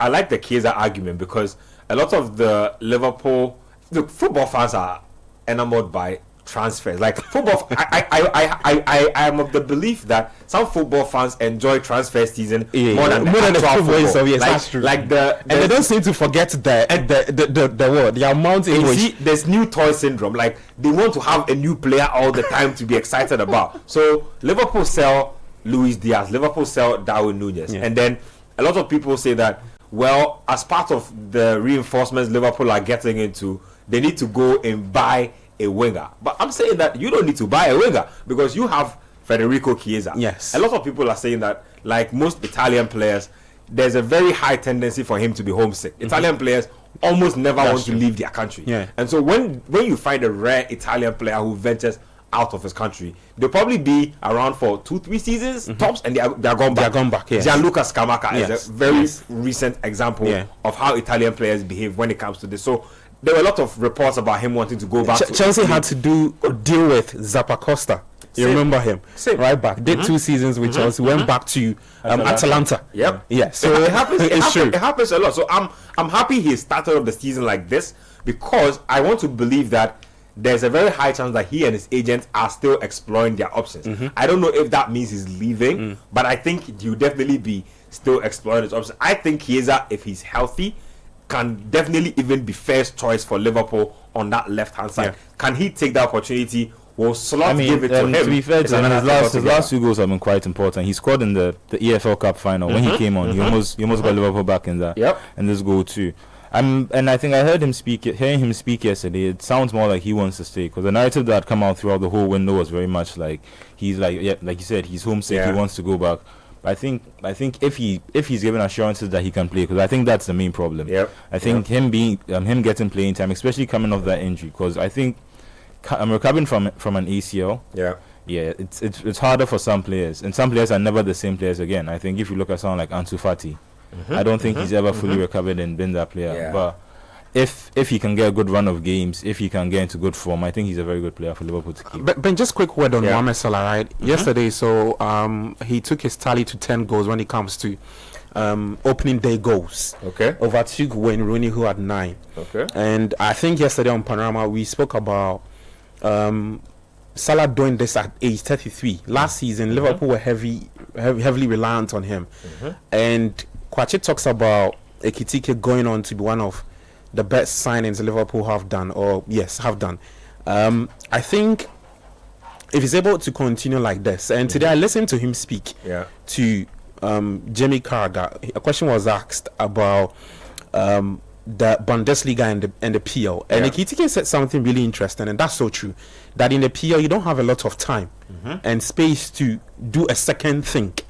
I like the Chiesa argument because a lot of the Liverpool football fans are enamored by transfers. Like football, I am of the belief that some football fans enjoy transfer season more than the football. Yes, like, that's true. Like and they don't seem to forget the amount in which. See, there's new toy syndrome. Like they want to have a new player all the time to be excited about. So Liverpool sell Luis Diaz, Liverpool sell Darwin Nunez, and then a lot of people say that, well, as part of the reinforcements Liverpool are getting into, they need to go and buy a winger. But I'm saying that you don't need to buy a winger because you have Federico Chiesa. Yes. A lot of people are saying that, like most Italian players, there's a very high tendency for him to be homesick. Italian players almost never want to leave their country. Yeah. And so when you find a rare Italian player who ventures out of his country, they'll probably be around for 2-3 seasons tops, and they're gone back. Yes. Gianluca Scamacca is a very recent example of how Italian players behave when it comes to this. So there were a lot of reports about him wanting to go back. Chelsea had to deal with Zappacosta. You remember him? Right back. Did 2 seasons with Chelsea. Went back to Atalanta. Yep. Yeah. So it happens. It happens a lot. So I'm happy he started off the season like this because I want to believe that there's a very high chance that he and his agents are still exploring their options. I don't know if that means he's leaving, but I think he'll definitely be still exploring his options. I think Chiesa, if he's healthy, can definitely even be first choice for Liverpool on that left-hand side. Can he take the opportunity? Will Slot give it to him? To be fair to him, his last 2 goals have been quite important. He scored in the EFL Cup final when he came on. He almost got Liverpool back in that. And this goal too. And I think I heard him speak. Hearing him speak yesterday, it sounds more like he wants to stay, because the narrative that had come out throughout the whole window was very much like he's like you said, he's homesick. He wants to go back. I think if he's given assurances that he can play, because I think that's the main problem. I think him getting playing time, especially coming off that injury, because I think I'm recovering from an ACL. It's harder for some players, and some players are never the same players again. I think if you look at someone like Ansu Fati, I don't think he's ever fully recovered and been that player. But if he can get a good run of games, if he can get into good form, I think he's a very good player for Liverpool to keep. But just quick word on Mohamed Salah, right? Yesterday, so he took his tally to 10 goals when it comes to opening day goals. Overtook Wayne Rooney, who had 9. And I think yesterday on Panorama we spoke about Salah doing this at age 33. Last season, Liverpool were heavily reliant on him. And Kwachi talks about Ekitike going on to be one of the best signings Liverpool have done. I think if he's able to continue like this, and today I listened to him speak to Jamie Carragher. A question was asked about the Bundesliga and the PL, and Ekitike said something really interesting, and that's so true, that in the PL you don't have a lot of time and space to do a second think.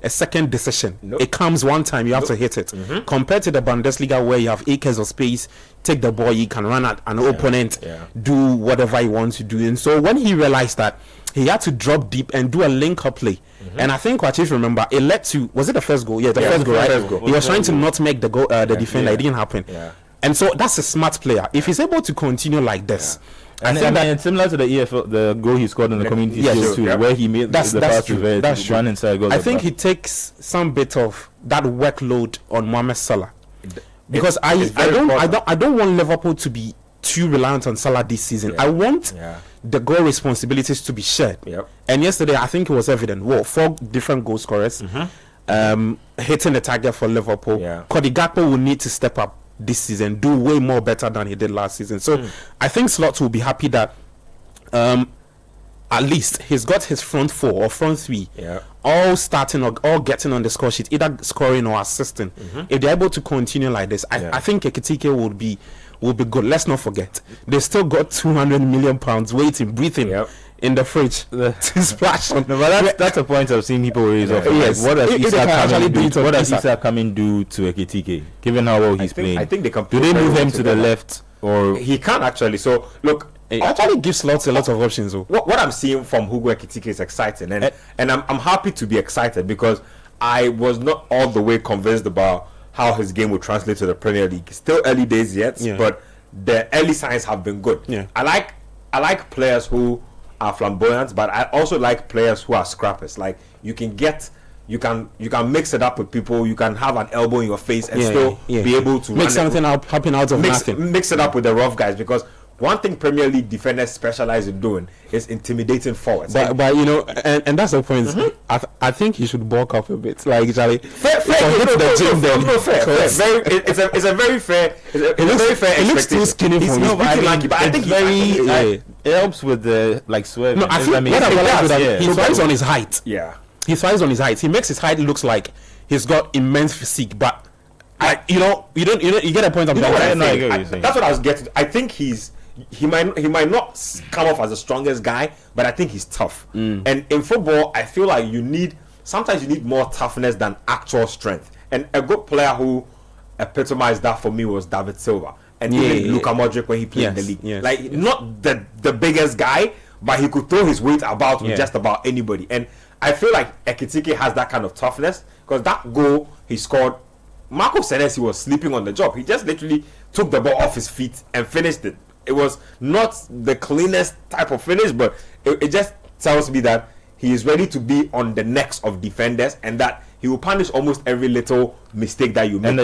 A second decision. It comes one time, you have to hit it. Compared to the Bundesliga, where you have acres of space, take the ball, you can run at an opponent, do whatever you want to do. And so when he realized that, he had to drop deep and do a link-up play. And I think, if you remember, it led to, was it the first goal? First goal, right? He was trying to not make the goal, the defender. It didn't happen. And so that's a smart player. If he's able to continue like this, and it's similar to the EFL, the goal he scored in the Community Shield too, where he made the pass to run inside goal. I think he takes some bit of that workload on Mohamed Salah, because I don't want Liverpool to be too reliant on Salah this season. I want the goal responsibilities to be shared. And yesterday, I think it was evident. 4 different goal scorers hitting the target for Liverpool. Cody Gakpo will need to step up this season, do way more better than he did last season. So I think Slot will be happy that at least he's got his front 4 or front 3 all starting or all getting on the score sheet, either scoring or assisting. If they're able to continue like this, I think Ekitike will be good. Let's not forget, they still got £200 million waiting, breathing in the fridge to splash on. No, but that's a point I've seen people raise off. What does Isak coming do to Ekitike, given how well he's playing? I think they can. Do they move him to the left, or he can't actually? So look, it actually gives lots a lot of options. What I'm seeing from Hugo Ekitike is exciting, and I'm happy to be excited, because I was not all the way convinced about how his game will translate to the Premier League. Still early days yet, but the early signs have been good. I like players who are flamboyant, but I also like players who are scrappers. Like, you can get you can mix it up with people. You can have an elbow in your face and still be able to make something happen out of nothing. Mix it up with the rough guys, because one thing Premier League defenders specialize in doing is intimidating forwards. But you know, and that's the point. I think you should bulk up a bit. Like, Charlie, fair. It's a very fair. It looks too skinny for me. But I think it helps with the swerve. No, I think he thrives on his height. Yeah, he thrives on his height. He makes his height looks like he's got immense physique, but you get a point. That's what I was getting. I think he might not come off as the strongest guy, but I think he's tough. And in football, I feel like sometimes you need more toughness than actual strength. And a good player who epitomized that for me was David Silva, and even Luka Modric when he played in the league. Yes. Like, not the biggest guy, but he could throw his weight about with just about anybody. And I feel like Ekitike has that kind of toughness, because that goal he scored, Marco Senesi was sleeping on the job. He just literally took the ball off his feet and finished it. It was not the cleanest type of finish, but it just tells me that he is ready to be on the necks of defenders, and that he will punish almost every little mistake that you make. And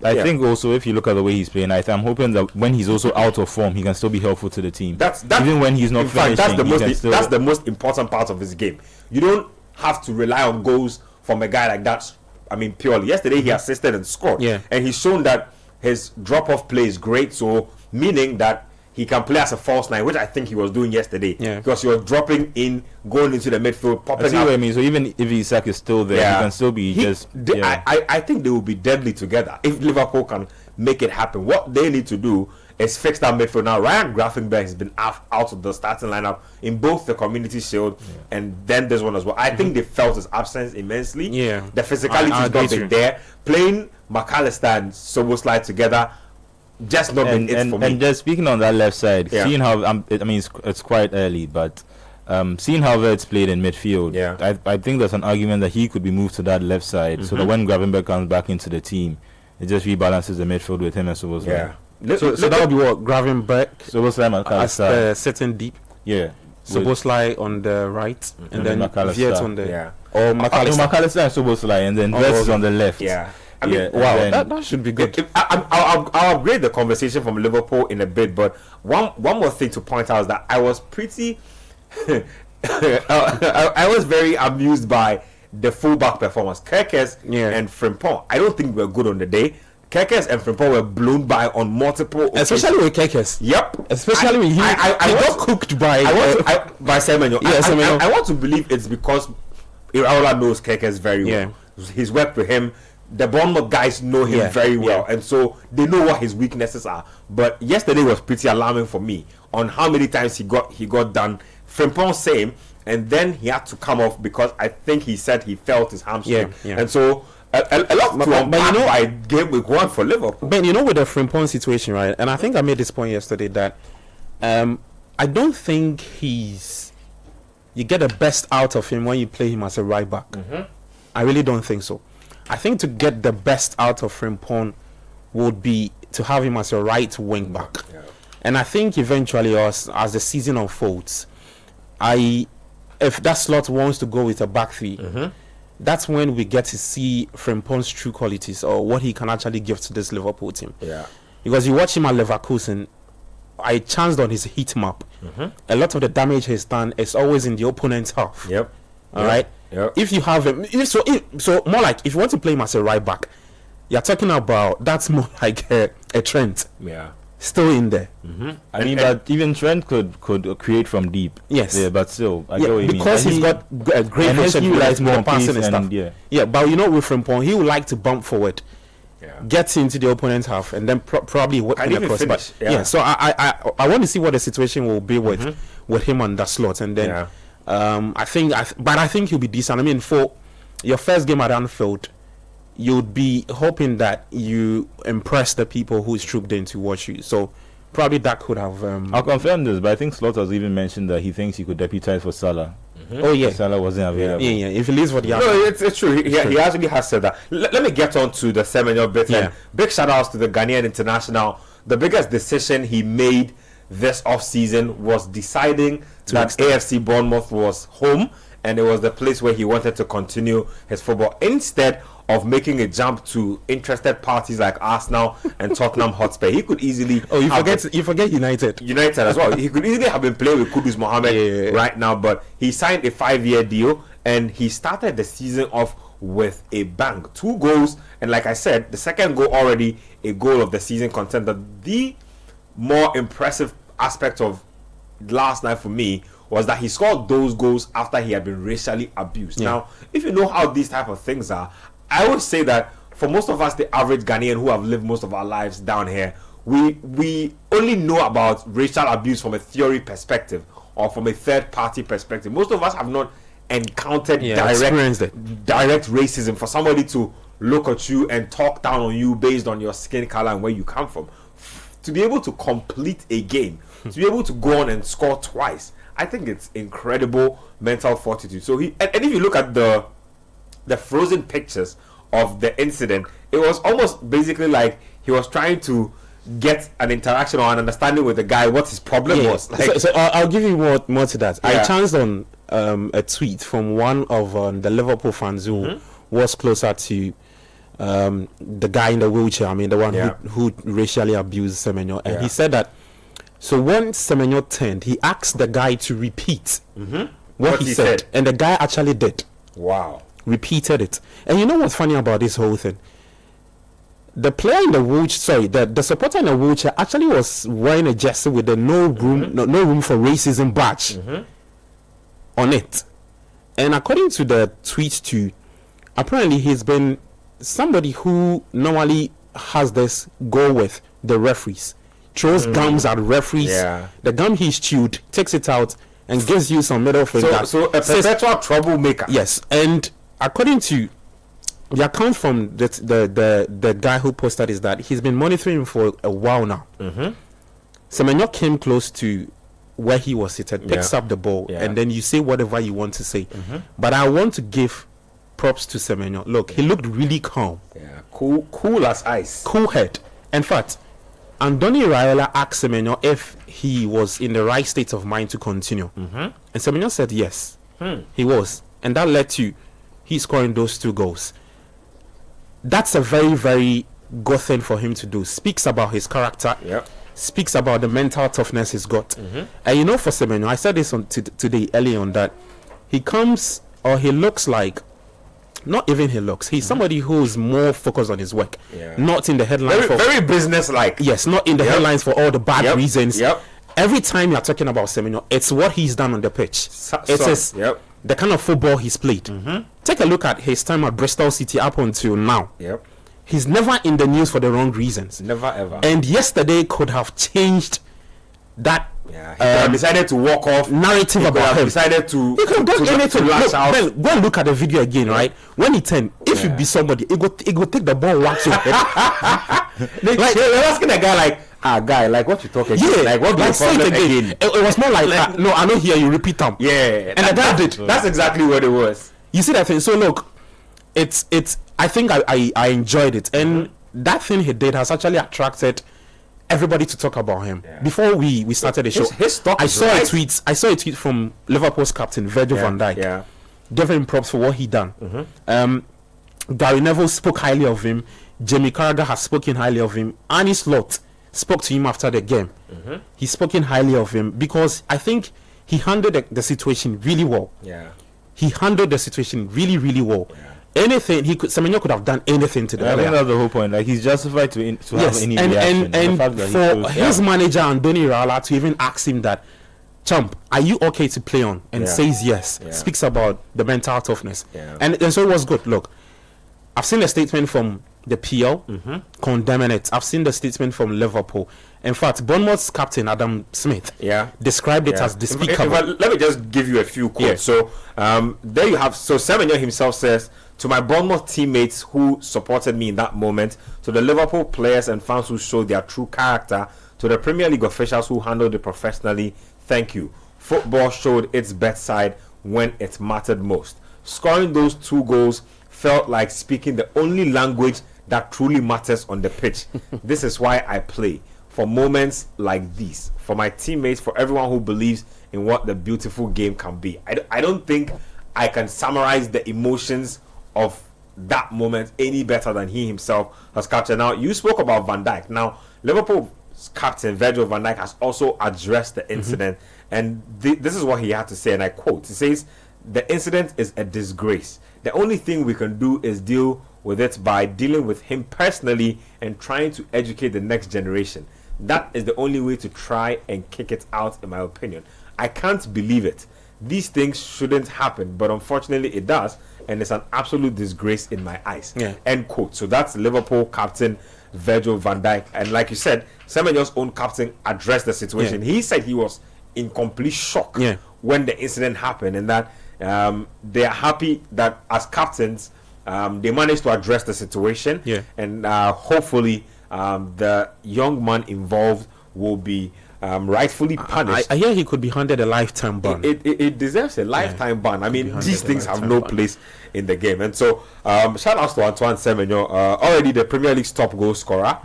I think also, if you look at the way he's playing, I'm hoping that when he's also out of form, he can still be helpful to the team. That's even when he's not finishing. That's the most important part of his game. You don't have to rely on goals from a guy like that. I mean, purely. Yesterday he assisted and scored, and he's shown that his drop-off play is great. So meaning that he can play as a false nine, which I think he was doing yesterday. Because he was dropping in, going into the midfield, popping up. What I mean. So even if Isak is still there, he can still be I think they will be deadly together if Liverpool can make it happen. What they need to do is fix that midfield. Now, Ryan Gravenberch has been out of the starting lineup in both the Community Shield and then this one as well. I think they felt his absence immensely. The physicality is not been there. Playing McAllister and Szoboszlai together, just not been it for me. And just speaking on that left side, seeing how it's quite early, but seeing how Verts played in midfield, I think there's an argument that he could be moved to that left side, so that when Gravenberch comes back into the team, it just rebalances the midfield with him and Szoboszlai. So that would be what Gravenberch, Szoboszlai, McAllister sitting deep. Szoboszlai on the right, and then McAllister on the or McAllister and Szoboszlai, and then Verts on the left. I mean, that should be good. I'll upgrade the conversation from Liverpool in a bit, but one more thing to point out is that I was pretty I was very amused by the fullback performance. Kerkez and Frimpong, I don't think were good on the day. Kerkez and Frimpong were blown by on multiple occasions. Especially with Kerkez. Yep. Especially when he got cooked by Semenyo. Semenyo. I want to believe it's because Iraola knows Kerkez very well. He's worked with him. The Bournemouth guys know him very well, and so they know what his weaknesses are. But yesterday was pretty alarming for me on how many times he got done. Frimpong same, and then he had to come off because I think he said he felt his hamstring, and so a lot to unpack by game week 1 for Liverpool. But with the Frimpong situation, right? And I think I made this point yesterday that I don't think you get the best out of him when you play him as a right back. I really don't think so. I think to get the best out of Frimpong would be to have him as a right wing back. And I think eventually, as the season unfolds, if that slot wants to go with a back three, that's when we get to see Frimpong's true qualities, or what he can actually give to this Liverpool team. Because you watch him at Leverkusen, I chanced on his heat map. A lot of the damage he's done is always in the opponent's half. All right. If you have him, so more like if you want to play him as a right back, you're talking about that's more like a Trent. Still in there. I mean, but even Trent could create from deep. Yes. But still, I get what you mean. Because he's got a great vision, more passing and stuff. But with Frimpong, he would like to bump forward, get into the opponent's half, and then probably work across. But so I want to see what the situation will be with him on that slot, and then. I think he'll be decent. I mean, for your first game at Anfield, you'd be hoping that you impress the people who trooped in to watch you. So probably that could have. I'll confirm this, but I think Slaughter's even mentioned that he thinks he could deputize for Salah. Oh yeah, Salah wasn't available. Yeah. If he leaves for the it's true. He actually has said that. Let me get on to the Semenyo bit. Big shout outs to the Ghanaian international. The biggest decision he made this off-season was deciding that AFC Bournemouth was home and it was the place where he wanted to continue his football instead of making a jump to interested parties like Arsenal and Tottenham Hotspur. He could easily... Oh, you forget United. United as well. He could easily have been playing with Kudus Mohammed right now, but he signed a 5-year deal, and he started the season off with a bang. 2 goals, and like I said, the second goal already a goal of the season contender. The more impressive aspect of last night for me was that he scored those goals after he had been racially abused. Now, if you know how these type of things are, I would say that for most of us, the average Ghanaian who have lived most of our lives down here, we only know about racial abuse from a theory perspective or from a third party perspective. Most of us have not encountered direct racism, for somebody to look at you and talk down on you based on your skin color and where you come from. To be able to complete a game, to be able to go on and score twice, I think it's incredible mental fortitude. So and if you look at the frozen pictures of the incident, it was almost basically like he was trying to get an interaction or an understanding with the guy what his problem was. Like, so I'll give you more to that. I chanced on a tweet from one of the Liverpool fans who was closer to the guy in the wheelchair. I mean, the one who racially abused Semenyo, and he said that. So when Semenyo turned, he asked the guy to repeat what he said, and the guy actually did. Wow. Repeated it. And you know what's funny about this whole thing? The player in the wheelchair, the supporter in the wheelchair actually was wearing a jersey with the no room for racism badge on it. And according to the tweet too, apparently he's been somebody who normally has this go with the referees, throws gums at referees. The gum he's chewed, takes it out and gives you some middle finger. So a perpetual troublemaker. Yes, and according to the account from the guy who posted is that he's been monitoring him for a while now. Semenyo came close to where he was seated, picks up the ball, and then you say whatever you want to say. But I want to give props to Semenyo. Look, he looked really calm. Cool as ice. Cool head. In fact, Andoni Raiola asked Semenyo if he was in the right state of mind to continue. And Semenyo said yes, he was. And that led to he scoring those 2 goals. That's a very, very good thing for him to do. Speaks about his character. Speaks about the mental toughness he's got. And you know, for Semenyo, I said this on today early on, that he comes, or he looks like, not even he looks, he's somebody who's more focused on his work, not in the headlines. Very business-like. Yes, not in the headlines for all the bad reasons. Every time you're talking about Semenyo, it's what he's done on the pitch. The kind of football he's played. Take a look at his time at Bristol City up until now. He's never in the news for the wrong reasons. Never ever. And yesterday could have changed that. He decided to walk off. Narrative about him. Decided to. You could have done anything. Look, go and look at the video again, right? When he turned, if you be somebody, it go take the ball, wax your head. Like you're asking a guy like, guy, like what you talking? Like what do you problem again? It was more like, no, I don't hear you. Repeat them. And the guy did. That's exactly what it was. You see that thing? So look, it's. I think I enjoyed it, and that thing he did has actually attracted everybody to talk about him. Before we started the show, his stock I saw a tweet from Liverpool's captain Virgil van Dijk, giving him props for what he done. Gary Neville spoke highly of him. Jamie Carragher has spoken highly of him. Arne Slot spoke to him after the game. He's spoken highly of him because I think he handled the situation really well. He handled the situation really, really well. Anything Semenyo could have done anything to the player. I think that's the whole point. Like, he's justified to have any reaction. And for his manager Andoni Raiola to even ask him that, Champ, are you okay to play on? And says yes. Speaks about the mental toughness. And so it was good. Look, I've seen a statement from the PL condemning it. I've seen the statement from Liverpool. In fact, Bournemouth's captain Adam Smith described it as despicable. Let me just give you a few quotes. So there you have. So Semenyo himself says, "To my Bournemouth teammates who supported me in that moment, to the Liverpool players and fans who showed their true character, to the Premier League officials who handled it professionally, thank you. Football showed its best side when it mattered most. Scoring those 2 goals felt like speaking the only language that truly matters on the pitch. This is why I play. For moments like these, for my teammates, for everyone who believes in what the beautiful game can be." I don't think I can summarize the emotions of that moment any better than he himself has captured. Now, you spoke about Van Dijk. Now, Liverpool's captain Virgil van Dijk has also addressed the incident, and this is what he had to say, and I quote. He says, "The incident is a disgrace. The only thing we can do is deal with it by dealing with him personally and trying to educate the next generation. That is the only way to try and kick it out, in my opinion. I can't believe it. These things shouldn't happen, but unfortunately it does, and it's an absolute disgrace in my eyes." End quote. So that's Liverpool captain Virgil van Dijk, and like you said, Semenyo's own captain addressed the situation. He said he was in complete shock when the incident happened, and that they are happy that as captains they managed to address the situation, and hopefully the young man involved will be rightfully punished. I hear he could be handed a lifetime ban. It deserves a lifetime ban. I mean, these things have no place in the game. And so, shout out to Antoine Semenyo, already the Premier League's top goal scorer.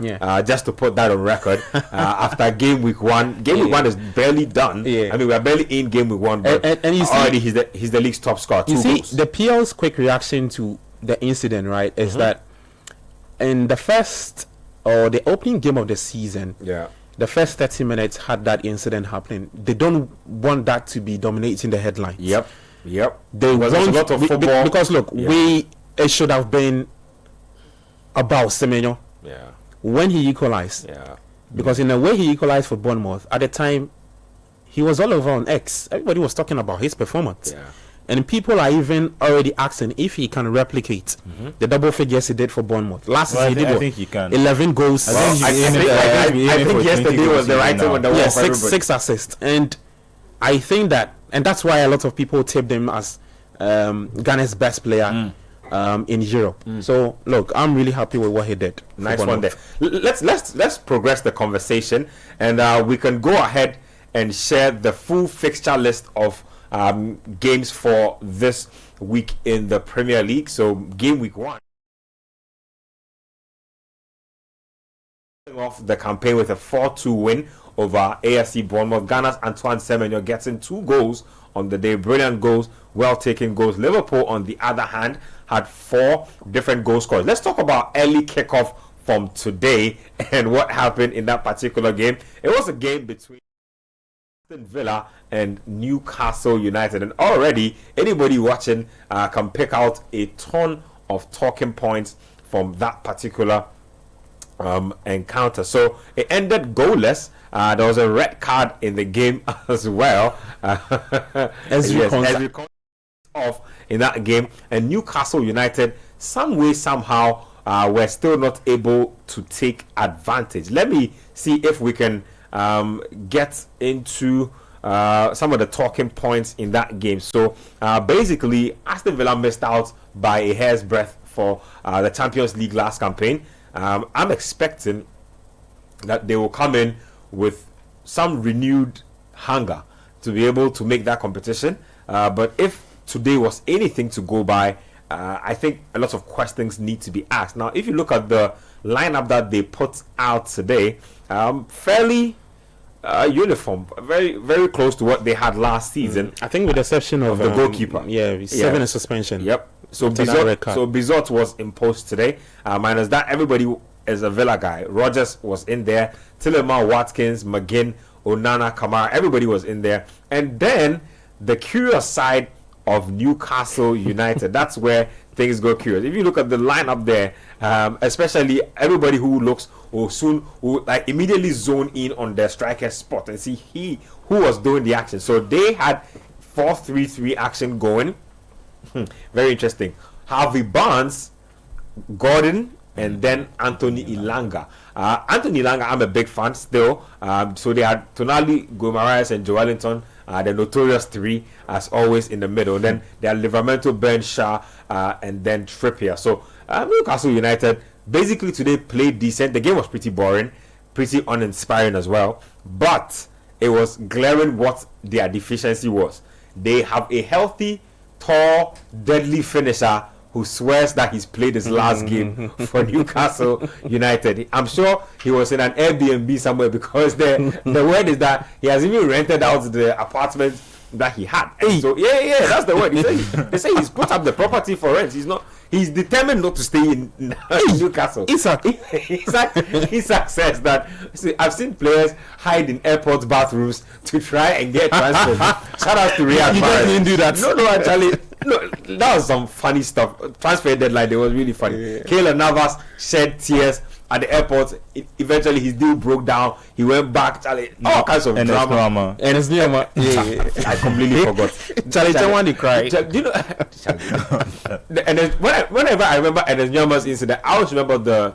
Just to put that on record, after game week one. Game week one is barely done. I mean, we are barely in game week one, but and you already see, he's the league's top scorer. You see, the PL's quick reaction to the incident, right, is that in the first or the opening game of the season, the first 30 minutes had that incident happening. They don't want that to be dominating the headlines. They want a lot of football because look, it should have been about Semenyo when he equalized. Because in a way he equalized for Bournemouth at the time, he was all over on X. Everybody was talking about his performance. And people are even already asking if he can replicate the double figures he did for Bournemouth. Last season, he did, I think he can. 11 goals. I think yesterday was the right time on the wall. Six assists. And I think that, and that's why a lot of people tipped him as Ghana's best player in Europe. So, look, I'm really happy with what he did. Nice one there. Let's progress the conversation, and we can go ahead and share the full fixture list of games for this week in the Premier League. So game week one, off the campaign with a 4-2 win over AFC Bournemouth. Ghana's Antoine Semenyo gets in 2 goals on the day. Brilliant goals, well taken goals. Liverpool, on the other hand, had 4 different goal scorers. Let's talk about early kickoff from today and what happened in that particular game. It was a game between Aston Villa and Newcastle United, and already anybody watching can pick out a ton of talking points from that particular encounter. So it ended goalless. There was a red card in the game as well. Ezri off in that game, and Newcastle United, some way somehow, were still not able to take advantage. Let me see if we can get into some of the talking points in that game. So basically, Aston Villa missed out by a hair's breadth for the Champions League last campaign. I'm expecting that they will come in with some renewed hunger to be able to make that competition. But if today was anything to go by, I think a lot of questions need to be asked. Now, if you look at the lineup that they put out today, fairly uniform, very, very close to what they had last season. I think with the exception of the goalkeeper. 7 in suspension. So Bizot was imposed today. Minus that, everybody is a Villa guy. Rogers was in there. Tillema, Watkins, McGinn, Onana, Kamara. Everybody was in there. And then the curious side of Newcastle United. That's where things go curious. If you look at the lineup there, especially everybody who will like immediately zone in on their striker spot and see who was doing the action. So they had 4-3-3 action going. Very interesting. Harvey Barnes, Gordon, and then Anthony Ilanga. Anthony Ilanga, I'm a big fan still. So they had Tonali, Guimaraes, and Joelinton, the notorious 3, as always, in the middle. Then they had Livramento, Benshaw, and then Trippier. So Newcastle United basically today played decent. The game was pretty boring, pretty uninspiring as well. But it was glaring what their deficiency was. They have a healthy, tall, deadly finisher who swears that he's played his last game for Newcastle United. I'm sure he was in an Airbnb somewhere, because the word is that he has even rented out the apartment that he had. And so that's the word. They say he's put up the property for rent. He's determined not to stay in Newcastle. Isak says that. See, I've seen players hide in airport bathrooms to try and get transferred. Shout out to Riyad. You guys didn't do that. No, actually, no. That was some funny stuff. Transfer deadline, it was really funny. Keylor Navas shed tears at the airport. Eventually, his deal broke down. He went back. Charlie, all kinds of drama. And it's drama. I completely forgot. Charlie, Chawandi cried. You know, and then whenever I remember Enes Nyama's incident, I always remember the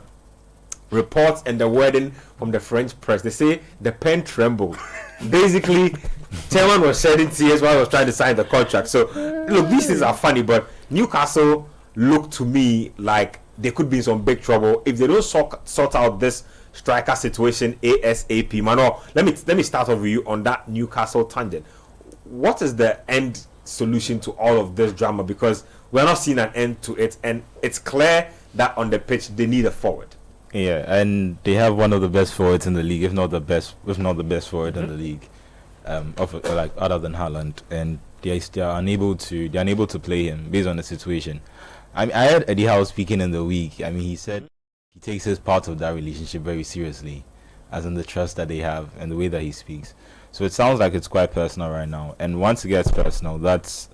reports and the wording from the French press. They say the pen trembled. Basically, Chairman was shedding tears while he was trying to sign the contract. So, look, these things are funny, but Newcastle look to me like they could be in some big trouble if they don't sort out this striker situation ASAP. Mano, let me start off with you on that Newcastle tangent. What is the end solution to all of this drama? Because we're not seeing an end to it, and it's clear that on the pitch they need a forward. Yeah, and they have one of the best forwards in the league, if not the best forward in the league, other than Haaland, and they are unable to play him based on the situation. I heard Eddie Howe speaking in the week. I mean, he said he takes his part of that relationship very seriously, as in the trust that they have and the way that he speaks. So it sounds like it's quite personal right now. And once it gets personal, that's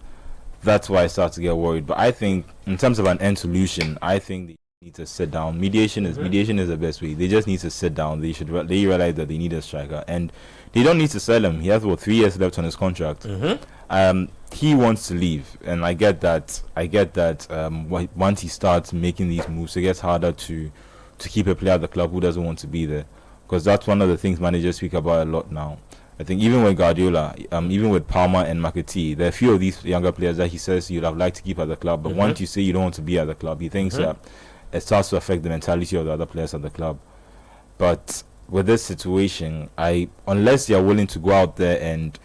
why I start to get worried. But I think in terms of an end solution, I think they need to sit down. Mediation is the best way. They just need to sit down. They realize that they need a striker, and they don't need to sell him. He has 3 years left on his contract. He wants to leave, and I get that. Once he starts making these moves, it gets harder to keep a player at the club who doesn't want to be there, because that's one of the things managers speak about a lot now. I think even with Guardiola, even with Palmer and McAtee, there are a few of these younger players that he says you'd have liked to keep at the club, but once you say you don't want to be at the club, he thinks that it starts to affect the mentality of the other players at the club. But with this situation, unless they are willing to go out there and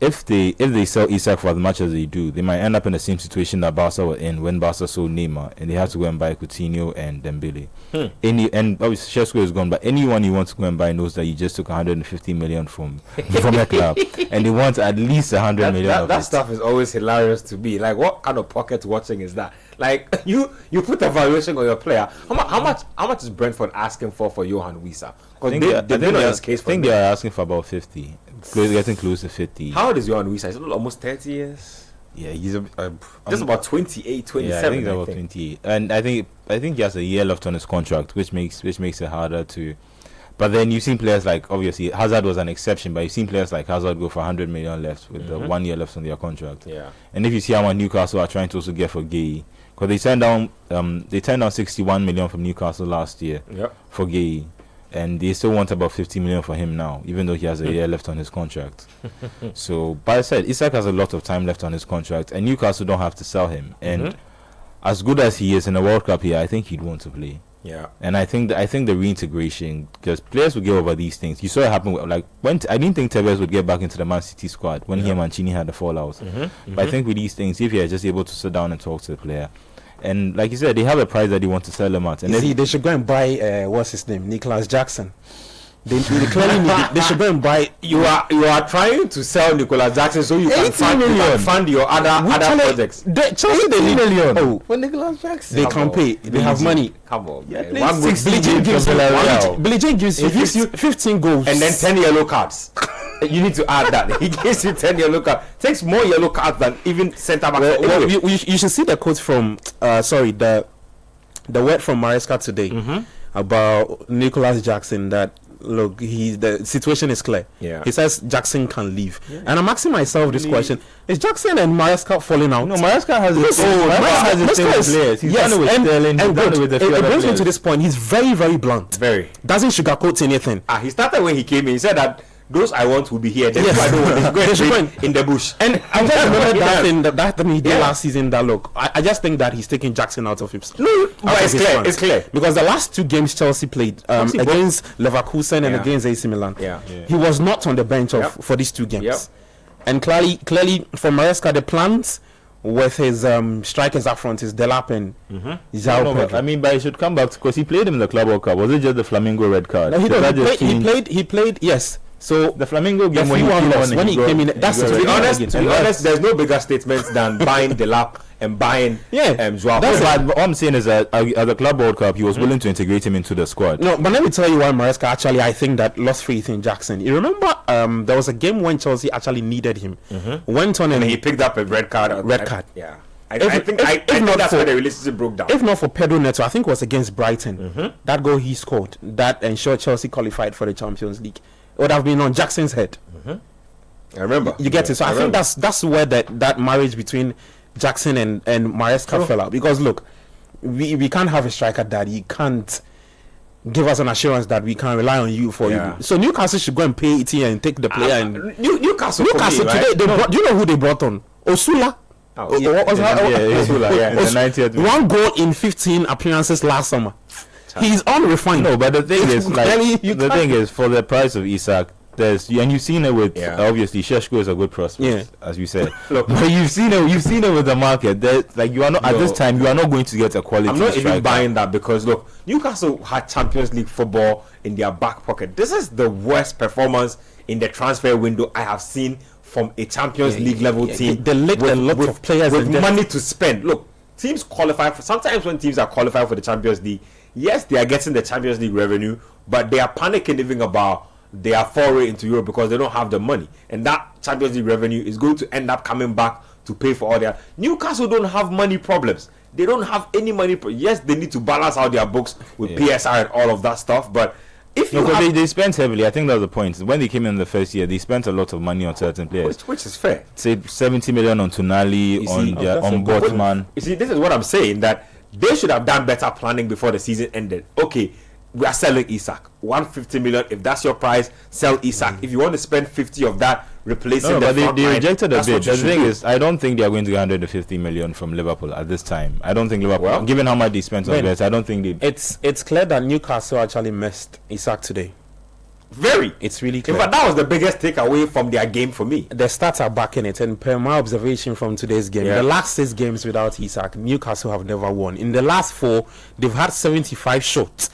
if they sell Isak for as much as they do, they might end up in the same situation that Barca were in when Barca sold Neymar, and they had to go and buy Coutinho and Dembele. And obviously Šeško is gone, but anyone you want to go and buy knows that you just took 150 million from a club, and they want at least 100 million. That stuff is always hilarious to me. Like, what kind of pocket watching is that? Like, you put a valuation on your player. How much is Brentford asking for Johan Wissa? I think they are asking for about 50. Getting close to 50. How old is Johan Wissa? He's almost 30 years. Yeah, he's just about 28, 27. Yeah, I think he's about 28. And I think he has a year left on his contract, which makes it harder to. But then you've seen players like, obviously Hazard was an exception, but you've seen players like Hazard go for 100 million left with the 1 year left on their contract. Yeah. And if you see how Newcastle are trying to also get for Gay, because they turned down 61 million from Newcastle last year for Gay. And they still want about 50 million for him now, even though he has a year left on his contract. So, but I said, Isak has a lot of time left on his contract, and Newcastle don't have to sell him. And as good as he is in the World Cup here, I think he'd want to play. Yeah. And I think the reintegration, because players will get over these things. You saw it happen. When I didn't think Tevez would get back into the Man City squad when he and Mancini had the fallout. But I think with these things, if you're just able to sit down and talk to the player. And like you said, they have a price that they want to sell him at. And they should go and buy what's his name, Nicholas Jackson. They clearly need. They should go and buy. You are trying to sell Nicholas Jackson so you can fund your other projects. Chelsea they need million. Oh, for Nicholas Jackson, they can pay. They have money. Come on, yeah, Billie Jean gives you 15 goals and then 10 yellow cards. You need to add that. He gives you 10 yellow cards. Takes more yellow cards than even centre back. Well, you should see the quote from the word from Maresca today about Nicholas Jackson, that look, the situation is clear. Yeah. He says Jackson can leave. Yeah. And I'm asking myself this question: is Jackson and Maresca falling out? No, Maresca has the same players. He's done it with Sterling. He's done it with the few other players. It brings me to this point. He's very, very blunt. Very. Doesn't sugarcoat anything. He started when he came in. He said that those I want will be here. Then I don't want to go in the bush. And I just remember that thing he did last season. That look, I just think that he's taking Jackson out of his. No, but it's clear because the last 2 games Chelsea played against Leverkusen and against AC Milan, he was not on the bench for these 2 games. And clearly, for Maresca, the plans with his strikers up front is Delap and João Pedro. I mean, but he should come back because he played him in the Club World Cup. Was it just the Flamingo red card? No, he played. Yes. So the Flamengo game when he came in, that's to be honest, there's no bigger statement than buying Delap and buying Joao. But what I'm saying is that at the Club World Cup, he was willing to integrate him into the squad. No, but let me tell you why Maresca actually, I think that lost faith in Jackson. You remember there was a game when Chelsea actually needed him. Went on and he picked up a red card. Yeah. I think that's where the relationship broke down. If not for Pedro Neto, I think it was against Brighton. That goal he scored that ensured Chelsea qualified for the Champions League. It would have been on Jackson's head. I remember. You get it. So I think that's where that marriage between Jackson and Maresca fell out. Because look, we can't have a striker that he can't give us an assurance that we can rely on you for you. So Newcastle should go and pay it and take the player. And Newcastle today, do you know who they brought on? Osula. In the 90th. 1 goal in 15 appearances last summer. He's unrefined. No, but the thing is, for the price of Isak, and you've seen it with obviously Šeško is a good prospect, as you said. Look, but you've seen it with the market. You are not at this time. You are not going to get a quality. I'm not even buying that because look, Newcastle had Champions League football in their back pocket. This is the worst performance in the transfer window I have seen from a Champions League level team. They let a lot of players with money to spend. Look, teams qualify for. Sometimes when teams are qualified for the Champions League, yes, they are getting the Champions League revenue, but they are panicking even about their foray into Europe because they don't have the money, and that Champions League revenue is going to end up coming back to pay for all their. Newcastle don't have money problems. They don't have any money. Yes, they need to balance out their books with PSR and all of that stuff, but. They spent heavily. I think that was the point. When they came in the first year, they spent a lot of money on certain players, which is fair. Say 70 million on Tonali, on Botman. You see, this is what I'm saying, that they should have done better planning before the season ended. Okay, we are selling Isak 150 million. If that's your price, sell Isak. If you want to spend 50 of that, replacing they rejected the bid. The thing is, I don't think they are going to get 150 million from Liverpool at this time. I don't think Liverpool, given how much they spent on players, I don't think they. It's clear that Newcastle actually missed Isak today. It's really clear. In fact, that was the biggest takeaway from their game for me. The stats are backing it, and per my observation from today's game, the last 6 games without Isak, Newcastle have never won. In the last 4, they've had 75 shots,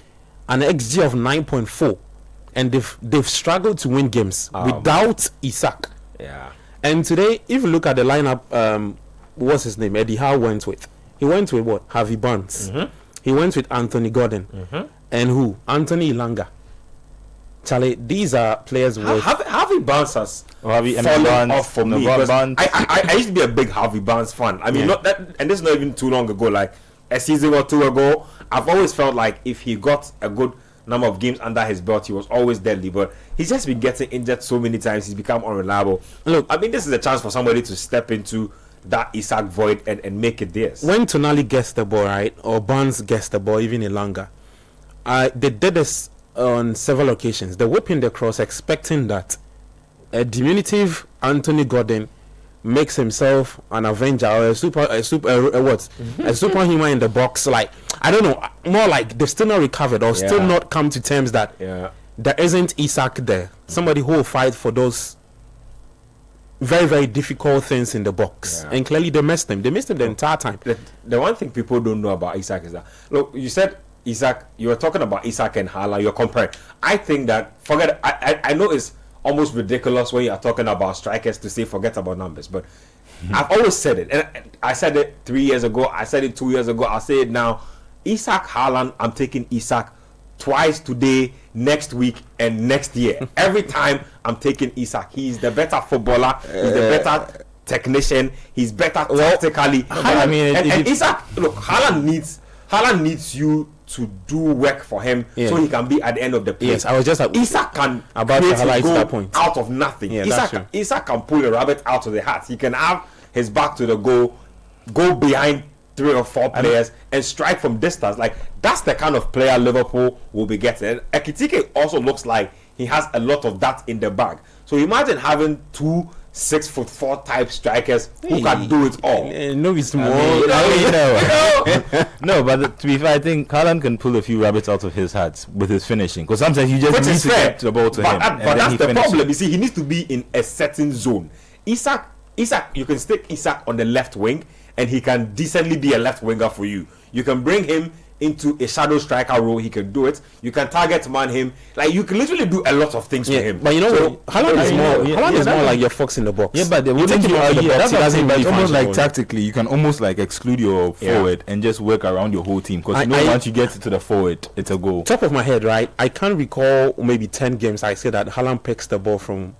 an XG of 9.4. And they've struggled to win games without Isak. Yeah. And today, if you look at the lineup, what's his name? Eddie Howe went with. He went with what? Harvey Barnes. He went with Anthony Gordon. And who? Anthony Ilanga. Charlie, these are players with. Harvey Barnes has fallen off for me. I used to be a big Harvey Barnes fan. I mean, not that, and this is not even too long ago. Like a season or 2 ago, I've always felt like if he got a good number of games under his belt, he was always deadly, but he's just been getting injured so many times. He's become unreliable. Look, I mean, this is a chance for somebody to step into that Isak void and make it theirs. When Tonali gets the ball, right, or Barnes gets the ball, even Ilanga, they did this on several occasions. They're whipping the cross, expecting that a diminutive Anthony Gordon makes himself an avenger or a superhuman in the box. Like, I don't know, more like they've still not recovered or still not come to terms that there isn't Isak there, somebody who will fight for those very, very difficult things in the box. And clearly they missed him the entire time. The one thing people don't know about Isak is that, look, you said Isak, you were talking about Isak and Haaland, you're comparing. I think that, I know it's almost ridiculous when you are talking about strikers to say forget about numbers, but I've always said it, and I said it 3 years ago, I said it 2 years ago, I'll say it now. Isak, Haaland, I'm taking Isak twice today, next week, and next year. Every time I'm taking Isak. He's the better footballer, he's the better technician, he's better tactically. I mean, and Isak, look, Haaland needs you to do work for him so he can be at the end of the play. Yes, I was just Isak can about to highlight that point out of nothing. Isak can pull a rabbit out of the hat. He can have his back to the goal, go behind 3 or 4 players and strike from distance. Like, that's the kind of player Liverpool will be getting. And Ekitike also looks like he has a lot of that in the bag. So imagine having 2 6'4" type strikers who can do it all. No, it's more. No, but to be fair, I think Haaland can pull a few rabbits out of his hat with his finishing. Because sometimes you just need to get the ball to him. But that's the problem. You see, he needs to be in a certain zone. Isak, you can stick Isak on the left wing, and he can decently be a left winger for you. You can bring him into a shadow striker role, he can do it. You can target man him. Like, you can literally do a lot of things for him. But you know, so, Haaland is more like your fox in the box. Yeah, but they wouldn't take him out of the box. That's almost like tactically, you can almost like exclude your forward and just work around your whole team. Because once you get to the forward, it's a goal. Top of my head, right? I can't recall maybe 10 games I say that Haaland picks the ball from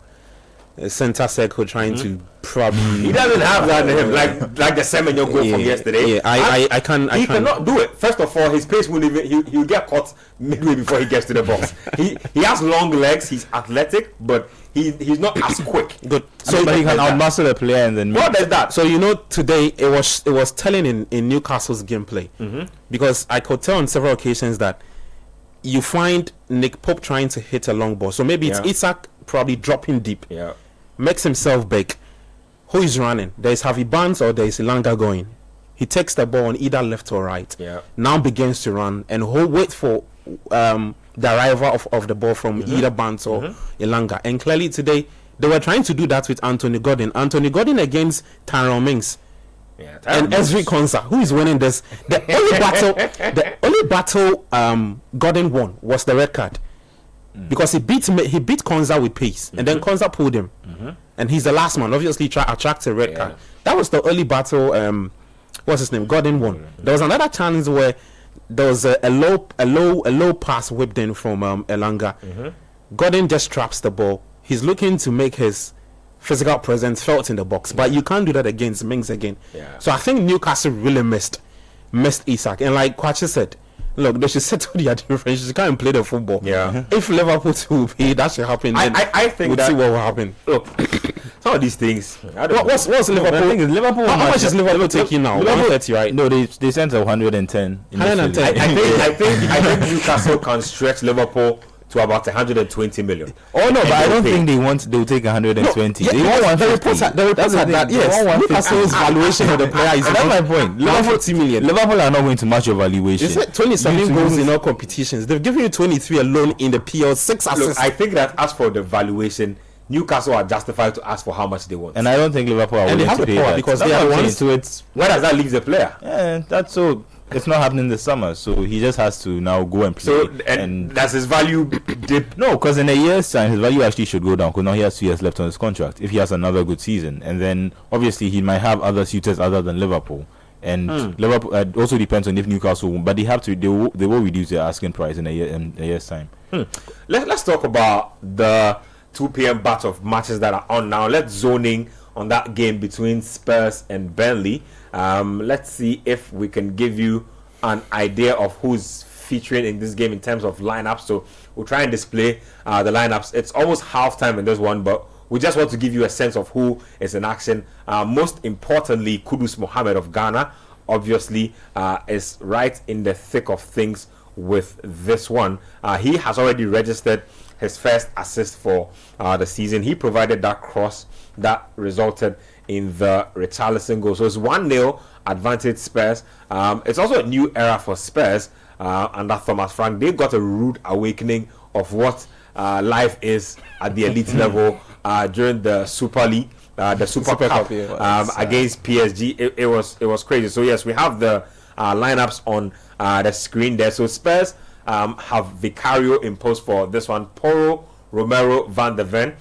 center circle trying to probably. He doesn't have that in him, like the Semenyo goal from yesterday. Yeah, I cannot do it. First of all, his pace won't even. He'll get caught midway before he gets to the box. he has long legs. He's athletic, but he's not as quick. Good. So but he can outmuscle the player and then. What is that? So you know, today it was telling in Newcastle's gameplay because I could tell on several occasions that you find Nick Pope trying to hit a long ball. So maybe it's Isak probably dropping deep. Yeah. Makes himself big. Who is running? There is Harvey Barnes or there is Elanga going. He takes the ball on either left or right. Yeah. Now begins to run and wait for the arrival of the ball from either Barnes or Elanga. And clearly today they were trying to do that with Anthony Gordon. Anthony Gordon against Tyrone Mings. Yeah, and Ezri Konsa, who is winning this? The only battle Gordon won was the red card. Because he beat Konza with pace, and then Konza pulled him, and he's the last man. Obviously, attracts a red card. That was the early battle. What's his name? Gordon won. There was another chance where there was a low pass whipped in from Elanga. Gordon just traps the ball. He's looking to make his physical presence felt in the box, but you can't do that against Mings again. Yeah. So I think Newcastle really missed Isak, and like Kwachi said. Look, they should settle their differences. You can't play the football. Yeah. If Liverpool will pay, that should happen. I think we'll see what will happen. Look, some of these things. What's Liverpool? I think Liverpool. How much is Liverpool taking now? 130, right? No, they sent 110. 110. I think Newcastle can stretch Liverpool to about 120 million. Oh no, but I don't think they'll take 120. They want 150. The reports are that yes, Newcastle's valuation of the player is. That's my point. Liverpool 40 million. Liverpool are not going to match your valuation. Is it 27 goals in all competitions? They've given you 23 alone in the PL, 6 assists. Look, I think that as for the valuation, Newcastle are justified to ask for how much they want. And I don't think Liverpool are willing to pay that. Because they are ones. So it's where does that leave the player? Yeah, that's so. It's not happening this summer, so he just has to now go and play. So and does his value dip? No, because in a year's time, his value actually should go down. Because now he has 2 years left on his contract. If he has another good season, and then obviously he might have other suitors other than Liverpool. And Liverpool also depends on if Newcastle, but they have to. They will reduce their asking price in a year's time. Let's talk about the 2 p.m. batch of matches that are on now. Let's zone in on that game between Spurs and Burnley. Let's see if we can give you an idea of who's featuring in this game in terms of lineups. So we'll try and display the lineups. It's almost halftime in this one, but we just want to give you a sense of who is in action. Most importantly, Kudus Mohammed of Ghana, obviously, is right in the thick of things with this one. He has already registered his first assist for the season. He provided that cross that resulted in the Richarlison goal. So it's 1-0 advantage Spurs. It's also a new era for Spurs under Thomas Frank. They've got a rude awakening of what life is at the elite level during the Super League, the Super Cup against PSG. It was crazy. So yes, we have the lineups on the screen there. So Spurs have Vicario in post for this one. Porro, Romero, Van der Ven.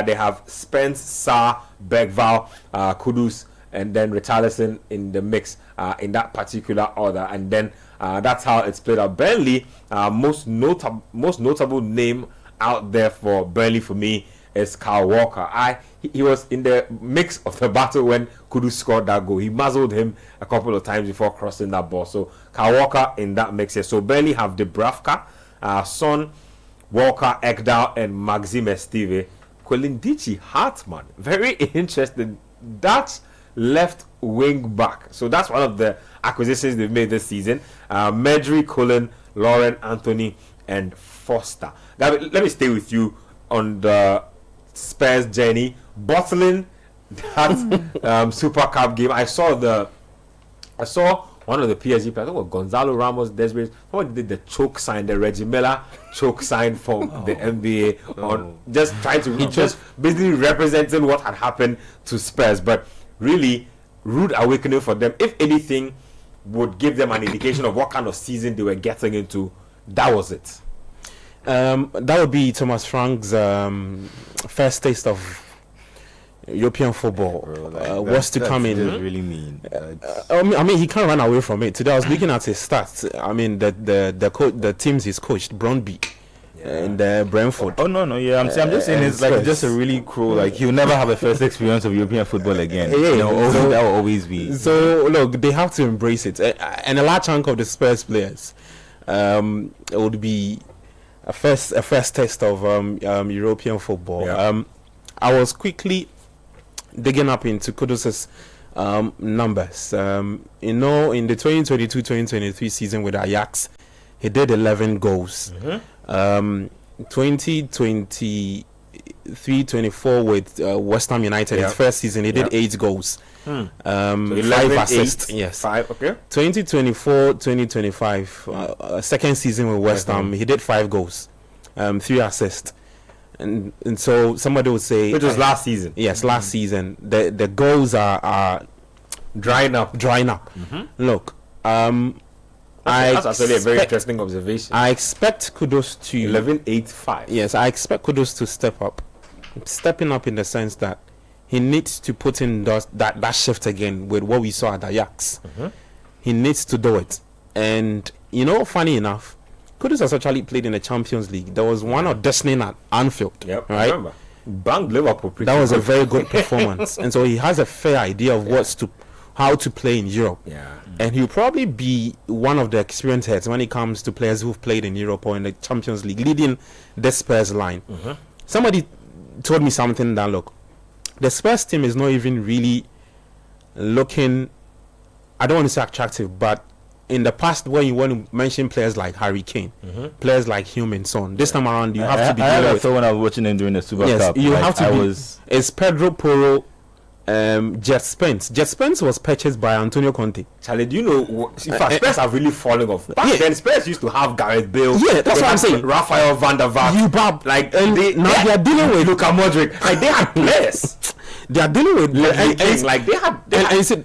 They have Spence, Sarr, Bergval, Kudus, and then Richarlison in the mix in that particular order. And then that's how it's played out. Burnley, most notable name out there for Burnley for me is Kyle Walker. He was in the mix of the battle when Kudus scored that goal. He muzzled him a couple of times before crossing that ball. So Kyle Walker in that mix here. So Burnley have Dubravka, Son, Walker, Ekdal, and Maxime Esteve. Kolindici Hartman, very interesting. That's left wing back. So that's one of the acquisitions they've made this season. Medri, Cullen, Lauren, Anthony, and Foster. Let me stay with you on the Spurs journey. Bottling that Super Cup game. I saw one of the PSG players, I think it was Gonzalo Ramos Desiree. Someone did the choke sign, the Reggie Miller choke sign from the NBA on just trying to just basically representing what had happened to Spurs. But really, rude awakening for them. If anything, would give them an indication of what kind of season they were getting into, that was it. That would be Thomas Frank's first taste of European football. Was to come in. Really mean. I mean, he can't run away from it. Today I was looking at his stats. I mean, the teams he's coached, Burnley and Brentford. No, yeah. I'm just saying it's like just a really cruel. Like he'll never have a first experience of European football again. That will always be. So look, they have to embrace it, and a large chunk of the Spurs players, it would be a first test of European football. Yeah. I was quickly digging up into Kudus's numbers. In the 2022-2023 season with Ajax, he did 11 goals. 2023-24 with West Ham United, his first season, he did 8 goals. So 5 assists. 8, yes. 5. Okay. 2024-2025, second season with West Ham, he did 5 goals, 3 assists. And so somebody would say, which was last season. Yes, last season. The goals are drying up. Look, that's actually a very interesting observation. I expect Kudus to 11-8-5. Yes, I expect Kudus to step up, stepping up in the sense that he needs to put in that shift again with what we saw at Ajax. He needs to do it, and funny enough, Kudus has actually played in the Champions League. There was one auditioning at Anfield. Yep, right? I remember. Banged Liverpool. That was a very good performance, and so he has a fair idea of how to play in Europe. Yeah. And he'll probably be one of the experienced heads when it comes to players who've played in Europe or in the Champions League, leading the Spurs line. Somebody told me something that, look, the Spurs team is not even really looking, I don't want to say attractive, but in the past, when you want to mention players like Harry Kane, players like Heung-min Son, this time around you have to be dealing with. When I was watching him during the Super Cup, you have to it's Pedro Porro, Jet Spence. Jet Spence was purchased by Antonio Conte. Charlie, do you know? In fact, Spurs are really falling off. Back then, Spurs used to have Gareth Bale. Yeah, that's what I'm saying. Raphael van der Vaart. Like they are dealing with Luka Modric. Like they had players. They are dealing with like they had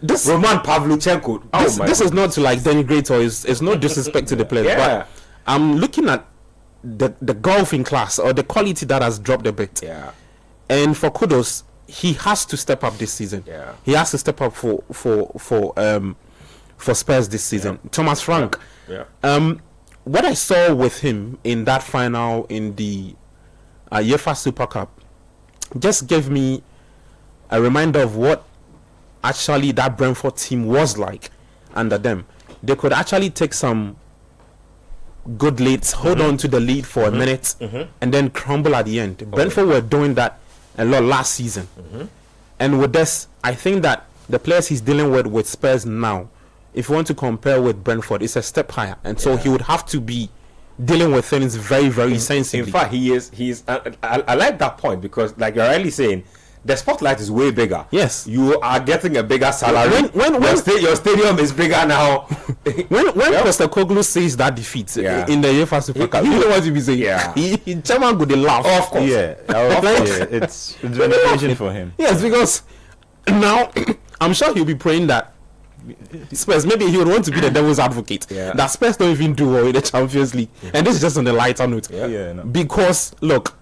this Roman Pavlyuchenko. This is not to like denigrate or it's no disrespect to the players, but I'm looking at the golfing class or the quality that has dropped a bit. Yeah. And for Kudus, he has to step up this season. Yeah. He has to step up for Spurs this season. Yeah. Thomas Frank. Yeah. What I saw with him in that final in the UEFA Super Cup just gave me a reminder of what actually that Brentford team was like under them. They could actually take some good leads, hold on to the lead for a minute, and then crumble at the end. Brentford were doing that a lot last season. And with this, I think that the players he's dealing with Spurs now, if you want to compare with Brentford, it's a step higher. And so he would have to be dealing with things very, very sensibly. In fact, I like that point because, like you're rightly saying, the spotlight is way bigger. Yes. You are getting a bigger salary. When your stadium is bigger now. when Postecoglou says that defeat in the UEFA Super Cup, you know what he'll be saying? Yeah. Chairman could laugh. Of course. It's vindication for him. Yes, because now I'm sure he'll be praying that Spurs, maybe he would want to be the devil's advocate. That Spurs don't even do well in the Champions League. And this is just on a lighter note. Because, look,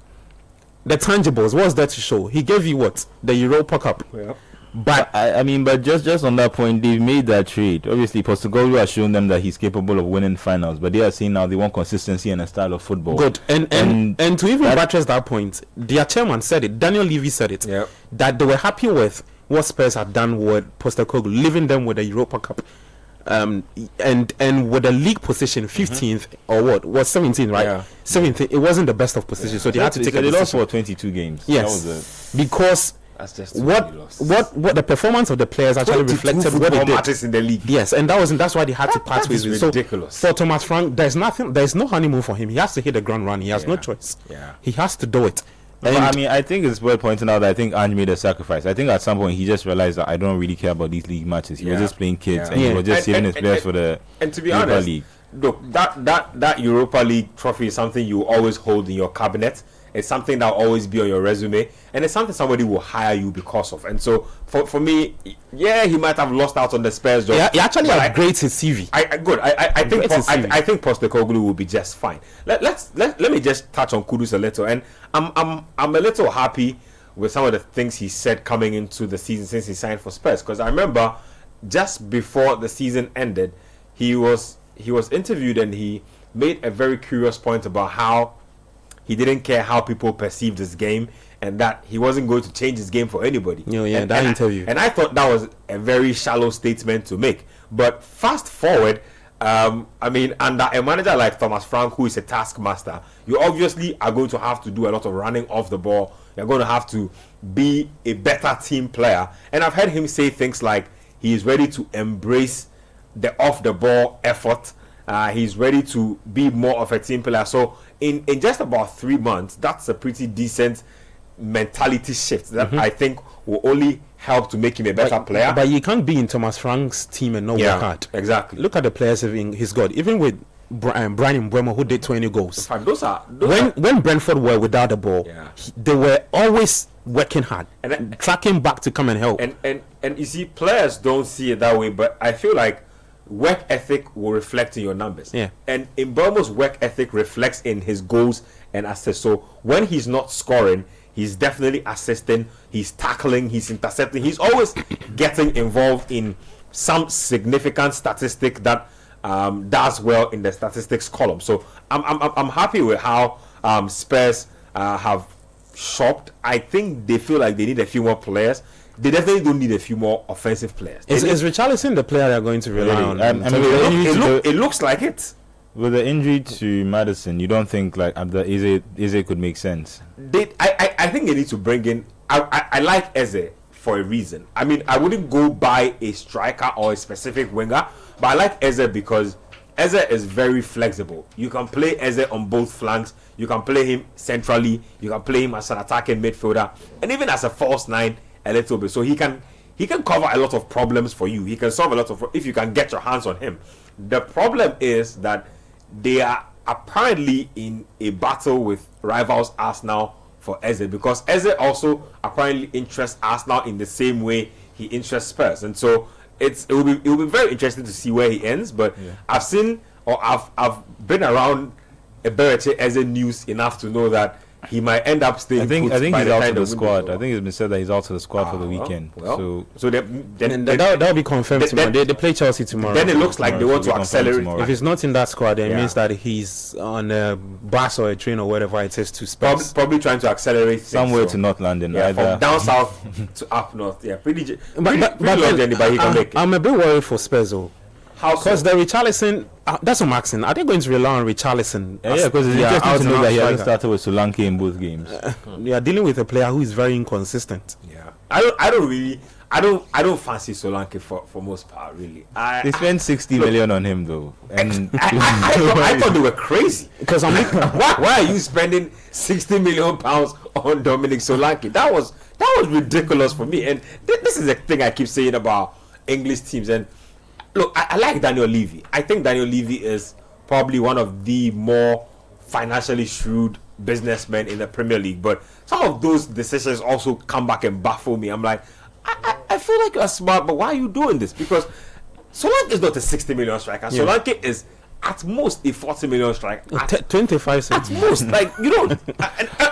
the tangibles, what's there to show? He gave you what? The Europa Cup. Yeah. But but just on that point, they've made that trade. Obviously, Postecoglou has shown them that he's capable of winning finals, but they are saying now they want consistency and a style of football. Good. And to even buttress that point, their chairman said it, Daniel Levy said it, that they were happy with what Spurs had done with Postecoglou, leaving them with the Europa Cup. And with the league position 15th or what was 17th, right? 17th. It wasn't the best of positions, so they had to take a decision. They lost for 22 games. Yes, because that's just what the performance of the players actually reflected what they did in the league. Yes, and that's why they had to part with it. Ridiculous. So for Thomas Frank, there's no honeymoon for him. He has to hit the ground running. He has no choice. He has to do it. But I mean, I think it's worth pointing out that I think Ange made a sacrifice. I think at some point he just realized that I don't really care about these league matches. He was just playing kids and he was just saving his players for the and to be honest, league. look, that Europa League trophy is something you always hold in your cabinet. It's something that will always be on your resume, and it's something somebody will hire you because of. And so, for me, yeah, he might have lost out on the Spurs job. Yeah, he actually upgrades his CV. I think Postecoglou will be just fine. Let me just touch on Kudus a little, and I'm a little happy with some of the things he said coming into the season since he signed for Spurs, because I remember just before the season ended, he was interviewed and he made a very curious point about how he didn't care how people perceived his game, and that he wasn't going to change his game for anybody. Interview. And I thought that was a very shallow statement to make. But fast forward, under a manager like Thomas Frank, who is a taskmaster, you obviously are going to have to do a lot of running off the ball. You're going to have to be a better team player. And I've heard him say things like he is ready to embrace the off the ball effort. He's ready to be more of a team player. So in just about 3 months, that's a pretty decent mentality shift that I think will only help to make him a better player. But you can't be in Thomas Frank's team and not work hard. Exactly. Look at the players he's got. Even with Brian Mbeumo, who did 20 goals. In fact, those are when Brentford were without the ball, they were always working hard and tracking back to come and help. And you see, players don't see it that way, but I feel like work ethic will reflect in your numbers. Yeah. And Mbeumo's work ethic reflects in his goals and assists. So when he's not scoring, he's definitely assisting, he's tackling, he's intercepting, he's always getting involved in some significant statistic that does well in the statistics column. So I'm happy with how Spurs have shopped. I think they feel like they need a few more players. They definitely don't need a few more offensive players. Is Richarlison the player they're going to rely on? It looks like it. With the injury to Maddison, you don't think like Eze could make sense? I think they need to bring in. I like Eze for a reason. I mean, I wouldn't go buy a striker or a specific winger, but I like Eze because Eze is very flexible. You can play Eze on both flanks. You can play him centrally. You can play him as an attacking midfielder, and even as a false nine a little bit. So he can cover a lot of problems for you. He can solve a lot of if you can get your hands on him. The problem is that they are apparently in a battle with rivals Arsenal for Eze, because Eze also apparently interests Arsenal in the same way he interests Spurs, and so it will be very interesting to see where he ends. But I've been around Eberechi Eze news enough to know that he might end up staying. I think he's out of the squad. I think it's been said that he's out of the squad for the weekend. So that'll be confirmed tomorrow. They play Chelsea tomorrow. Then it looks like they want to accelerate. If he's not in that squad, then it means that he's on a bus or a train or whatever it is to Spurs. Probably trying to accelerate somewhere to North London. From down south to up north. Yeah, pretty long journey, but he can make it. I'm a bit worried for Spurs though. Because the Richarlison, that's what I'm asking. Are they going to rely on Richarlison? Yeah, because it's interesting to know that he hasn't started with Solanke in both games. They are dealing with a player who is very inconsistent. Yeah, I don't fancy Solanke for most part, really. They spent 60 million on him though, and I thought they were crazy. Because I'm like, why are you spending 60 million pounds on Dominic Solanke? That was ridiculous for me. And this is the thing I keep saying about English teams. And look, I like Daniel Levy. I think Daniel Levy is probably one of the more financially shrewd businessmen in the Premier League. But some of those decisions also come back and baffle me. I'm like, I feel like you're smart, but why are you doing this? Because Solanke is not a 60 million striker. Yeah. Solanke is at most a 40 million striker. 25 at most. Like, you know,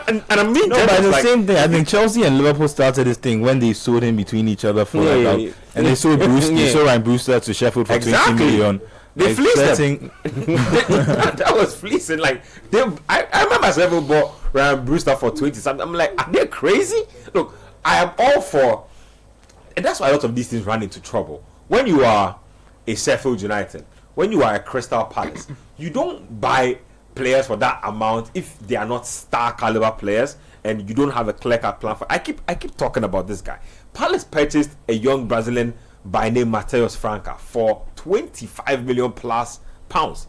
and I mean, no, but the same thing. I think Chelsea and Liverpool started this thing when they sold him between each other for and they sold Ryan Brewster to Sheffield for 20 million. They fleeced him. That was fleecing. Like, I remember myself bought Ryan Brewster for 20 something. I'm like, are they crazy? Look, I am all for, and that's why a lot of these things run into trouble. When you are a Sheffield United, when you are a Crystal Palace, you don't buy players for that amount if they are not star caliber players and you don't have a clear-cut plan for. I keep talking about this guy. Palace purchased a young Brazilian by name Mateus Franca for 25 million plus pounds.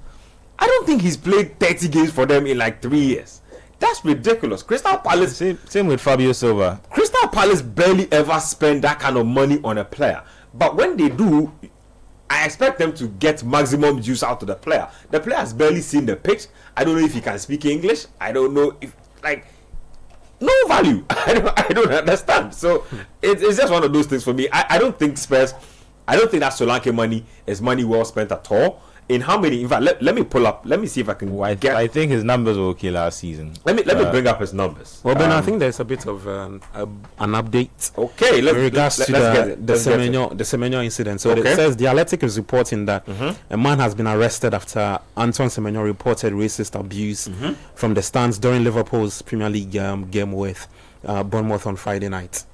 I don't think he's played 30 games for them in like 3 years. That's ridiculous. Crystal Palace, same with Fabio Silva. Crystal Palace barely ever spend that kind of money on a player, but when they do, I expect them to get maximum juice out of the player. The player has barely seen the pitch. I don't know if he can speak English. I don't know if no value. I don't understand. So it's just one of those things for me. I don't think Spurs. I don't think that Solanke money is money well spent at all. In how many? In fact, let me pull up. Let me see if I can get. I think his numbers were okay last season. Let me bring up his numbers. Well, Ben, I think there's a bit of an update. Okay, in regards to the Semenyo incident. So it says the Athletic is reporting that a man has been arrested after Antoine Semenyo reported racist abuse from the stands during Liverpool's Premier League game with Bournemouth on Friday night.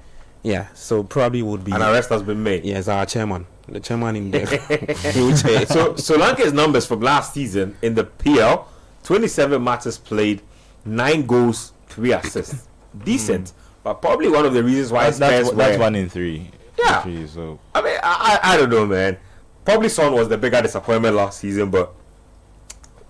Yeah, so probably would be an arrest has been made. Yes, our chairman. The chairman in there. So Solanke's numbers from last season in the PL: 27 matches played, 9 goals, 3 assists. Decent, but probably one of the reasons why that's 1 in 3. Yeah. So I mean, I don't know, man. Probably Son was the bigger disappointment last season, but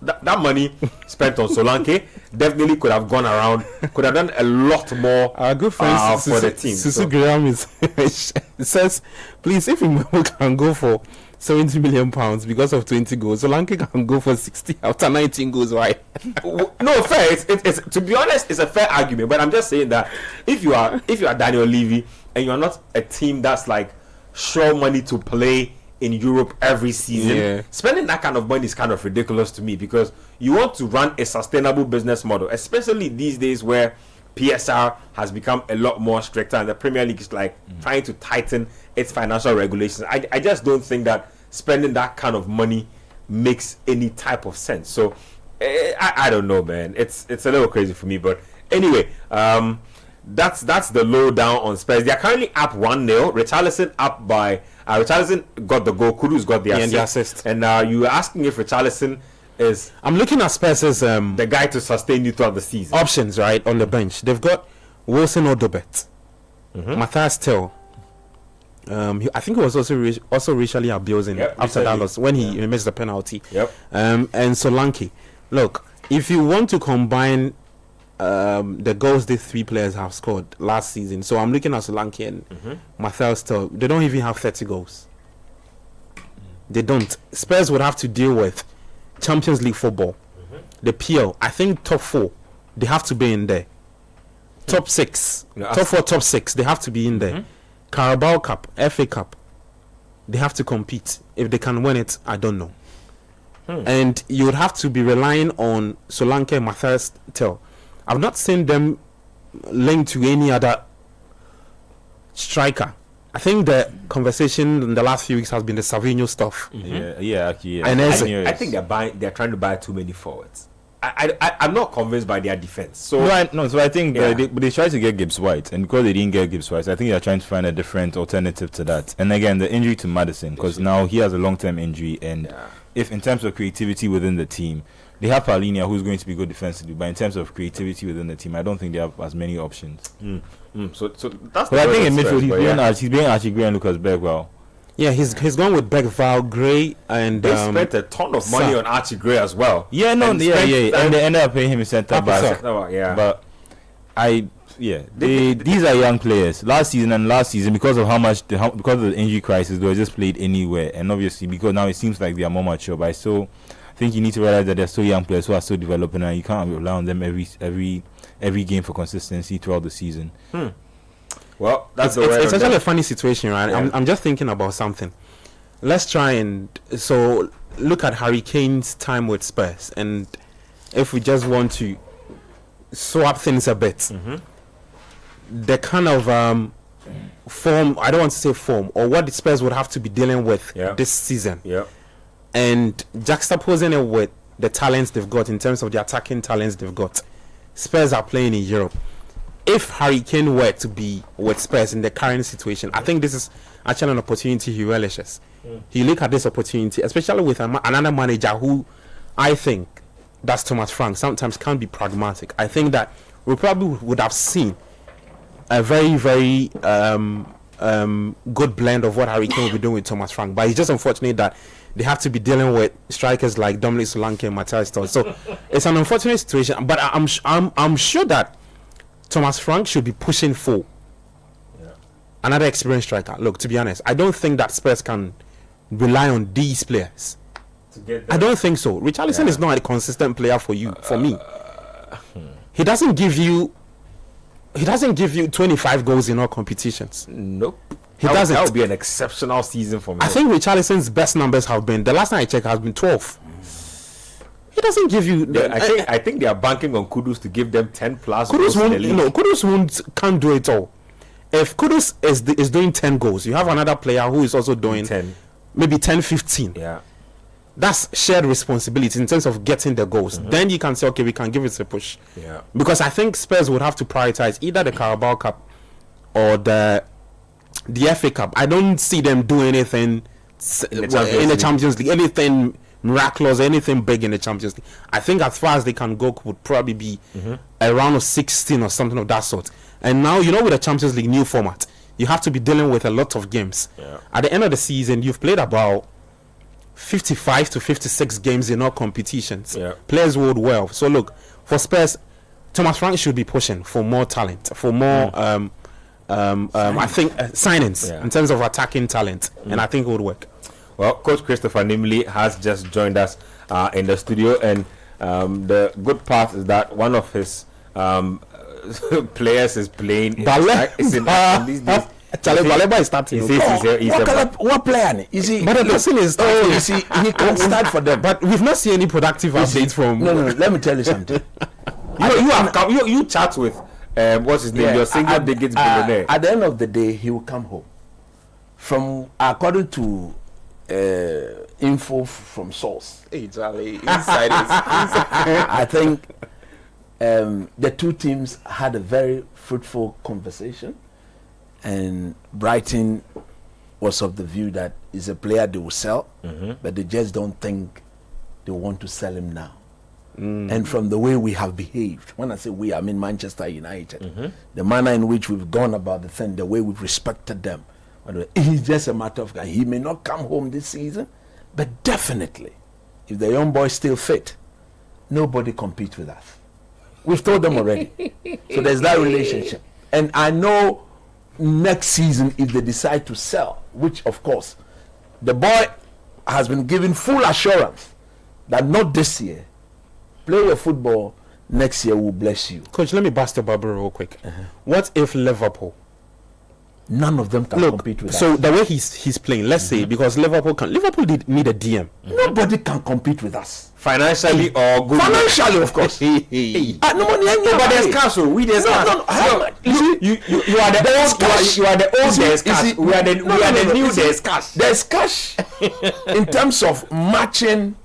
that money spent on Solanke definitely could have gone around, could have done a lot more. Our good friend for the team. Susu Graham says, please, if we can go for £70 million because of 20 goals, Solanke can go for 60 after 19 goals. Why? No, fair. It's to be honest, it's a fair argument. But I'm just saying that if you are Daniel Levy and you're not a team that's like sure money to play in Europe every season, spending that kind of money is kind of ridiculous to me, because you want to run a sustainable business model, especially these days where PSR has become a lot more stricter and the Premier League is like trying to tighten its financial regulations. I just don't think that spending that kind of money makes any type of sense. So I don't know, man. It's a little crazy for me, but anyway, that's the lowdown on Spurs. They are currently up 1-0. Richarlison up by Richarlison got the goal. Kudus got the assist. And you were asking if Richarlison is. I'm looking at Spurs as the guy to sustain you throughout the season. Options, right, on the bench. They've got Wilson Odobet, Matthias Tell. I think he was also racially abusing after that loss when he missed the penalty. And Solanke. Look, if you want to combine the goals these 3 players have scored last season, so I'm looking at Solanke and Matthias Tell. They don't even have 30 goals. They don't. Spurs would have to deal with Champions League football, the PL. I think top 4, they have to be in there. Top 6, top 4, top 6, they have to be in there. Carabao Cup, FA Cup, they have to compete. If they can win it, I don't know. And you would have to be relying on Solanke and Matthias Tell. I've not seen them linked to any other striker. I think the conversation in the last few weeks has been the Semenyo stuff. Actually. And I think they're trying to buy too many forwards. I'm not convinced by their defense. So I think they tried to get Gibbs White, and because they didn't get Gibbs White, I think they're trying to find a different alternative to that. And again, the injury to Maddison, because now he has a long-term injury, and if in terms of creativity within the team, they have Paulinho, who's going to be good defensively, but in terms of creativity within the team, I don't think they have as many options. So that's. But I think in midfield he's being Archie Gray and Lucas Bergwell. Yeah, he's gone with Bergwall, Gray, and they spent a ton of money on Archie Gray as well. And they ended up paying him in centre back. But these are young players. Last season, because of because of the injury crisis, they were just played anywhere. And obviously, because now it seems like they are more mature, but I still think you need to realize that they're still young players who are still developing, and you can't rely on them every game for consistency throughout the season. Well, it's actually a funny situation, right? Yeah. I'm just thinking about something. Let's try and look at Harry Kane's time with Spurs, and if we just want to swap things a bit, the kind of form, I don't want to say form, or what the Spurs would have to be dealing with this season, and juxtaposing it with the talents they've got in terms of the attacking talents they've got. Spurs are playing in Europe. If Harry Kane were to be with Spurs in the current situation, I think this is actually an opportunity he relishes. He look at this opportunity, especially with another manager who I think, that's Thomas Frank, sometimes can't be pragmatic. I think that we probably would have seen a very, very good blend of what Harry Kane will be doing with Thomas Frank. But it's just unfortunate that they have to be dealing with strikers like Dominic Solanke and Matthias Tell. So it's an unfortunate situation. But I'm sure that Thomas Frank should be pushing for another experienced striker. Look, to be honest, I don't think that Spurs can rely on these players. I don't think so. Richarlison is not a consistent player for you. For me, he doesn't give you 25 goals in all competitions. Nope. He doesn't. That would be an exceptional season for me. I think Richarlison's best numbers have been, the last time I checked, has been 12. He doesn't give you. I think they are banking on Kudus to give them 10 plus. Kudus can't do it all. If Kudus is doing 10 goals, you have another player who is also doing 10, maybe 10, 15. Yeah. That's shared responsibility in terms of getting the goals. Then you can say, okay, we can give it a push. Yeah. Because I think Spurs would have to prioritize either the Carabao Cup or the FA Cup. I don't see them do anything in the Champions League, anything miraculous, anything big in the Champions League. I think as far as they can go would probably be a round of 16 or something of that sort. And now, with the Champions League new format, you have to be dealing with a lot of games. Yeah. At the end of the season, you've played about 55 to 56 games in all competitions. Yeah. Players would well. So look, for Spurs, Thomas Frank should be pushing for more talent, for more I think signings in terms of attacking talent, and I think it would work. Well, Coach Christopher Nimley has just joined us in the studio, and the good part is that one of his players is playing in these days. Baleba is starting. What player is he? But the person is starting. You see, he can start for them. But we've not seen any productive updates from. No. Let me tell you something. You chat with what's his name? Your single digits billionaire. At the end of the day, he will come home. From according to info from source. Hey, Charlie, inside is. I think the two teams had a very fruitful conversation. And Brighton was of the view that he's a player they will sell, but they just don't think they want to sell him now. And from the way we have behaved, when I say we, I mean Manchester United, the manner in which we've gone about the thing, the way we've respected them, it's just a matter of he may not come home this season, but definitely, if the young boy still fit, nobody competes with us. We've told them already. So there's that relationship. And I know next season, if they decide to sell, which of course the boy has been given full assurance that not this year, play your football, next year will bless you. Coach, let me bust your bubble real quick. What if Liverpool? None of them can compete with us. So the way he's playing, let's say, because Liverpool did need a DM. Nobody can compete with us. Financially or good? Financially, of course. But there's cash. There's cash. You are the old. You are the old. There's cash. We are the new. There's cash. There's cash in terms of matching.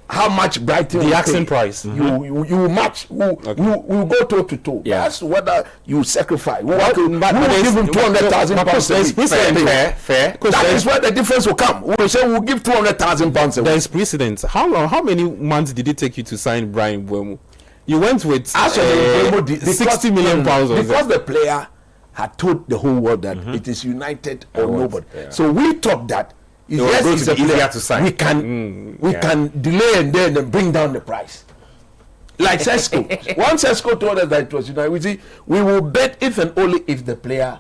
How much Brighton the asking price you match you go toe to toe. That's whether you sacrifice. We will give him 200,000 pounds. Fair. That is where the difference will come. We say we'll give 200,000 pounds. There is precedence. How many months did it take you to sign Brian Mbeumo? You went with 60 million pounds because the player had told the whole world that it is United or nobody. So we thought that. Yes, it's easier to sign. We can delay and then bring down the price. Like Sesko. Once Sesko told us that it was United, we will bet if and only if the player.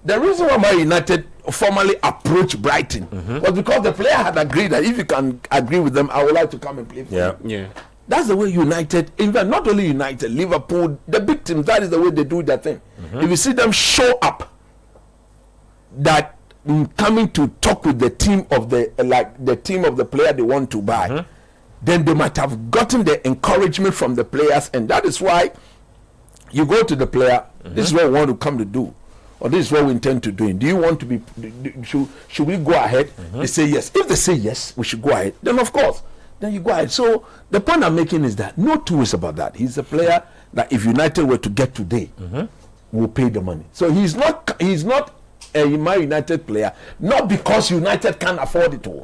The reason why United formally approached Brighton was because the player had agreed that if you can agree with them, I would like to come and play for you. Yeah. That's the way United, in fact, not only United, Liverpool, the big teams, that is the way they do their thing. If you see them show up, that coming to talk with the team of the team of the player they want to buy, then they might have gotten the encouragement from the players, and that is why you go to the player. This is what we want to come to do, or this is what we intend to do. Do you want to be? Should we go ahead? They say yes. If they say yes, we should go ahead. Then of course, then you go ahead. So the point I'm making is that no two ways about that. He's a player that if United were to get today, will pay the money. So he's not a Man United player, not because United can't afford it all.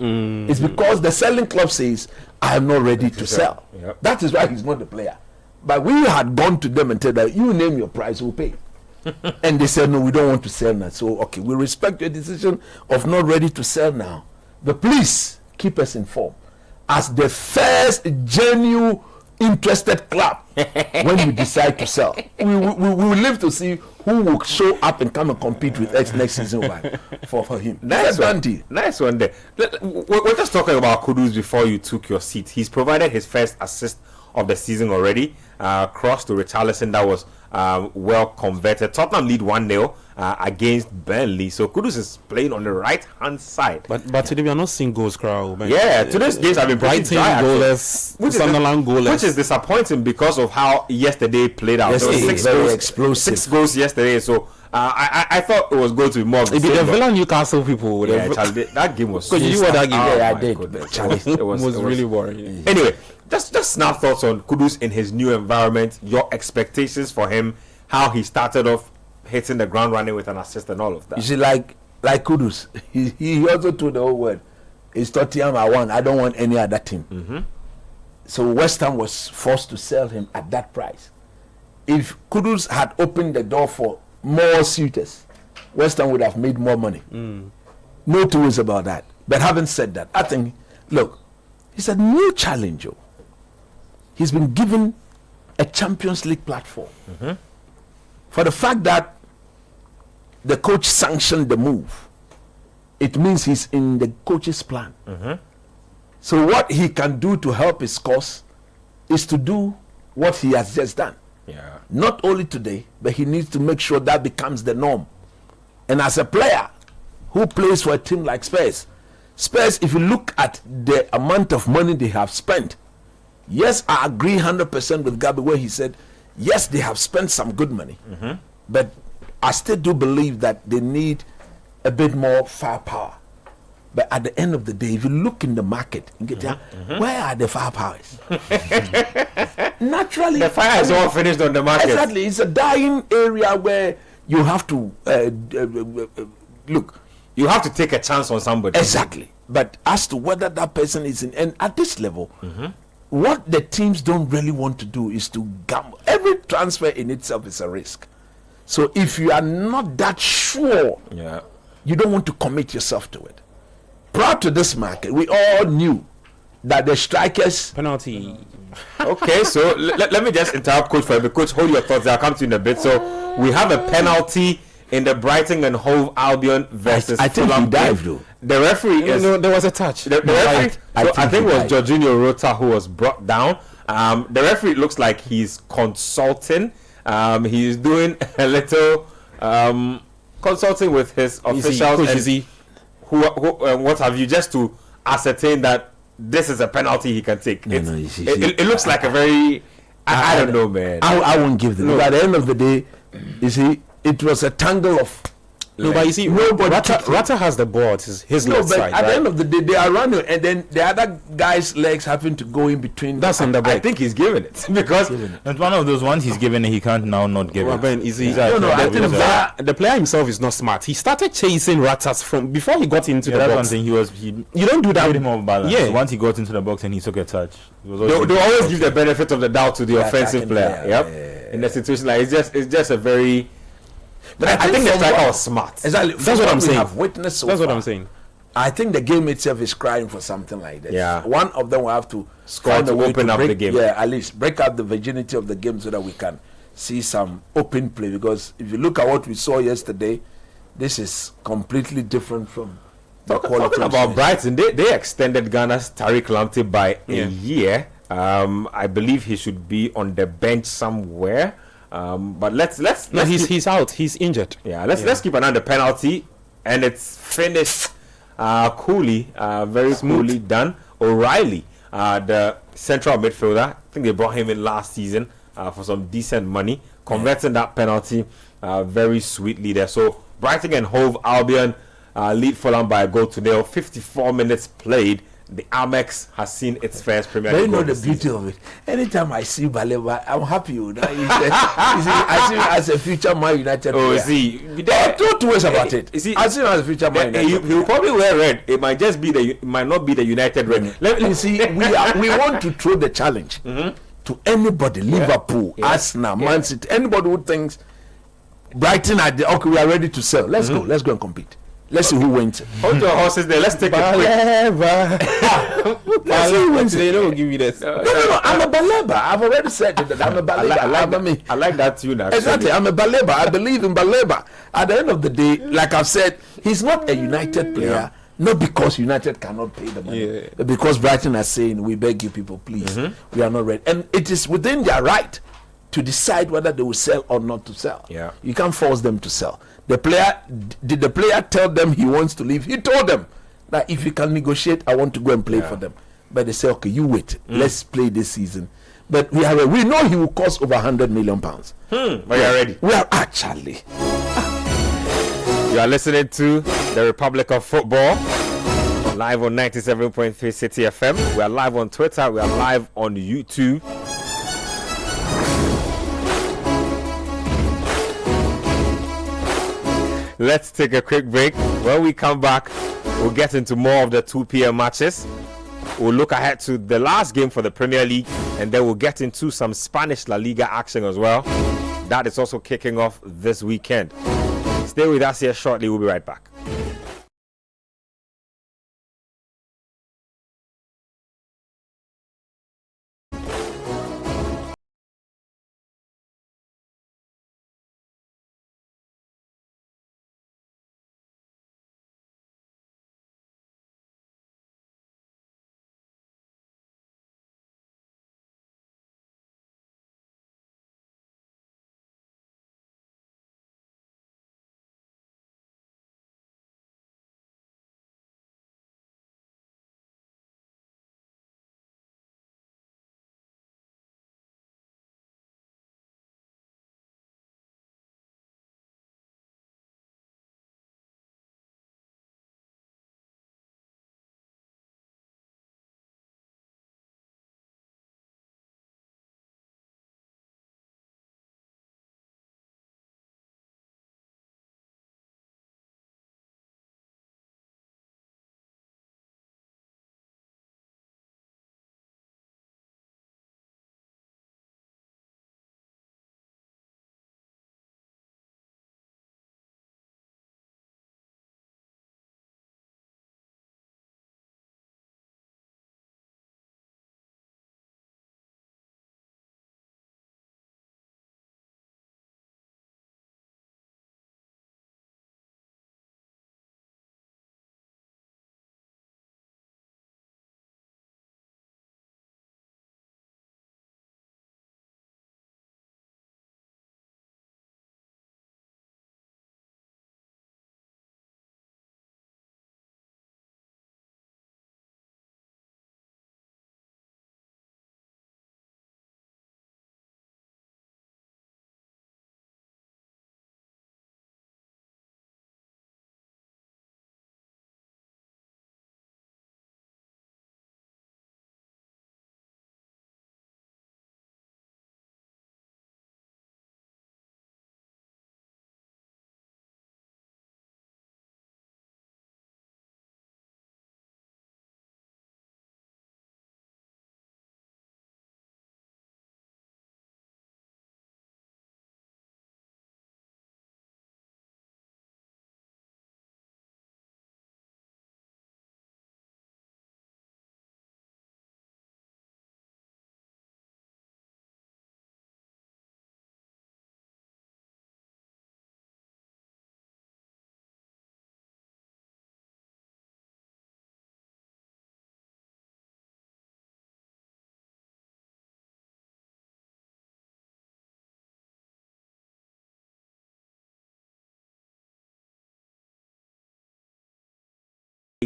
It's because the selling club says, I am not ready to sell. That is why he's not the player. But we had gone to them and said that you name your price, we'll pay. And they said, no, we don't want to sell now. So, okay, we respect your decision of not ready to sell now. But please keep us informed. As the first genuine interested club when we decide to sell. We will live to see who will show up and come and compete with us next season for him. Nice one there. We're just talking about Kudus before you took your seat. He's provided his first assist of the season already. Cross to Richarlison that was well converted. Tottenham lead 1-0 against Burnley. So Kudus is playing on the right hand side. But today we are not seeing goals, crowd. Yeah, today's games have been Brighton goalless, Sunderland goalless, which is disappointing because of how yesterday played out. There was 6 goals yesterday. So I thought it was going to be more. It'd be the Villa Newcastle people. Yeah, that game was. Because you know what that game? Yeah, I did. It was really worrying. Anyway, just snap thoughts on Kudus in his new environment. Your expectations for him, how he started off hitting the ground running with an assist and all of that. You see, like Kudus, he also told the whole world, "It's Tottenham I want. I don't want any other team." Mm-hmm. So West Ham was forced to sell him at that price. If Kudus had opened the door for more suitors, West Ham would have made more money. No two ways about that. But having said that, I think, look, it's a new challenge. He's been given a Champions League platform. For the fact that the coach sanctioned the move, it means he's in the coach's plan. So what he can do to help his cause is to do what he has just done. Yeah. Not only today, but he needs to make sure that becomes the norm. And as a player who plays for a team like Spurs, if you look at the amount of money they have spent, yes, I agree 100% with Gabi where he said, yes, they have spent some good money, but I still do believe that they need a bit more firepower. But at the end of the day, if you look in the market, you get where are the firepowers? Naturally, the fire is all finished on the market. Exactly, it's a dying area where you have to look. You have to take a chance on somebody. Exactly. But as to whether that person is in, and at this level, what the teams don't really want to do is to gamble. Every transfer in itself is a risk. So if you are not that sure, you don't want to commit yourself to it. Prior to this market, we all knew that the strikers penalty. Okay, so let me just interrupt Coach for a bit. Coach, hold your thoughts there. I'll come to you in a bit. So we have a penalty in the Brighton and Hove Albion versus I think he dived though. The referee No, there was a touch. The referee, I think it was Jorginho Rota who was brought down. The referee looks like he's consulting. He's doing a little consulting with his officials. What have you, just to ascertain that this is a penalty he can take. It looks like a very I don't know, man. I won't give them. But at the end of the day, you see, it was a tangle of. No, but you see, Rata has the ball. His left side. At the end of the day, they are running, and then the other guy's legs happen to go in between. That's on the break. I think he's giving it because it's one of those ones he's given it. He can't now not give it. Ben, I think the player himself is not smart. He started chasing Ratas from before he got into the box. One thing you don't do that. Made him off balance. Yeah. So once he got into the box and he took a touch, they always give the benefit of the doubt to the offensive player. Yep. In a situation like it's just a very. But I think the striker was smart. Exactly. That's what I'm saying. Have witnessed so That's far. what I'm saying. I think the game itself is crying for something like this. Yeah. One of them will have to score to open up the game. Yeah, at least break up the virginity of the game so that we can see some open play. Because if you look at what we saw yesterday, this is completely different from the quality. Talking about Brighton, they extended Ghana's Tariq Lamptey by a year. I believe he should be on the bench somewhere. But let's he's out. He's injured. Let's keep an eye on the penalty, and it's finished coolly, very coolly done. O'Reilly, the central midfielder, I think they brought him in last season for some decent money, converting that penalty very sweetly there. So Brighton and Hove Albion lead Fulham by a goal to 0. 54 minutes played. The Amex has seen its first Premier League. You know the beauty of it. Anytime I see Baleba, I'm happy. I see him as a future Man United player. Two ways about it. I see him as a future Man United. He will probably wear red. It might just be it might not be the United red. Let me see. We want to throw the challenge to anybody. Liverpool, Arsenal, Man City, anybody who thinks Brighton are we are ready to sell. Let's go and compete. Let's see who wins. Hold your horses there. Let's take a quick. Let's see who wins. They don't give me this. No. I'm a Baleba. I've already said that I'm a Baleba. I like that tune. Actually. Exactly. I'm a Baleba. I believe in Baleba. At the end of the day, like I've said, he's not a United player. Yeah. Not because United cannot pay the money, but because Brighton are saying, we beg you people, please, we are not ready. And it is within their right to decide whether they will sell or not to sell. Yeah. You can't force them to sell. The player, did the player tell them he wants to leave? He told them that if you can negotiate, I want to go and play for them. But they say, okay, you wait, let's play this season. But we know he will cost over £100 million. But you are ready. We are actually. You are listening to the Republic of Football, live on 97.3 City FM. We are live on Twitter. We are live on YouTube. Let's take a quick break. When we come back, we'll get into more of the 2 p.m. matches. We'll look ahead to the last game for the Premier League, and then we'll get into some Spanish La Liga action as well. That is also kicking off this weekend. Stay with us here shortly. We'll be right back.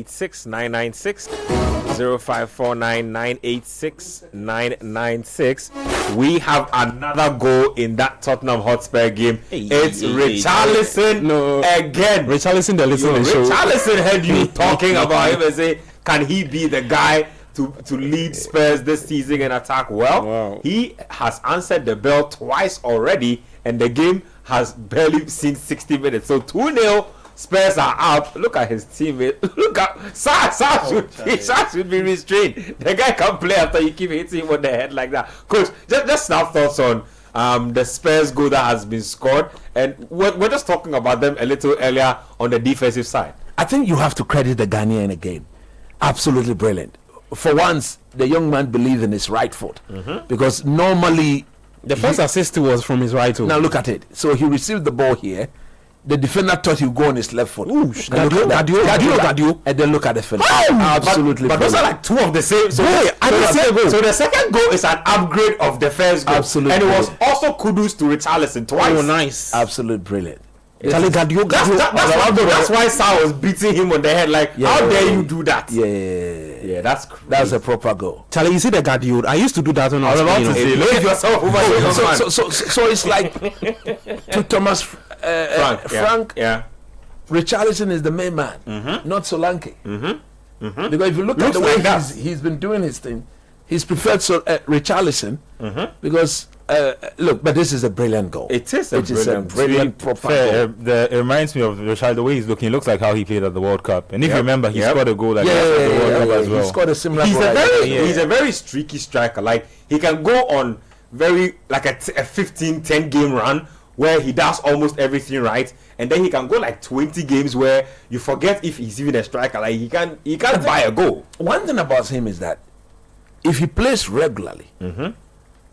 Six 0549986996. We have another goal in that Tottenham Hotspur game. It's Richarlison again. Richarlison, the listening show. Richarlison heard you talking about him and say, can he be the guy to lead Spurs this season and attack? Well, he has answered the bell twice already, and the game has barely seen 60 minutes. So 2-0. Spurs are up. Look at his teammate. Look at Sa should be restrained. The guy can't play after you keep hitting him on the head like that. Coach, just snap thoughts on the Spurs goal that has been scored, and we're just talking about them a little earlier on the defensive side. I think you have to credit the Ghanaian again. Absolutely brilliant. For once, the young man believed in his right foot, because normally the first assist was from his right foot. Now look at it. So he received the ball here. The defender thought he would go on his left foot. Gadio. And then look at the finish. Absolutely. But those are like two of the same. So the second goal is an upgrade of the first goal. Absolutely. And it was also Kudus to Richarlison twice. Oh, nice. Absolute brilliant. That's why Sal was beating him on the head. Like, how dare you do that? Yeah, that's crazy. That's a proper goal. Charlie, you see the Gadio? I used to do that when I was about to say, look yourself over. So it's like to Thomas Frank. Yeah. Richarlison is the main man, not Solanke. Because if you look at the way he's been doing his thing, he's preferred Richarlison because. Look, but this is a brilliant goal. It is a brilliant proper goal. It reminds me of Richard, the way he's looking. It looks like how he played at the World Cup. And if you remember, he scored a goal like that at the World Cup as well. He scored a similar goal. He's a very streaky striker. Like, he can go on a 15-10 game run where he does almost everything right, and then he can go like 20 games where you forget if he's even a striker. Like, he can't buy a goal. One thing about him is that if he plays regularly,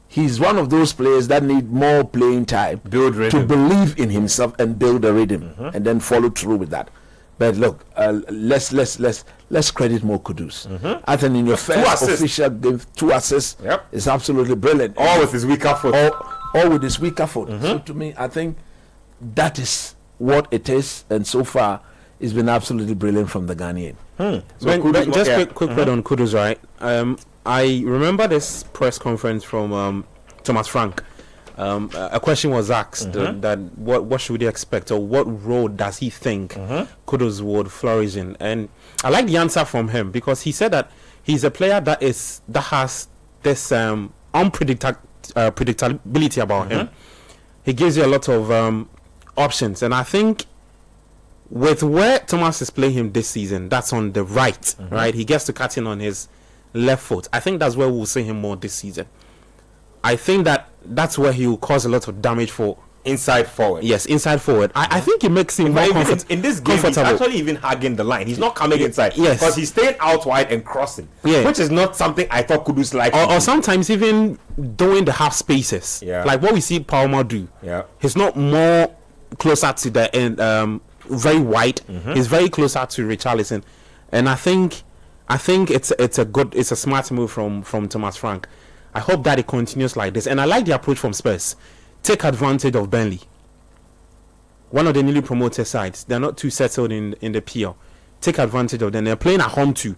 he's one of those players that need more playing time to believe in himself and build a rhythm, and then follow through with that. But look, let's credit more Kudus. I think in your first official game, 2 assists. It's absolutely brilliant. All with his weaker foot. All with his weaker foot. So to me, I think that is what it is, and so far it's been absolutely brilliant from the Ghanaian. So just quick word on Kudus, right? I remember this press conference from Thomas Frank. A question was asked that what should we expect, or what role does he think Kudus would flourish in? And I like the answer from him, because he said that he's a player that has this unpredictability about him. He gives you a lot of options, and I think with where Thomas is playing him this season, that's on the right, right? He gets to cut in on his left foot. I think that's where we'll see him more this season. I think that's where he will cause a lot of damage for inside forward. Yes, inside forward. I think it makes him more comfortable. In this game, he's actually even hugging the line. He's not coming inside. Yes, because he's staying out wide and crossing. Which is not something I thought Kudus liked. Or sometimes even doing the half spaces. Like what we see Palmer do. He's not more closer to the end, very wide. He's very closer to Richarlison, and I think it's a smart move from Thomas Frank. I hope that it continues like this, and I like the approach from Spurs. Take advantage of Burnley, one of the newly promoted sides. They're not too settled in the PL. Take advantage of them. They're playing at home too.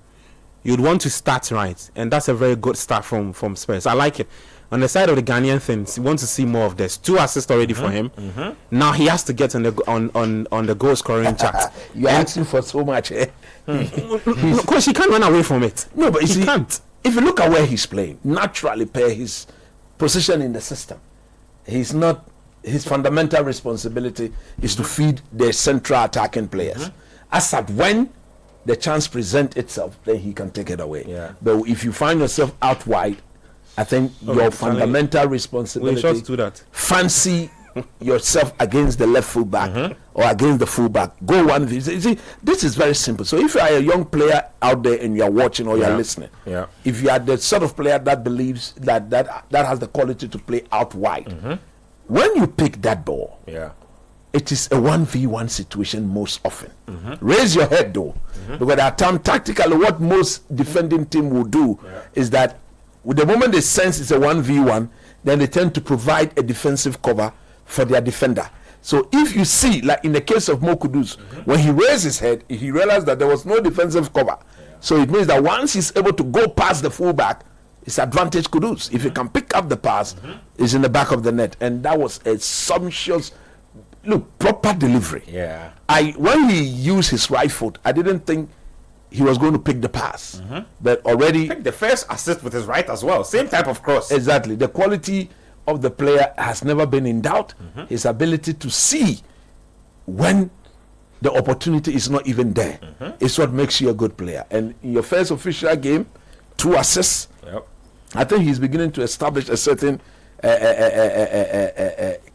You'd want to start right, and that's a very good start from Spurs. I like it. On the side of the Ghanaian things, you want to see more of this. 2 assists already for him. Now he has to get on the goal scoring chart. You're asking for so much. Because he can't run away from it. No, but he can't. If you look at where he's playing, naturally per his position in the system, his fundamental responsibility is to feed the central attacking players. As at when the chance presents itself, then he can take it away. But if you find yourself out wide, I think your fundamental responsibility, fancy yourself against the left fullback or against the fullback. Go one. See, this is very simple. So if you are a young player out there and you are watching or you are listening, if you are the sort of player that believes that has the quality to play out wide, when you pick that ball, it is a 1v1 situation most often. Raise your head though, because at times tactically what most defending team will do is that with the moment they sense it's a 1v1, then they tend to provide a defensive cover for their defender. So if you see, like in the case of Mo Kudus, when he raised his head, he realized that there was no defensive cover. So it means that once he's able to go past the fullback, it's advantage Kudus. If he can pick up the pass, it's in the back of the net. And that was a sumptuous, proper delivery. When he used his right foot, I didn't think he was going to pick the pass. But already... the first assist with his right as well. Same type of cross. Exactly. The quality of the player has never been in doubt. His ability to see when the opportunity is not even there is what makes you a good player. And in your first official game, 2 assists, I think he's beginning to establish a certain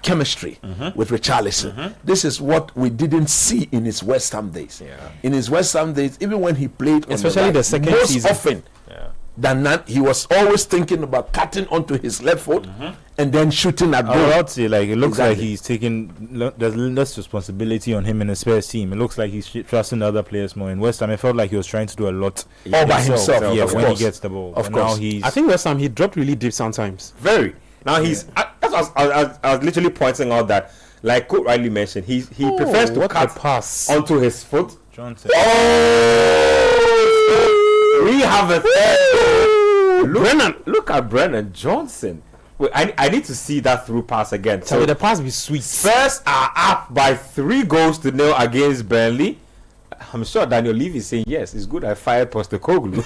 chemistry with Richarlison. This is what we didn't see in his West Ham days. In his West Ham days, even when he played, especially the second most season, often than not, he was always thinking about cutting onto his left foot and then shooting at goal. I would say, like, it looks like he's taking there's less responsibility on him in the Spurs team. It looks like he's trusting the other players more. In West Ham, it felt like he was trying to do a lot all by himself. Yeah, when he gets the ball. Of course. Now I think West Ham, he dropped really deep sometimes. Very. Now he's. I was literally pointing out that, like Coach rightly mentioned, he prefers to cut pass onto his foot. Johnson. We have a third. Look at Brennan Johnson. Wait, I need to see that through pass again. So the pass be sweet. Spurs are up by 3-0 against Burnley. I'm sure Daniel Levy is saying yes. It's good I fired Postecoglou.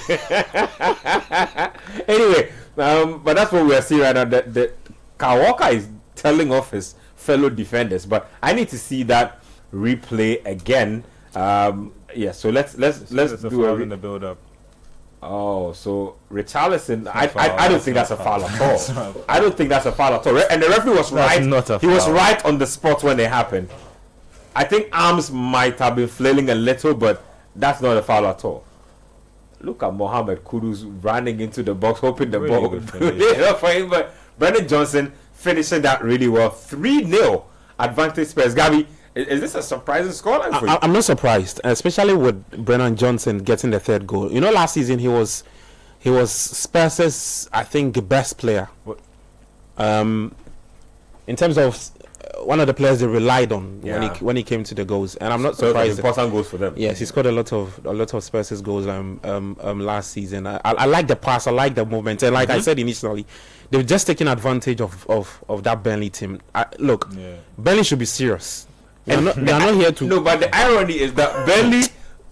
Anyway, but that's what we are seeing right now. The Kyle Walker is telling off his fellow defenders, but I need to see that replay again. Yeah, so let's do in the build up. Oh, so Richarlison, I don't think that's a foul at all. I don't think that's a foul at all. And the referee was right. He was right on the spot when it happened. I think arms might have been flailing a little, but that's not a foul at all. Look at Mohamed Kudus running into the box, hoping the ball would for him. But Brennan Johnson finishing that really well. 3-0 advantage Spurs. Gabby, is this a surprising scoreline for you? I'm not surprised, especially with Brennan Johnson getting the third goal. You know, last season he was Spurs' I think best player. In terms of one of the players they relied on when he came to the goals, and I'm not surprised. Important goals for them. Yes, he scored a lot of Spurs' goals last season. I like the pass, I like the movement, and like I said initially, they've just taken advantage of that Burnley team. Burnley should be serious. They are not here to. No, but the irony is that Burnley,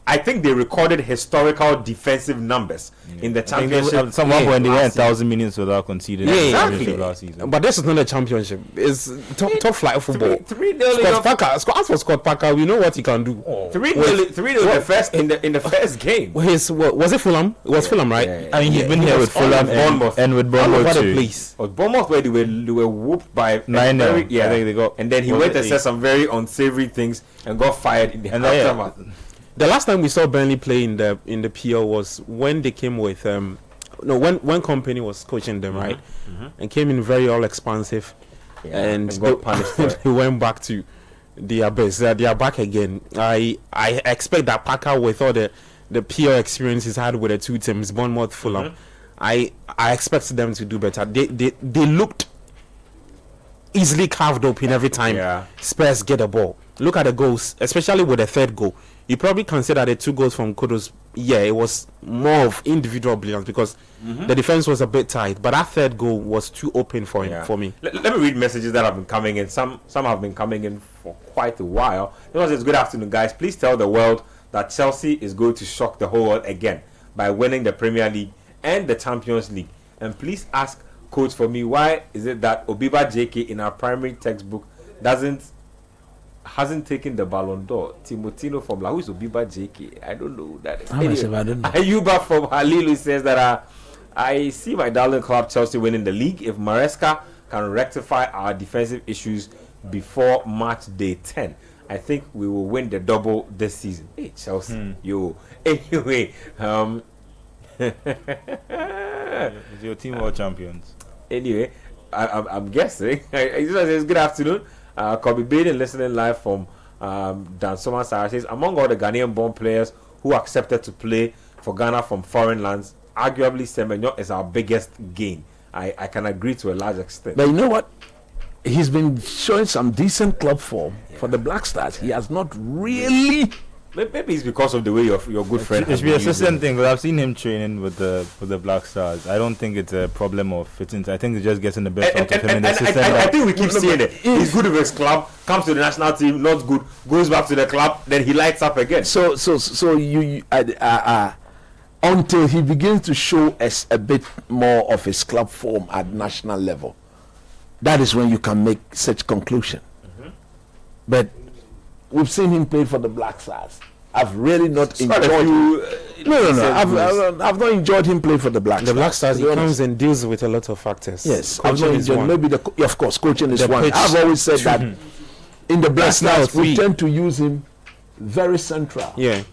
I think they recorded historical defensive numbers in the championship. Someone when they went 1,000 minutes without conceding. Exactly. Last season. But this is not a championship. It's top flight of football. 3-0. As for Scott Parker, we know what he can do. 3-0 in the first game. Was it Fulham? It was Fulham, right? Yeah. I mean, he's been here with Fulham and with Bournemouth too. It was Bournemouth where they were whooped by 9-0. Yeah, I think they got. And then he went and said some very unsavory things and got fired in the aftermath. The last time we saw Burnley play in the PL was when they came with when Company was coaching them, right? And came in very all expansive, and got punished. They went back to the abyss. They are back again. I expect that Parker, with all the PL experience he's had with the two teams, Bournemouth, Fulham, I expect them to do better. They looked easily carved open every time Spurs get a ball. Look at the goals, especially with the third goal. You probably consider the 2 goals from Kudus. Yeah, it was more of individual brilliance because the defense was a bit tight. But that third goal was too open for him, for me. Let me read messages that have been coming in. Some have been coming in for quite a while. It's good afternoon, guys. Please tell the world that Chelsea is going to shock the whole world again by winning the Premier League and the Champions League. And please ask Coach for me, why is it that Obiba JK in our primary textbook hasn't taken the Ballon d'Or? Timotino from who is Obiba JK? I don't know who that is. Anyway, I don't know. Ayuba from Halilu says that I see my darling club Chelsea winning the league if Maresca can rectify our defensive issues before match day 10. I think we will win the double this season. Hey Chelsea, yo. Anyway, Is your team world champions? Anyway, I'm guessing. It's good afternoon. Kobe Baden listening live from Dan Soma Sarah says, among all the Ghanaian born players who accepted to play for Ghana from foreign lands, arguably Semenyo is our biggest gain. I can agree to a large extent. But you know what? He's been showing some decent club form for the Black Stars. He has not really. Maybe it's because of the way your good friend. It should be a system thing, but I've seen him training with the Black Stars. I don't think it's a problem of fitting. I think it's just getting the best out of him in the system. I think we keep seeing it. He's good with his club, comes to the national team, not good, goes back to the club, then he lights up again. So you until he begins to show us a bit more of his club form at national level, that is when you can make such conclusion. But we've seen him play for the Black Stars. I've really not enjoyed him. No. I've not enjoyed him play for the Black Stars. The Black Stars, he comes and deals with a lot of factors. Yes, I've not enjoyed. Maybe of course, coaching is one. I've always said that in the Black Stars we tend to use him very central. Yeah,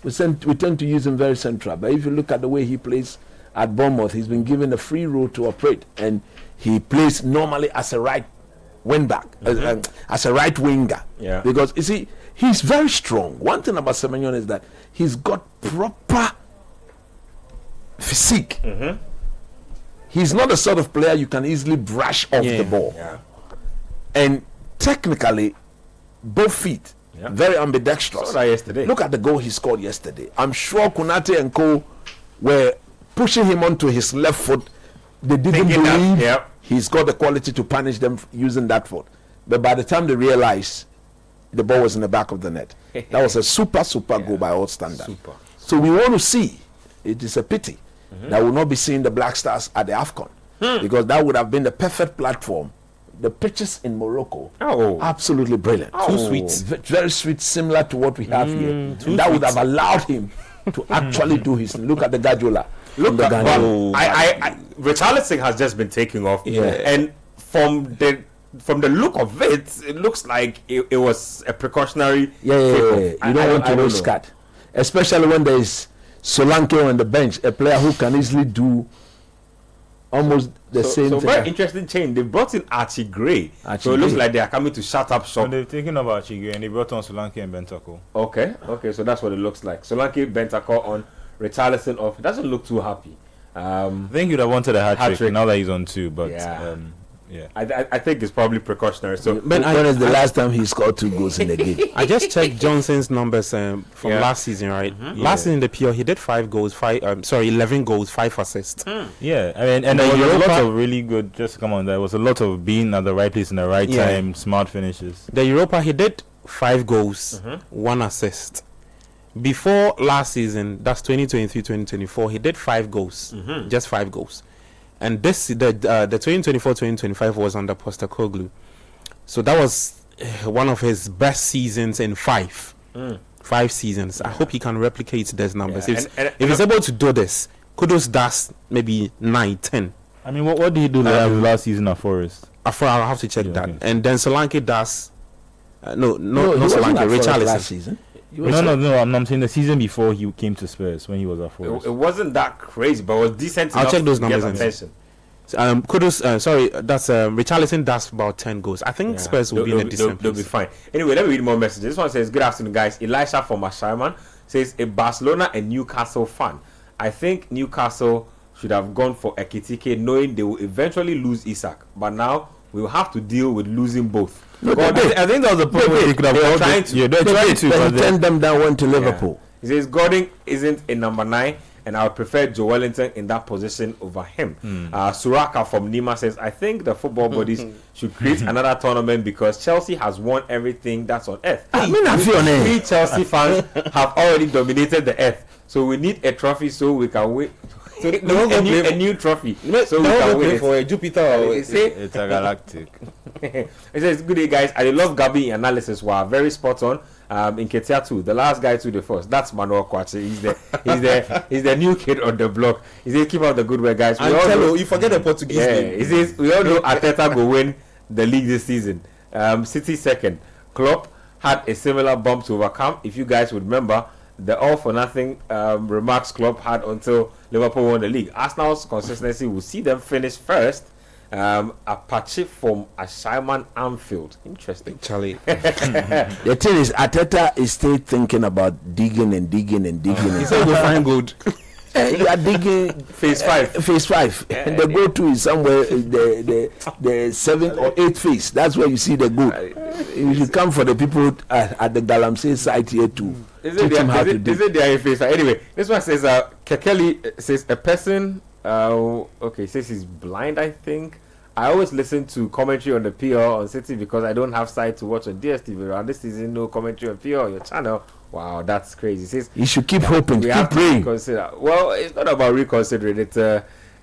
we tend to use him very central. But if you look at the way he plays at Bournemouth, he's been given a free role to operate, and he plays normally as a right wing back, as a right winger. Yeah. Because you see, he's very strong. One thing about Semenyo is that he's got proper physique. He's not the sort of player you can easily brush off the ball. Yeah. And technically, both feet, very ambidextrous. Saw that yesterday. Look at the goal he scored yesterday. I'm sure Konate and co were pushing him onto his left foot. They didn't believe he's got the quality to punish them using that foot. But by the time they realized, the ball was in the back of the net. That was a super goal by all standards. So we want to see. It is a pity that we'll not be seeing the Black Stars at the AFCON, because that would have been the perfect platform. The pitches in Morocco, absolutely brilliant. Too sweet, very sweet, similar to what we have here. That would have allowed him to actually do his. Look at the Guardiola. Richarlison has just been taking off, and from the look of it, it looks like it was a precautionary. You don't want to risk that, especially when there is Solanke on the bench, a player who can easily do almost the same thing. So very interesting change. They brought in Archie Gray. So it looks like they are coming to shut up shop. They're thinking about Archie Gray, and they brought on Solanke and Bentancur. Okay, so that's what it looks like. Solanke, Bentancur on, Richarlison off. It doesn't look too happy. I think you'd have wanted a hat-trick now that he's on 2, but I think it's probably precautionary. So when is the last time he scored 2 goals in a game? I just checked Johnson's numbers from last season, right? Last season in the PL, he did 11 goals, 5 assists. Yeah, I mean, and there was a lot of really good. Just come on, there was a lot of being at the right place in the right time, smart finishes. The Europa, he did 5 goals, 1 assist. Before last season, that's 2023-2024, he did 5 goals, just 5 goals. And the 2024-2025 was under Postecoglou. So that was one of his best seasons in 5 seasons. I hope he can replicate those numbers. If he's able to do this, Kudus does maybe 9, 10. I mean, what did he do last season at Forest? I'll have to check that. Okay. And then Solanke does... no, Solanke, Richarlison. Last season. No, I'm saying the season before he came to Spurs, when he was at Forest. It wasn't that crazy, but it was decent. I'll check those numbers. Kudus, that's Richarlison does about 10 goals. I think Spurs will be in a decent place. They'll be fine. Anyway, let me read more messages. This one says, "Good afternoon, guys." Elisha from Ashaiman says, "A Barcelona and Newcastle fan. I think Newcastle should have gone for Ekitike, knowing they will eventually lose Isak. But now we will have to deal with losing both." I think that was the point where they could have trying to. They're trying to. But turned them down, went to Liverpool. He says Gordon isn't a number 9, and I would prefer Joe Wellington in that position over him. Suraka from Nima says, "I think the football bodies should create another tournament because Chelsea has won everything that's on earth. We Chelsea fans have already dominated the earth, so we need a trophy so we can win." So a new trophy. So we can win for a Jupiter or it's a galactic. It says, "Good day, guys. I love Gabi analysis. Wow, very spot on. In Ketia too, the last guy to the first. That's Manuel Kwache. He's the new kid on the block. He says, keep up the good work, guys. You forget the Portuguese name. He says, we all know Arteta will win the league this season. City second. Klopp had a similar bump to overcome. If you guys would remember, the all for nothing remarks Klopp had until Liverpool won the league. Arsenal's consistency will see them finish first. Apache from Ashaiman Anfield. Interesting. Charlie. The thing is, Arteta is still thinking about digging. He said we'll find gold. You are digging phase 5. And the go-to is somewhere the 7th or 8th phase. That's where you see the gold. You should come for the people at the Galamsey site here too. Is it their phase 5? Anyway, this one says Kekeli says a person says he's blind, I think. I always listen to commentary on the PL on City because I don't have sight to watch on DSTV. Around this season, no commentary on PL on your channel. Wow, that's crazy. He says you should keep hoping, keep praying. Well, it's not about reconsidering. It's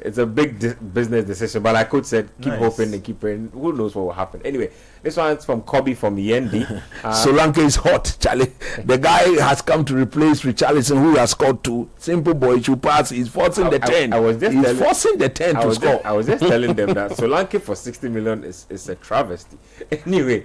it's a big business decision. But like Coach said, keep hoping and keep praying. Who knows what will happen? Anyway, this one's from Kobe from Yendi. Solanke is hot, Charlie. The guy has come to replace Richarlison, who has scored 2. Simple boy, he should pass. He's forcing the 10. He's forcing the 10 to score. I was just telling them that Solanke for 60 million is a travesty. Anyway,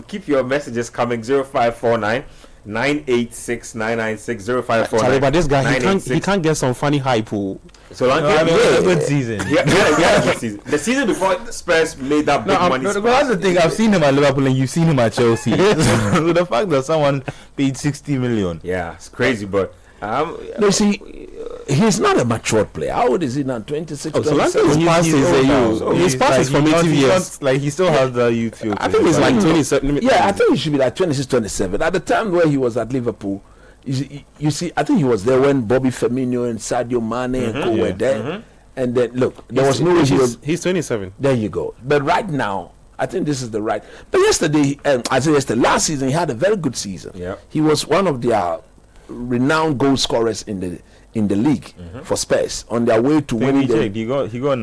keep your messages coming. 0549 986 996 0549. But this guy, he can't get some funny hype. Solanke, good season. Good season. The season before Spurs made that big money. That's the thing. I've seen him at Liverpool and you've seen him at Chelsea. So the fact that someone paid 60 million. Yeah, it's crazy, but no, see, he's not a matured player. How old is he now? 26. So his past is from 18 years. Like he still has the youth feel. I think he's like 27. Yeah, I think he should be like 26, 27. At the time where he was at Liverpool, you see, I think he was there when Bobby Firmino and Sadio Mane and Co were there. And then look, there was no reason. He's 27. There you go. But right now, I think this is the right. But last season he had a very good season. Yeah, he was one of their renowned goal scorers in the league for Spurs on their way to winning. He got 9. He got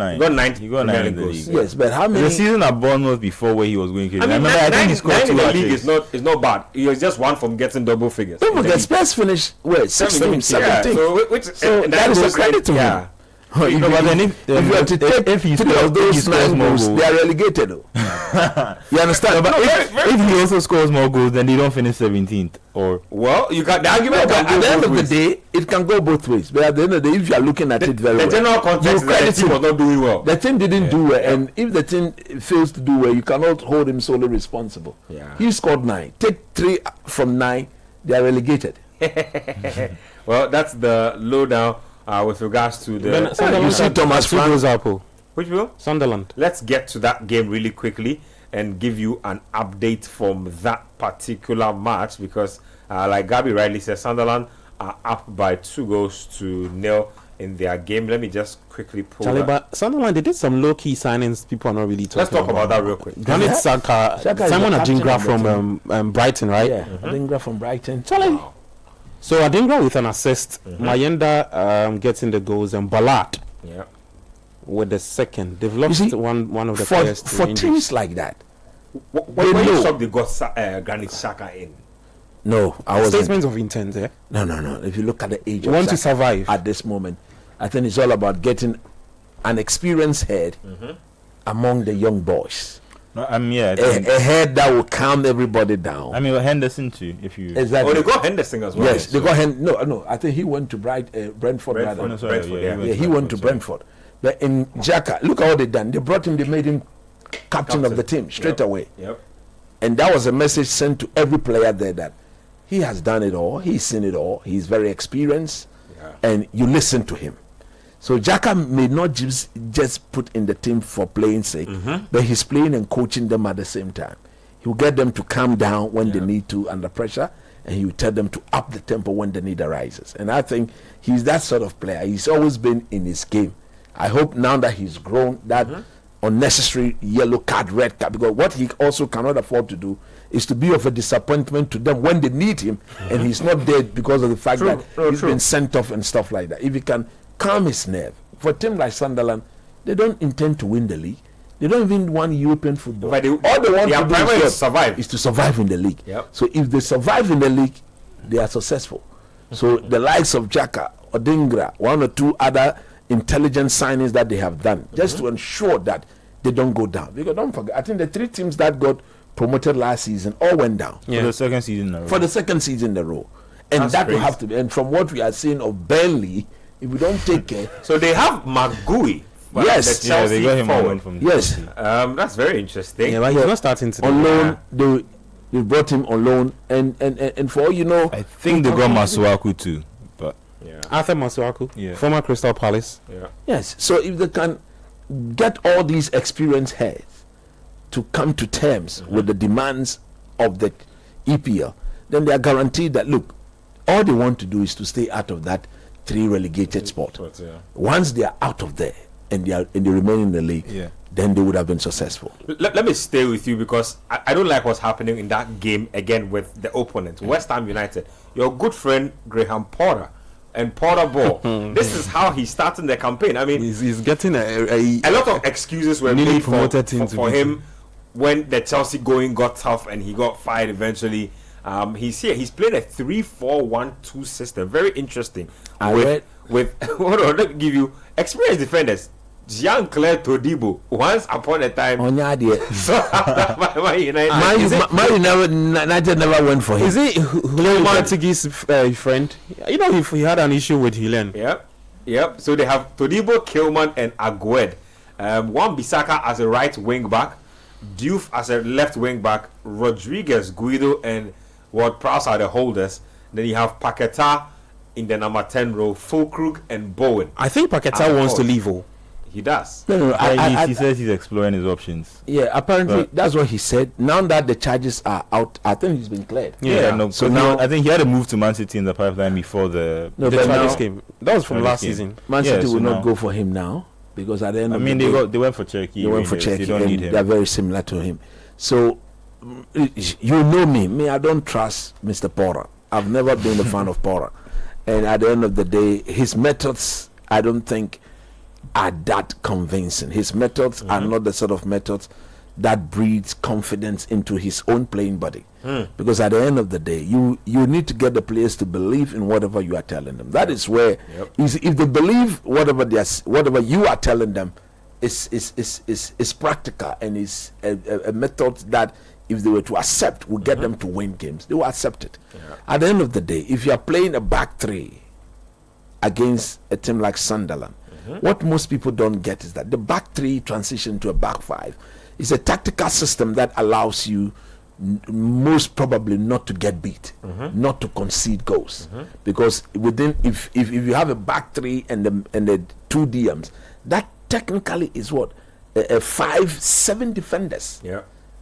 9 in the league. Yes, but how many? The season at Bournemouth before where he was going crazy. I think he scored 2 in the league is not bad. He was just one from getting double figures. Don't forget, Spurs finished 16, 17. Yeah, so that is a credit to him. If you have to take if he scores those 9 goals, they are relegated. You understand? But if he also scores more goals, then they don't finish 17th. Or you got the argument. At the end of the day, it can go both ways. But at the end of the day, if you are looking at it very well, the general context is that the team was not doing well. The team didn't do well, and if the team fails to do well, you cannot hold him solely responsible. Yeah. He scored 9. Take 3 from 9, they are relegated. Well, that's the lowdown. With regards to the you see Thomas Frank. Which will? Sunderland. Let's get to that game really quickly and give you an update from that particular match because, like Gabby rightly said, Sunderland are up by 2-0 in their game. Let me just quickly pull Charlie, but Sunderland, they did some low-key signings people are not really talking Let's talk about that real quick. Granit Xhaka, Simon Adingra from Brighton, right? Yeah, Adingra from Brighton. Charlie. Wow. So Adingra with an assist, Mayenda getting the goals, and Ballard with the second. They've lost one of the players for teams like that. When you saw they got Granit Xhaka in? No, I was statements of intent. No. If you look at the age of want to survive at this moment, I think it's all about getting an experienced head among the young boys. No, a head that will calm everybody down. I mean, Henderson too. If you exactly. Oh, they got Henderson as well. Yes, they got No. I think he went to Brentford. He went to Brentford. But in Xhaka, look at what they done. They brought him. They made him captain of the team straight away. Yep. And that was a message sent to every player there that he has done it all. He's seen it all. He's very experienced, and you listen to him. So Xhaka may not just put in the team for playing sake, but he's playing and coaching them at the same time. He will get them to calm down when they need to under pressure, and he will tell them to up the tempo when the need arises. And I think he's that sort of player. He's always been in his game. I hope now that he's grown, that unnecessary yellow card, red card, because what he also cannot afford to do is to be of a disappointment to them when they need him, and he's not there because of the fact that he's been sent off and stuff like that. If he can calm his nerve. For a team like Sunderland, they don't intend to win the league. They don't even want European football. But all they want to do is to survive in the league. Yep. So if they survive in the league, they are successful. So the likes of Xhaka, Adingra, 1 or 2 other intelligent signings that they have done, just to ensure that they don't go down. Because don't forget, I think the 3 teams that got promoted last season all went down. For the second season in a row. And that's that will have to be. And from what we are seeing of Burnley, if we don't take care, so they have McGui. Yes, the Chelsea they got him forward. From yes. That's very interesting. Yeah, but he's not starting today. On loan, they brought him on loan, and for all you know, I think they got Masuaku too. But Arthur Masuaku, former Crystal Palace. Yes. So if they can get all these experienced heads to come to terms with the demands of the EPL, then they are guaranteed that look, all they want to do is to stay out of that 3 relegated spot. Once they are out of there and they remain in the league, then they would have been successful. Let me stay with you because I don't like what's happening in that game again with the opponent, West Ham United. Your good friend Graham Potter and Porter ball. This is how he's starting the campaign. I mean, he's getting a lot of excuses were made for him when the Chelsea going got tough and he got fired eventually. He's here. He's playing a 3-4-1-2 system. Very interesting. With hold on, let me give you experienced defenders. Jean-Claire Todibo, once upon a time. Man United never went for him. Is he Lopetegui's friend? You know, he had an issue with Hylian. Yep. So they have Todibo, Kilman, and Agued. Wan-Bissaka as a right wing back, Diouf as a left wing back, Rodriguez, Guido, and Ward-Prowse are the holders. Then you have Paquetá in the number 10 row, Fulkrug and Bowen. I think Paquetá wants to leave. He does. No. He says he's exploring his options. Yeah, apparently that's what he said. Now that the charges are out, I think he's been cleared. So now I think he had a move to Man City in the pipeline before the charges came. That was from last season. Man City will not go for him now because at the end of the day, they went for Cherki. They went for Cherki. They don't need him. They're very similar to him. So you know me. I don't trust Mr. Porter. I've never been a fan of Porter, and at the end of the day, his methods I don't think are that convincing. His methods are not the sort of methods that breeds confidence into his own playing body. Because at the end of the day, you need to get the players to believe in whatever you are telling them. That is where if they believe whatever you are telling them is practical and is a method that if they were to accept will get them to win games, they will accept it. At the end of the day, if you are playing a back three against a team like Sunderland, what most people don't get is that the back three transition to a back five is a tactical system that allows you most probably not to get beat, not to concede goals, because within if you have a back three and the two DMs, that technically is what a 5-7 defenders.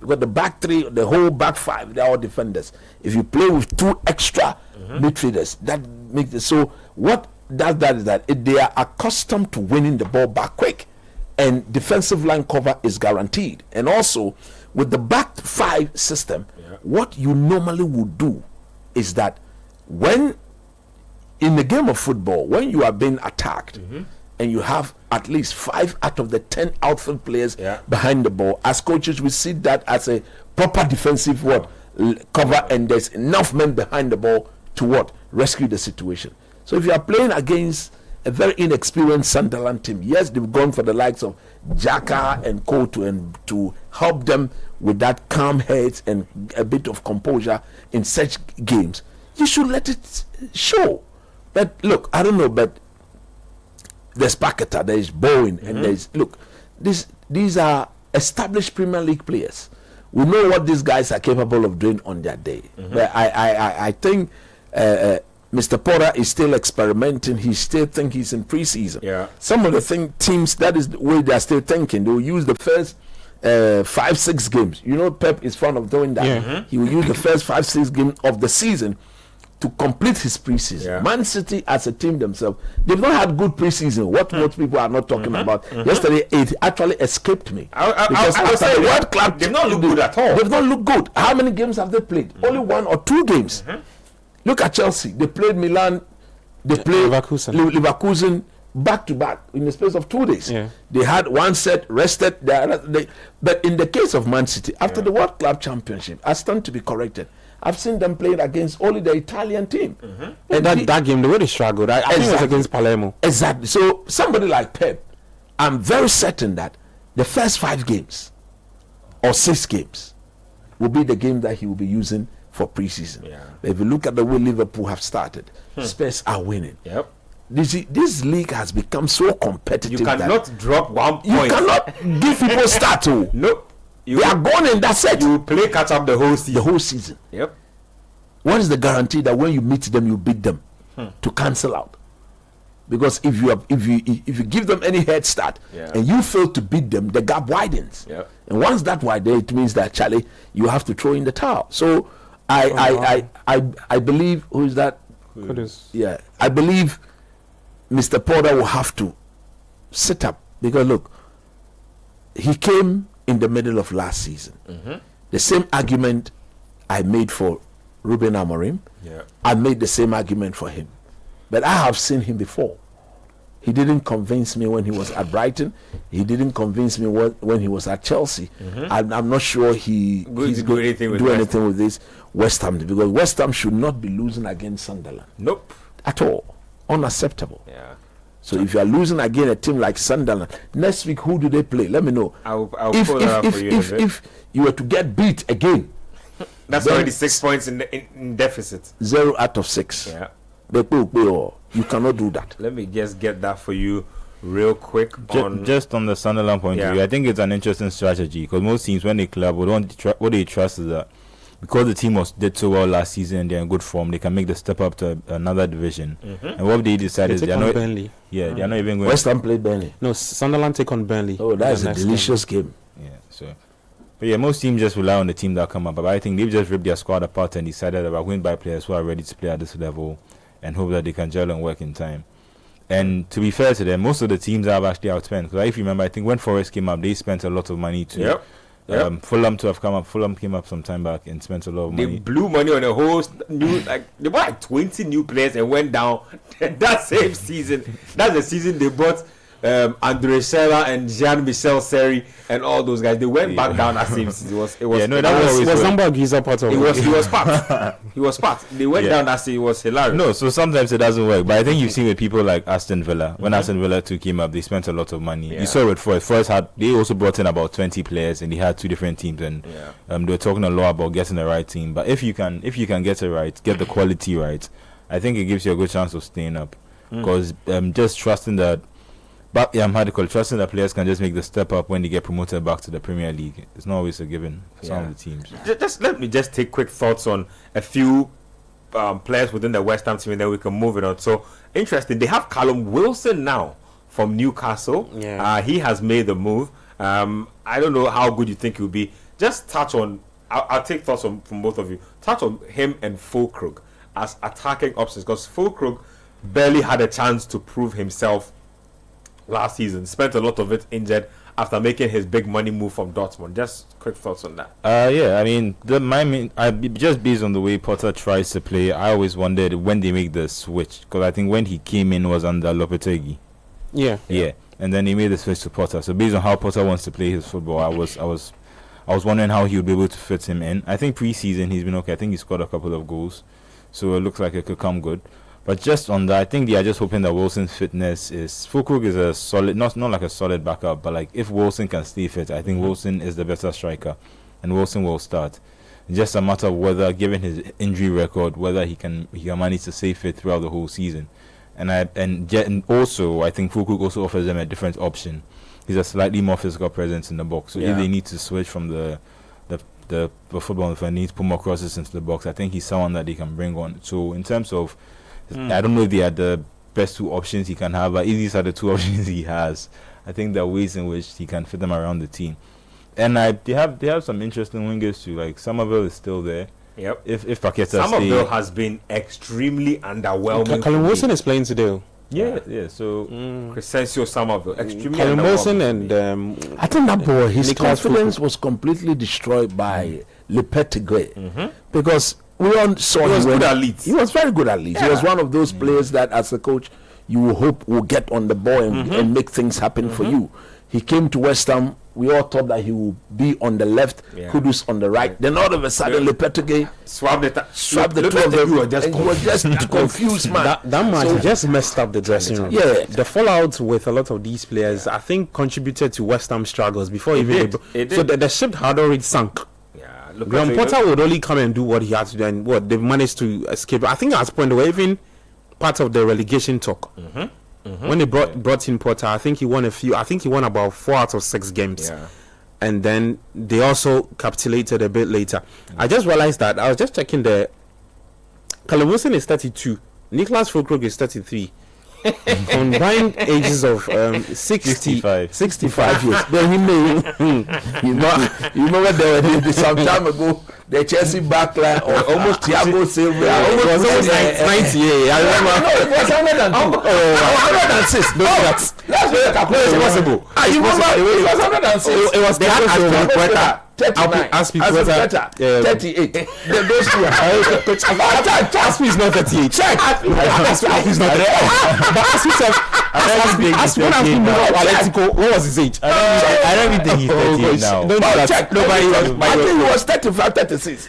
Because the back three, the whole back five, they're all defenders. If you play with two extra midfielders, that makes it so. What that is that they are accustomed to winning the ball back quick, and defensive line cover is guaranteed. And also with the back five system, what you normally would do is that when in the game of football, when you are being attacked and you have at least 5 out of the 10 outfield players behind the ball, as coaches we see that as a proper defensive cover, and there's enough men behind the ball to rescue the situation. So if you are playing against a very inexperienced Sunderland team, yes, they've gone for the likes of Xhaka and Co to help them with that calm heads and a bit of composure in such games. You should let it show. But look, I don't know, but there's Paquetá, there's Bowen, and there's these are established Premier League players. We know what these guys are capable of doing on their day. But I think Mr. Porter is still experimenting. He still thinks he's in preseason. Some of the teams, that is the way they're still thinking. They will use the first 5-6 games. You know, Pep is fond of doing that. He will use the first 5-6 games of the season to complete his preseason. Man City as a team themselves, they've not had good preseason. What most people are not talking about. Yesterday, it actually escaped me. Because after the World Club, they've not looked good at all. They've not looked good. How many games have they played? Only 1 or 2 games. Look at Chelsea. They played Milan. They played Leverkusen back to back in the space of 2 days. They had one set, rested. But in the case of Man City, after the World Club Championship, I stand to be corrected. I've seen them playing against only the Italian team. And that game, the way they struggled, I think it was against Palermo. Exactly. So somebody like Pep, I'm very certain that the first 5 games or 6 games will be the game that he will be using for preseason. If you look at the way Liverpool have started, Spurs are winning. This league has become so competitive. You cannot drop 1 point. You cannot give people start to. Nope. They are gone and that's it. You play catch up the whole season. The whole season. What is the guarantee that when you meet them, you beat them to cancel out? Because if you give them any head start and you fail to beat them, the gap widens. And once that widens, it means that Charlie, you have to throw in the towel. So I believe, who is that? Kudus. I believe Mr. Porter will have to sit up, because look, he came in the middle of last season. The same argument I made for Ruben Amorim, I made the same argument for him. But I have seen him before. He didn't convince me when he was at Brighton. He didn't convince me when he was at Chelsea. I'm not sure he's going to do anything with this West Ham, because West Ham should not be losing against Sunderland. Nope. At all. Unacceptable. Yeah. So if you are losing again a team like Sunderland, next week who do they play? Let me know. I'll pull that up for you. If you were to get beat again, that's already 6 points in deficit. 0 out of 6. Yeah. You cannot do that. Let me just get that for you real quick. Just on the Sunderland point of view, I think it's an interesting strategy, because most teams, when they club, what they trust is that because the team did so well last season and they're in good form, they can make the step up to another division. And what they decided is they're not Burnley. Yeah, they're not even going. West Ham play Burnley. No, Sunderland take on Burnley. Oh, that's a delicious game. Yeah, so. But yeah, most teams just rely on the team that come up. But I think they've just ripped their squad apart and decided that we're going to buy players who are ready to play at this level and hope that they can gel and work in time. And to be fair to them, most of the teams have actually outspent. Because if you remember, I think when Forest came up, they spent a lot of money too. Fulham to have come up. Fulham came up some time back and spent a lot of money. They blew money on a whole new, they bought like 20 new players and went down that same season. That's the season they bought Andre Serra and Jean-Michel Seri and all those guys. They went back down that same season. Was Zamba Giza part of it? He was part. He was part. They went down that season. It was hilarious. No, so sometimes it doesn't work. But I think you've seen with people like Aston Villa. When Aston Villa 2 came up, they spent a lot of money. You saw it with Forest. They also brought in about 20 players and they had 2 different teams, and they were talking a lot about getting the right team. But if you can get it right, get the quality right, I think it gives you a good chance of staying up. Because just trusting that. But trusting that players can just make the step up when they get promoted back to the Premier League. It's not always a given for some of the teams. Just let me just take quick thoughts on a few players within the West Ham team, and then we can move it on. So interesting, they have Callum Wilson now from Newcastle. He has made the move. I don't know how good you think he will be. Just touch on. I'll take thoughts from both of you. Touch on him and Füllkrug as attacking options, because Füllkrug barely had a chance to prove himself last season. Spent a lot of it injured after making his big money move from Dortmund. Just quick thoughts on that. I mean, just based on the way Potter tries to play, I always wondered when they make the switch, because I think when he came in was under Lopetegui. Yeah, and then he made the switch to Potter. So based on how Potter wants to play his football, I was wondering how he would be able to fit him in. I think pre-season he's been okay. I think he scored a couple of goals, so it looks like it could come good. But just on that, I think they are just hoping that Wilson's fitness is... Füllkrug is a solid... Not like a solid backup, but like if Wilson can stay fit, I think Wilson is the better striker. And Wilson will start. It's just a matter of whether, given his injury record, whether he can manage to stay fit throughout the whole season. And also, I think Füllkrug also offers them a different option. He's a slightly more physical presence in the box. So if they need to switch from the football, if they need to put more crosses into the box, I think he's someone that they can bring on. So in terms of... I don't know if they are the best 2 options he can have, but if these are the 2 options he has, I think there are ways in which he can fit them around the team. And they have some interesting wingers too. Like Somerville is still there. Yep. If Paqueta Somerville has been extremely underwhelming. Callum Wilson is playing today. Yeah. So Crescencio Somerville extremely Callum Wilson and I think that boy, his confidence was completely destroyed by Lopetegui because. We all saw he was good at Leeds. He was very good at Leeds. He was one of those players that, as a coach, you will hope will get on the ball and make things happen for you. He came to West Ham. We all thought that he would be on the left, Kudus on the right. Then all of a sudden, Lopetegui swapped the 2 of them, and he was just confused, man. That man just messed up the dressing room. Yeah, the fallout with a lot of these players, I think, contributed to West Ham struggles before even. So the ship had already sunk. Graham Potter would only come and do what he had to do, and what they've managed to escape. I think at this point they were even part of the relegation talk. When they brought in Potter, I think he won a few. I think he won about 4 out of 6 games, and then they also capitulated a bit later. I just realized that I was just checking the. Callum Wilson is 32. Niklas Füllkrug is 33. Combined ages of 65 years. Then he made you remember there some time ago the Chelsea backline or almost Thiago Silva. It was almost 90. I remember. No, it was 102. 106. That's very possible. You remember? It was 106. It was Thiago Silva. 39. Aspilicueta, 38. Those two are. Aspilicueta is not 38. Check. Aspilicueta is not there. But Aspilicueta, Atletico, what was his age? I don't even think he's 38 now. Don't check. I think he was 35, 36.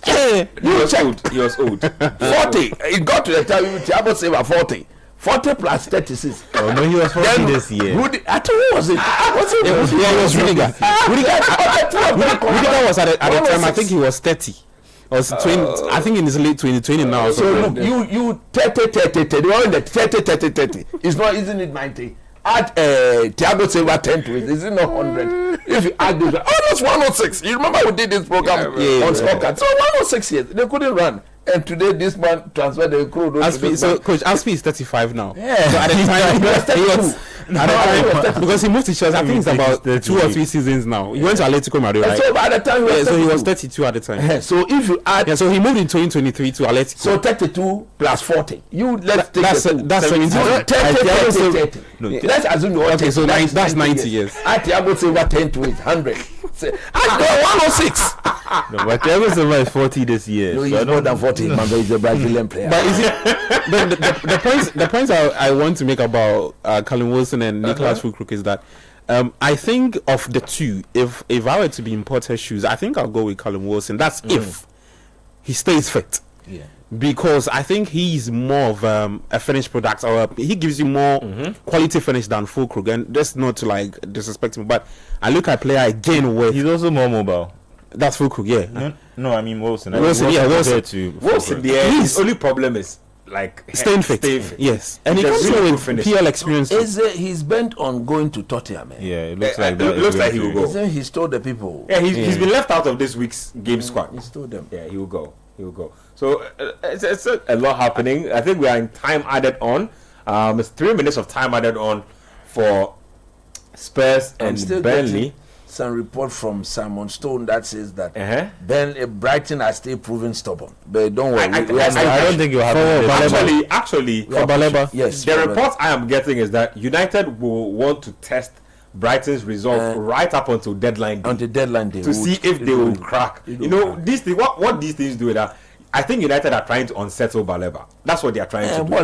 You checked. He was old. 40. It got to the time Thiago Silva 40. 40 plus 36. Oh no, he was 40 this year. I thought who was it? It was Rudiger. Rudiger was at the time, I think he was 30. Or 20, I think in his late 2020 now. So look, you 30. You are in the 30. It's not, isn't it 90? Add Thiago Silva 10 to it. Is it not 100? If you add this, that's 106. You remember we did this program on Scorecard. So 106 years. They couldn't run. And today this man transferred the crew. So Coach Aspi is 35 now. Yeah. So at the time because he moved to Chelsea. I think it's about 2 or 3 seasons now. He went to Atletico Madrid, right? So by the time he was 32 at the time. So if you add, so he moved in 2023 to Atletico. So 32 plus 40. Let's take that's 30. No, let's assume you okay. So that's 90 years. At Thiago Silva 10 to 100. At 106. No, but Thiago Silva is 40 this year. No, he's more than 40. Man, he's a Brazilian player. But is it the points I want to make about Callum Wilson and Nicholas Füllkrug is that I think of the two, if I were to be in Potter's shoes, I think I'll go with Callum Wilson. That's if he stays fit. Yeah. Because I think he's more of a finished product, or he gives you more quality finish than Füllkrug, and that's not to like disrespect him, but I look at player again with he's also more mobile. That's Füllkrug, yeah. No, I mean Wilson. Wilson. Wilson. His only problem is like staying fit. Yes, and he comes with PL experience. He's bent on going to Tottenham. Yeah, it looks like that. It looks like he will go. He's told the people. Yeah, he's been left out of this week's game squad. He's told them. Yeah, he will go. So it's a lot happening. I think we are in time added on. It's 3 minutes of time added on for Spurs and Burnley. Some report from Simon Stone that says that Brighton are still proving stubborn. But don't worry, I don't think you have actually for Baleba. Yes. The reports I am getting is that United will want to test Brighton's resolve right up until deadline day. Until deadline day to see if they will crack. These things. What these things do is that I think United are trying to unsettle Baleba. That's what they are trying to do.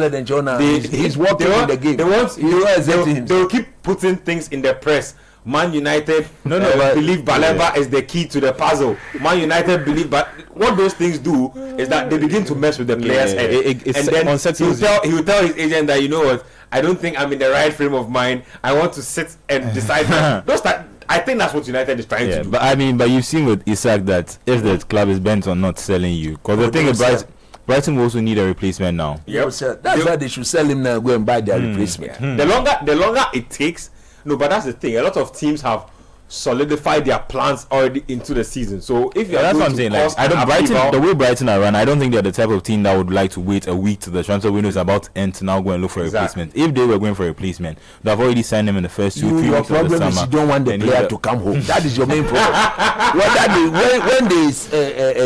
He's working in the game. They will keep putting things in the press. Man United believe Baleba is the key to the puzzle. Man United believe, but what those things do is that they begin to mess with the player's head. And then he will tell his agent that, you know what, I don't think I'm in the right frame of mind. I want to sit and decide. I think that's what United is trying to do. But you've seen with Isak that if the club is bent on not selling you, because the thing is Brighton will also need a replacement now. That's why they should sell him now. Go and buy their replacement. The longer it takes. No, but that's the thing. A lot of teams have solidified their plans already into the season. So if you that's what I'm saying. Like, the way Brighton are run, I don't think they're the type of team that would like to wait a week till the transfer window is about to end to now go and look for a replacement. If they were going for a replacement, they've already signed them in the first 2-3 weeks of the summer. Your problem is you don't want the player to come home. That is your main problem. When they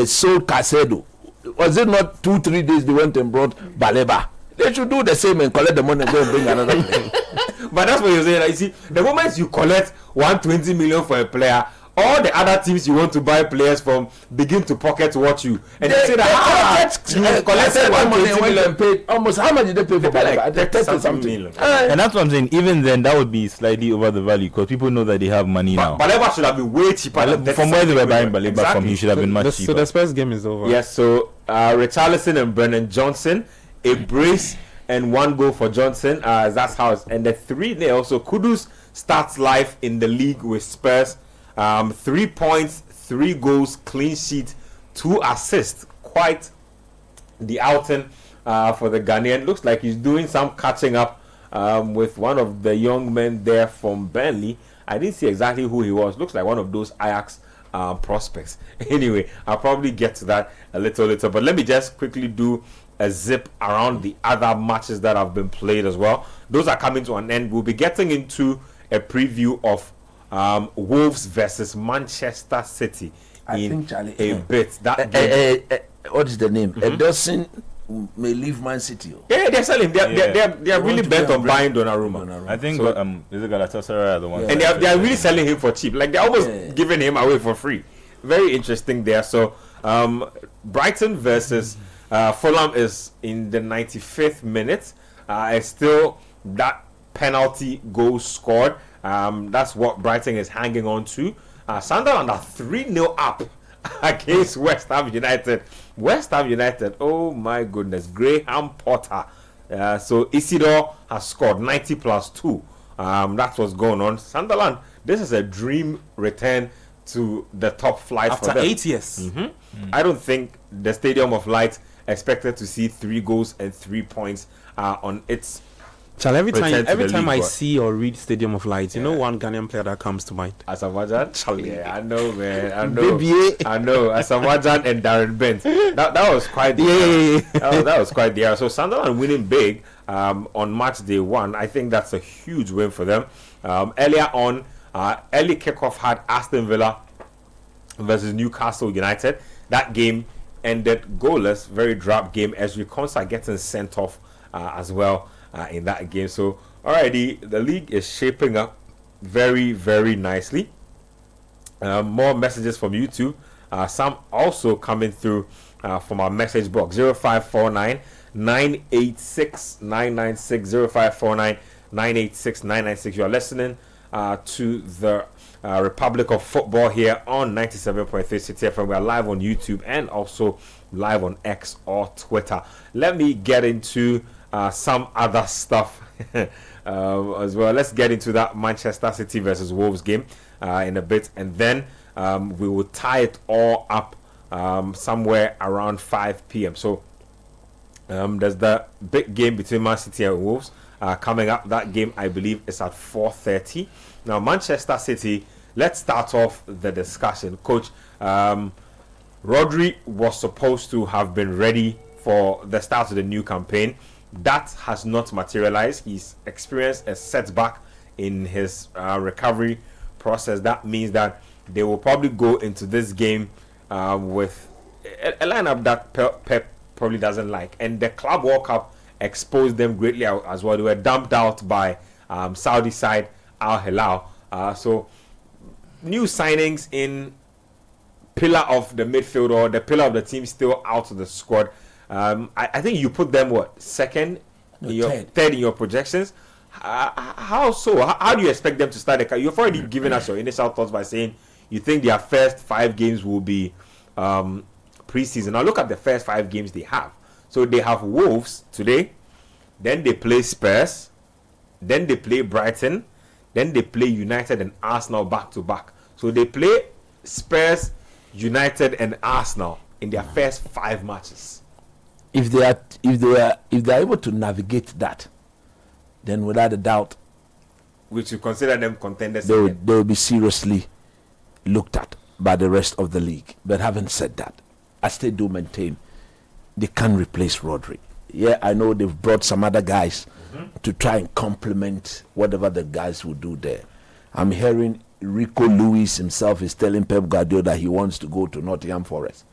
sold Caicedo, was it not 2-3 days they went and brought Baleba? They should do the same and collect the money and go and bring another player. But that's what you're saying. Like, you see, the moment you collect 120 million for a player, all the other teams you want to buy players from begin to pocket watch you. And they say that you collected 120 million and paid almost, how much did they pay for Baleba? They 30 something. And that's what I'm saying. Even then, that would be slightly over the value because people know that they have money now. Baleba should have been way cheaper. From where they were buying Baleba from, he should have been much cheaper. So the Spurs game is over. Yes, so Richarlison and Brennan Johnson, a brace and 1 goal for Johnson. That's how it's ended. 3-0. So Kudus starts life in the league with Spurs. 3 points, 3 goals, clean sheet, 2 assists. Quite the outing for the Ghanaian. Looks like he's doing some catching up with one of the young men there from Burnley. I didn't see exactly who he was. Looks like one of those Ajax prospects. Anyway, I'll probably get to that a little later. But let me just quickly do a zip around the other matches that have been played as well. Those are coming to an end. We'll be getting into a preview of Wolves versus Manchester City in a bit. What is the name? Ederson may leave Man City. Yeah, they're selling. They are really bent on buying Donnarumma. I think is it Galatasaray are the ones. And they are really selling him for cheap. Like they're almost giving him away for free. very interesting there. So Brighton versus Fulham is in the 95th minute. It's still that penalty goal scored. That's what Brighton is hanging on to. Sunderland are 3-0 up against West Ham United. West Ham United, oh my goodness, Graham Potter. So Isidore has scored 90 plus 2. That's what's going on. Sunderland, this is a dream return to the top flight after for them. 8 years. I don't think the Stadium of Light expected to see 3 goals and 3 points on its Every return to the time league, I but- see or read Stadium of Light, you know one Ghanaian player that comes to mind. Asamoah. Yeah, I know, man. I know. Baby. I know. Asamoah and Darren Bent. That was quite the that was quite the era. So Sunderland winning big on match day 1. I think that's a huge win for them. Earlier on, early kickoff had Aston Villa versus Newcastle United. That game ended goalless, very drab game. as Konsa getting sent off as well in that game. So already the league is shaping up very, very nicely. More messages from YouTube. Some also coming through from our message box. 0549 986 996 0549 986 996. You are listening to the Republic of Football here on 97.3 City FM. We are live on YouTube and also live on X or Twitter. Let me get into some other stuff as well. Let's get into that Manchester City versus Wolves game in a bit, and then we will tie it all up somewhere around 5 p.m. So there's the big game between Man City and Wolves coming up. That game, I believe, is at 4:30. Now, Manchester City, let's start off the discussion. Coach, Rodri was supposed to have been ready for the start of the new campaign. That has not materialized. He's experienced a setback in his recovery process. That means that they will probably go into this game with a lineup that Pep probably doesn't like. And the Club World Cup exposed them greatly as well. They were dumped out by Saudi side Al Hilal. So new signings in pillar of the midfield, or the pillar of the team, still out of the squad. I think you put them second, third in your projections. How so? How do you expect them to start the campaign? You've already given us your initial thoughts by saying you think their first 5 games will be preseason. Now look at the first 5 games they have. So they have Wolves today, then they play Spurs, then they play Brighton, then they play United and Arsenal back to back. So they play Spurs, United and Arsenal in their first 5 matches. If they are able to navigate that, then without a doubt, which you consider them contenders, they will be seriously looked at by the rest of the league. But having said that, I still do maintain they can't replace Rodri. Yeah, I know they've brought some other guys to try and complement whatever the guys will do there. I'm hearing Rico Lewis himself is telling Pep Guardiola that he wants to go to Nottingham Forest,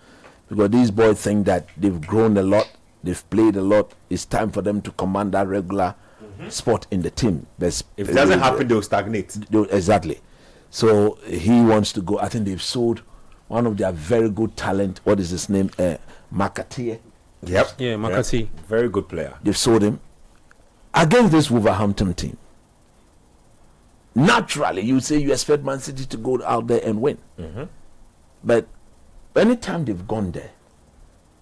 because these boys think that they've grown a lot, they've played a lot. It's time for them to command that regular spot in the team. If it doesn't happen, they'll stagnate. Exactly. So he wants to go. I think they've sold one of their very good talent. What is his name? McAtee. Yep. Yeah, McAtee. Yep. Very good player. They've sold him against this Wolverhampton team. Naturally, you say you expect Man City to go out there and win. But anytime they've gone there,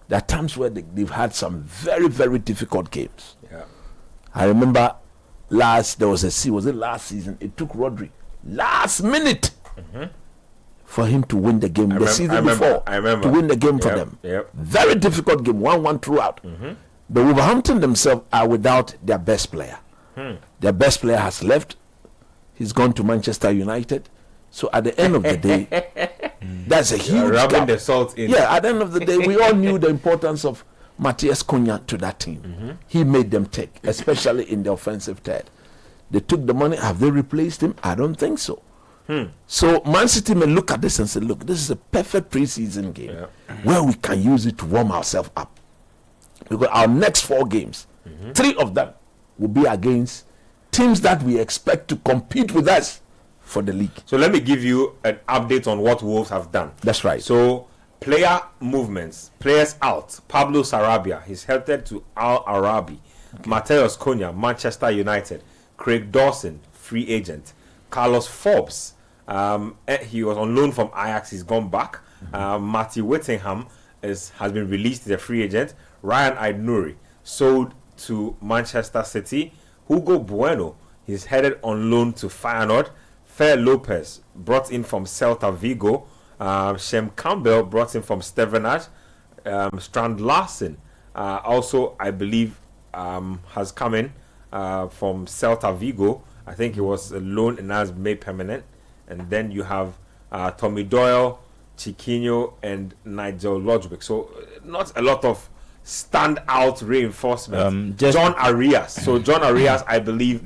there are times where they've had some very, very difficult games. Yeah. I remember was it last season? It took Rodri last minute for him to win the game. I remember. To win the game for them. Yep. Very difficult game, 1-1 throughout. The Wolverhampton themselves are without their best player. Their best player has left. He's gone to Manchester United. So at the end of the day, that's a huge rubbing gap. the salt in. Yeah, at the end of the day, we all knew the importance of Matthias Cunha to that team. He made them take, especially in the offensive third. They took the money. Have they replaced him? I don't think so. So Man City may look at this and say, look, this is a perfect preseason game where we can use it to warm ourselves up. Because our next 4 games, 3 of them will be against teams that we expect to compete with us for the league. So let me give you an update on what Wolves have done. That's right. So player movements, players out. Pablo Sarabia, he's headed to Al Arabi. Okay. Mateus Cunha, Manchester United. Craig Dawson, free agent. Carlos Forbes, he was on loan from Ajax, he's gone back. Matty Whittingham has been released, he's a free agent. Ryan Aït-Nouri sold to Manchester City. Hugo Bueno, he's headed on loan to Feyenoord. Fer Lopez, brought in from Celta Vigo. Shem Campbell, brought in from Stevenage. Strand Larsen, also I believe has come in from Celta Vigo. I think he was a loan and has made permanent. And then you have Tommy Doyle, Chiquinho, and Nigel Lodgewick. So not a lot of standout reinforcement. John Arias. So John Arias, I believe,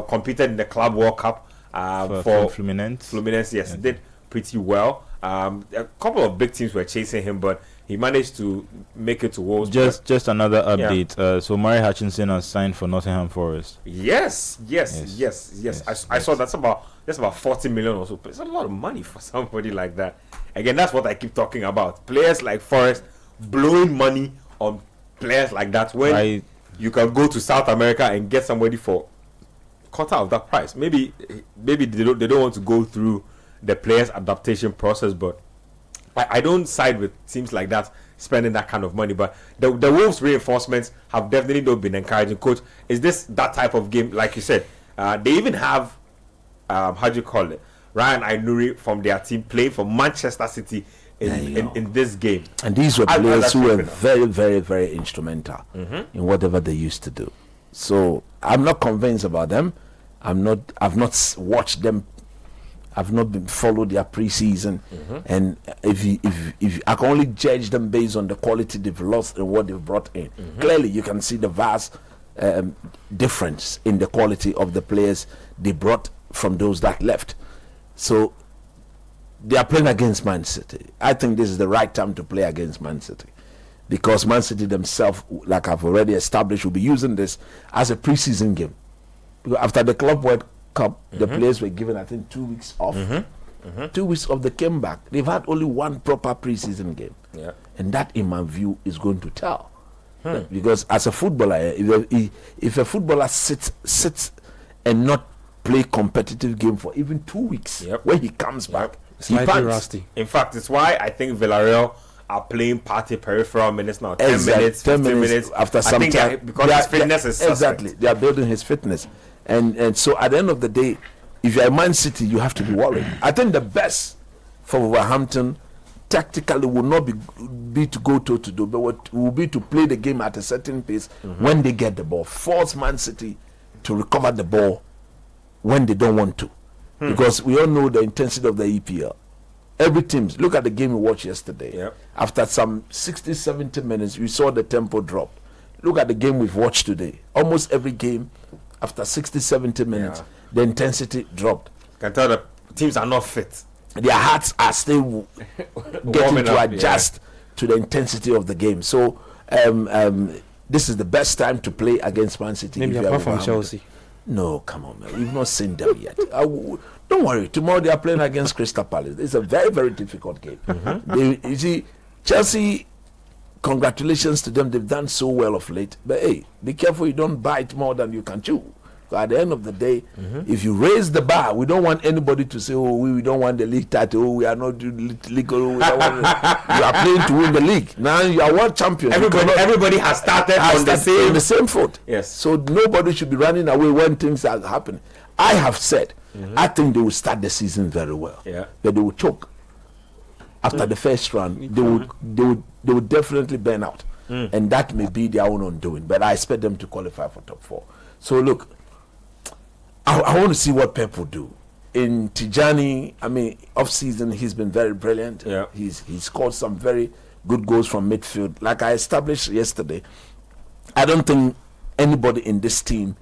competed in the Club World Cup for Fluminense. Fluminense, yes, did pretty well. A couple of big teams were chasing him, but he managed to make it to Wolves. Just another update. So Murray Hutchinson has signed for Nottingham Forest. Yes. I saw that's about 40 million or so. It's a lot of money for somebody like that. Again, that's what I keep talking about. Players like Forest blowing money on players like that when you can go to South America and get somebody for quarter of that price. Maybe they don't want to go through the players adaptation process, but I don't side with teams like that spending that kind of money. But the Wolves reinforcements have definitely not been encouraging. Coach, is this that type of game? Like you said, they even have how do you call it, Ryan Aït-Nouri from their team playing for Manchester City in this game. And these were players who were very, very, very instrumental in whatever they used to do. So I'm not convinced about them. I've not watched them. I've not been followed their preseason, and if I can only judge them based on the quality they've lost and what they've brought in. Clearly, you can see the vast difference in the quality of the players they brought from those that left. So they are playing against Man City. I think this is the right time to play against Man City, because Man City themselves, like I've already established, will be using this as a preseason game. Because after the Club World Cup, the players were given, I think, 2 weeks off. 2 weeks off, they came back. They've had only one proper preseason game, and that, in my view, is going to tell. Because as a footballer, if a footballer sits and not play competitive game for even 2 weeks, when he comes back, slightly rusty. In fact, it's why I think Villarreal are playing party peripheral minutes now. 10 minutes, 15 minutes after some time, because his fitness is suspect. Exactly, they are building his fitness. And so at the end of the day, if you're a Man City, you have to be worried. I think the best for Wolverhampton tactically will not be to go toe-to-toe, but what will be to play the game at a certain pace when they get the ball. Force Man City to recover the ball when they don't want to. Because we all know the intensity of the EPL. Every team, look at the game we watched yesterday. After some 60, 70 minutes, we saw the tempo drop. Look at the game we've watched today. Almost every game, after 60, 70 minutes, the intensity dropped. You can tell the teams are not fit. Their hearts are still getting to adjust to the intensity of the game. So this is the best time to play against Man City. Maybe apart from Chelsea. No, come on, man. We've not seen them yet. Don't worry. Tomorrow they are playing against Crystal Palace. It's a very, very difficult game. You see, Chelsea, congratulations to them. They've done so well of late. But hey, be careful you don't bite more than you can chew. So at the end of the day, if you raise the bar, we don't want anybody to say, oh, we don't want the league title. Oh, we are not legal. You are playing to win the league. Now you are world champions. Everybody has started on the same foot. Yes. So nobody should be running away when things are happening. I have said, I think they will start the season very well. But they will choke. After the first round, they would definitely burn out. And that may be their own undoing. But I expect them to qualify for top 4. So look, I want to see what Pep will do. In Tijani, I mean, off-season, he's been very brilliant. He's scored some very good goals from midfield. Like I established yesterday, I don't think anybody in this team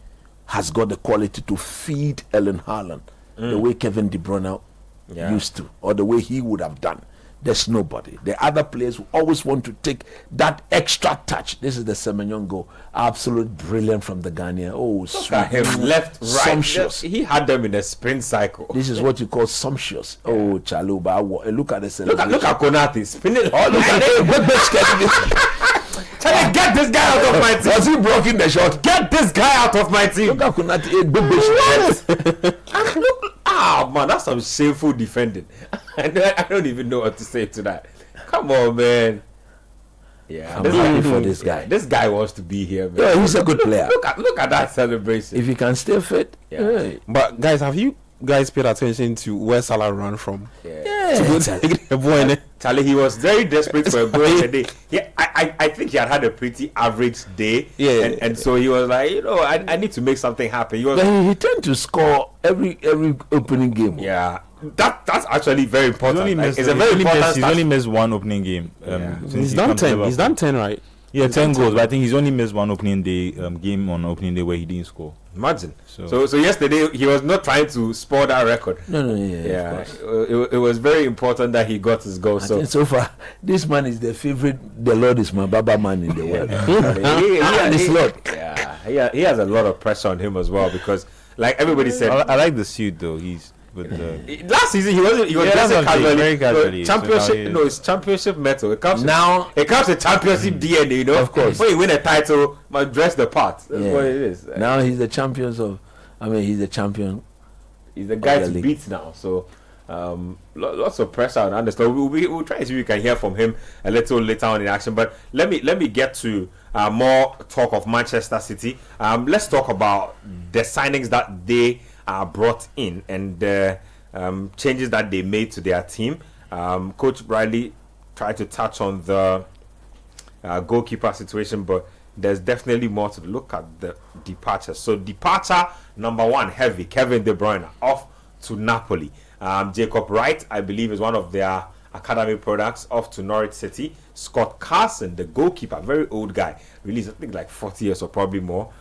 has got the quality to feed Erling Haaland the way Kevin De Bruyne used to, or the way he would have done. there's nobody. The other players who always want to take that extra touch. This is the Semenyo goal. Absolute brilliant from the Ghanaian. Oh, sweet. Him left, right. Sumptuous. He had them in a sprint cycle. This is what you call sumptuous. Oh, Chaluba. Look at the celebration. Look at Konate spinning. Oh, look at Charlie, get this guy out of my team. Was he blocking the shot? Get this guy out of my team. Look at Konate. Man, that's some shameful defending. I don't even know what to say to that. Come on, man. Yeah, I'm happy for this guy. This guy wants to be here, man. Yeah, he's a good player. Look at that celebration. If he can stay fit. Yeah. Hey. But guys, have you guys paid attention to where Salah ran from? Yeah. To go take the ball in. Charlie, he was very desperate for a goal today. Yeah, I think he had a pretty average day. Yeah. And so he was like, I need to make something happen. He tend to score every opening game. Yeah. That's actually very important. He's only missed one opening game. He's done 10. He's done 10, right? Yeah, 10 goals. But I think he's only missed one opening day game on opening day where he didn't score. Imagine. So yesterday he was not trying to spoil that record. No. It was very important that he got his goal. So far, this man is the favorite. The Lord is my Baba man in the world. He has a lot of pressure on him as well because, like everybody said, I like the suit though. He's. Last season he was very casually. Championship, it's championship metal. It comes with championship DNA, Of course. When you win a title, must dress the part. That's what it is. Now he's the champion he's the champion. He's the guy to beat now. So lots of pressure on Anderson. We'll try to see if we can hear from him a little later on in action. But let me get to more talk of Manchester City. Let's talk about the signings that they brought in and the changes that they made to their team. Coach Riley tried to touch on the goalkeeper situation, but there's definitely more to look at the departures. So departure number one, heavy, Kevin De Bruyne off to Napoli. Jacob Wright, I believe, is one of their academy products, off to Norwich City. Scott Carson, the goalkeeper, very old guy, released I think like 40 years or probably more.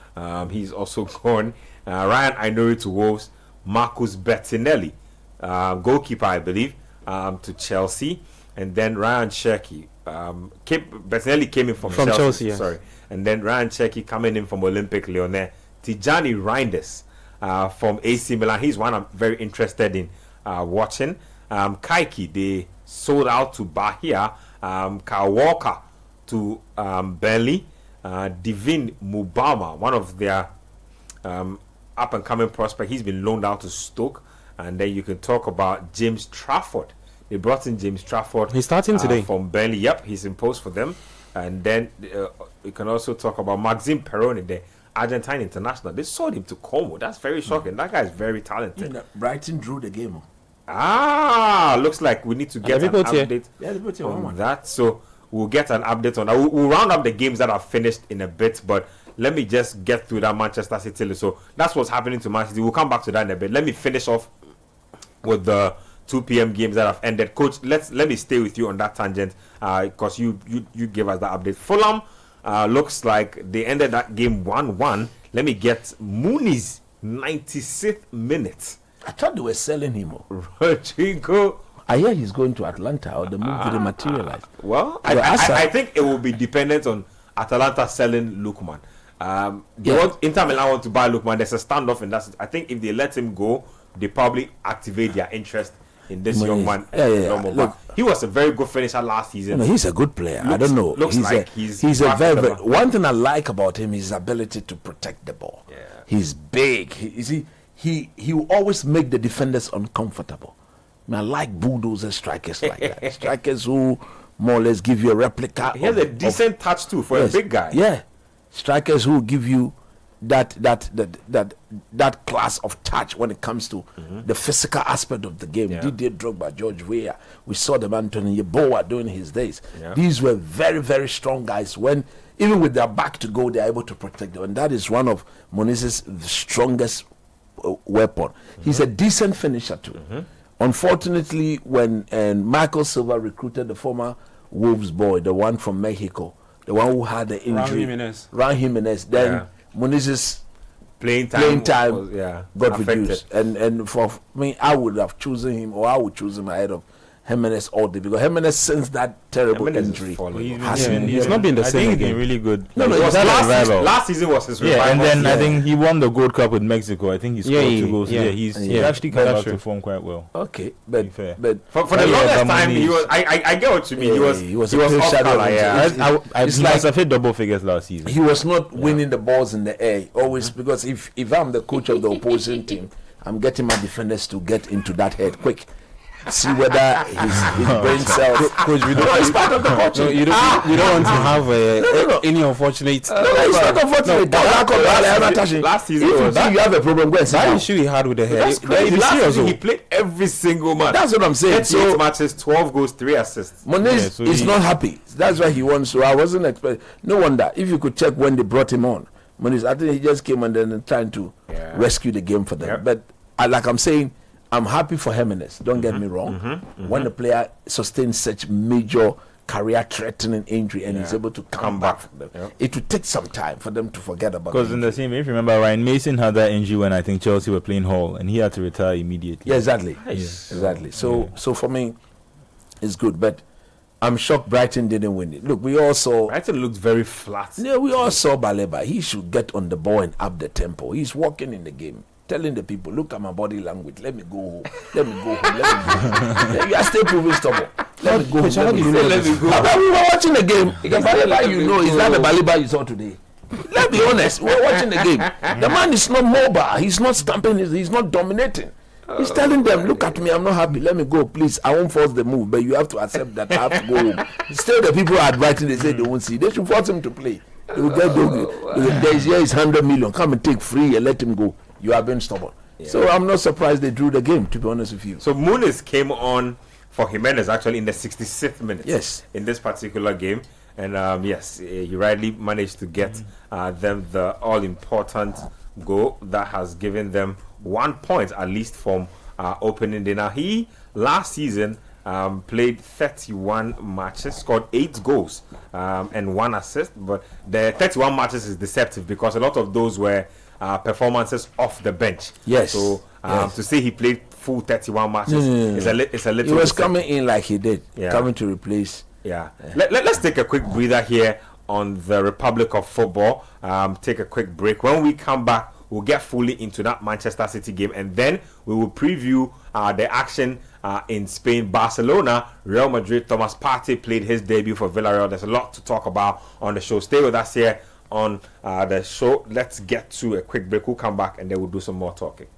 He's also gone. Ryan Ainuri to Wolves. Marcus Bettinelli, goalkeeper, I believe, to Chelsea. And then Ryan Cherki. Bettinelli came in from Chelsea. Yes. Sorry. And then Ryan Cherki coming in from Olympic Lyonnais. Tijani Reinders from AC Milan. He's one I'm very interested in watching. Kaiki, they sold out to Bahia. Kyle Walker to Burnley. Divin Mubama, one of their up and coming prospect, he's been loaned out to Stoke. And then you can talk about James Trafford. They brought in James Trafford. He's starting today from Burnley. Yep, he's imposed for them. And then you can also talk about Maxime Perrone, the Argentine international. They sold him to Como. That's very shocking. That guy is very talented. Brighton drew the game. Looks like we need to get an update on that. So we'll get an update on that. We'll round up the games that are finished in a bit, but let me just get through that Manchester City. So that's what's happening to Man City. We'll come back to that in a bit. Let me finish off with the 2 p.m. games that have ended. Coach, let me stay with you on that tangent because you gave us that update. Fulham looks like they ended that game 1-1. Let me get Mooney's 96th minute. I thought they were selling him. Rodrigo. I hear he's going to Atlanta, or the move didn't materialize. Well, I think it will be dependent on Atalanta selling Lookman. Inter Milan want to buy Lookman. There's a standoff, and I think if they let him go, they probably activate their interest in this young man. Look, he was a very good finisher last season. He's a good player. I don't know. He's a very one thing I like about him is his ability to protect the ball. Yeah. He's big. He will always make the defenders uncomfortable. I like bulldozer strikers like that. Strikers who more or less give you a replica. He has a decent touch too for a big guy. Yeah, strikers who give you that class of touch when it comes to the physical aspect of the game. Didier Drogba, George Weah, we saw them Anthony Yeboah doing his days. These were very, very strong guys. When even with their back to goal, they're able to protect them, and that is one of Muniz' strongest weapon. He's a decent finisher too. Unfortunately, when Michael Silva recruited the former Wolves boy, the one from Mexico, the one who had the injury, Raul Jimenez, then Muniz's playing time got reduced. And for me, I would have chosen him, or I would choose him ahead of Jimenez all day because Jimenez since that terrible injury he's not been the same. He's been really good. No, it was last season was his revival. And then I think he won the Gold Cup with Mexico. I think he scored 2 goals. He's actually come back to form quite well. Okay, but for the longest time he was. I get what you mean. He was off color. I must have hit double figures last season. He was not winning the balls in the air always because if I'm the coach of the opposing team, I'm getting my defenders to get into that head quick. See whether his brain cells. Coach, we don't. No, it's part of the coaching. No, you don't want to have any unfortunate. No, it's not unfortunate. Last season, if you have a problem, go and sit that down. issue he had with the head. That's crazy. Last season he played every single match. That's what I'm saying. 38 matches, 12 goals, 3 assists. Moniz is not happy. That's why he wants. So I wasn't expecting. No wonder if you could check when they brought him on. Moniz, I think he just came and then trying to rescue the game for them. Yep. But like I'm saying, I'm happy for Jimenez. Don't get me wrong. When a player sustains such major career-threatening injury and is able to come back from them, it will take some time for them to forget about. Because in the same, if you remember, Ryan Mason had that injury when I think Chelsea were playing Hull, and he had to retire immediately. Yeah, exactly. Exactly. So for me, it's good, but I'm shocked Brighton didn't win it. Look, we all saw Brighton looked very flat. Yeah, we all saw Baleba. He should get on the ball and up the tempo. He's walking in the game, telling the people, look at my body language. Let me go home. Let me go home. Let me go home. You are still proving stubborn. Let me go home. Let me go. But we were watching the game. The Baleba you know is not the Baleba you saw today. Let's be honest. We were watching the game. The man is not mobile. He's not stamping. He's not dominating. He's telling them, look at me, I'm not happy. Let me go, please. I won't force the move, but you have to accept that I have to go home. Still, the people are advising, they say they won't see. They should force him to play. They will get here is 100 million. Come and take free and let him go. You are being stubborn. Yeah. So I'm not surprised they drew the game, to be honest with you. So Muniz came on for Jimenez actually in the 66th minute. Yes. In this particular game. And yes, he rightly managed to get them the all-important goal that has given them 1 point at least from opening day. Now he last season played 31 matches, scored 8 goals and 1 assist, but the 31 matches is deceptive because a lot of those were performances off the bench. Yes. So to say he played full 31 matches is a little. He was coming in like he did, coming to replace. Let's take a quick breather here on the Republic of Football. Take a quick break. When we come back, we'll get fully into that Manchester City game, and then we will preview the action in Spain. Barcelona, Real Madrid. Thomas Partey played his debut for Villarreal. There's a lot to talk about on the show. Stay with us here on the show. Let's get to a quick break. We'll come back and then we'll do some more talking.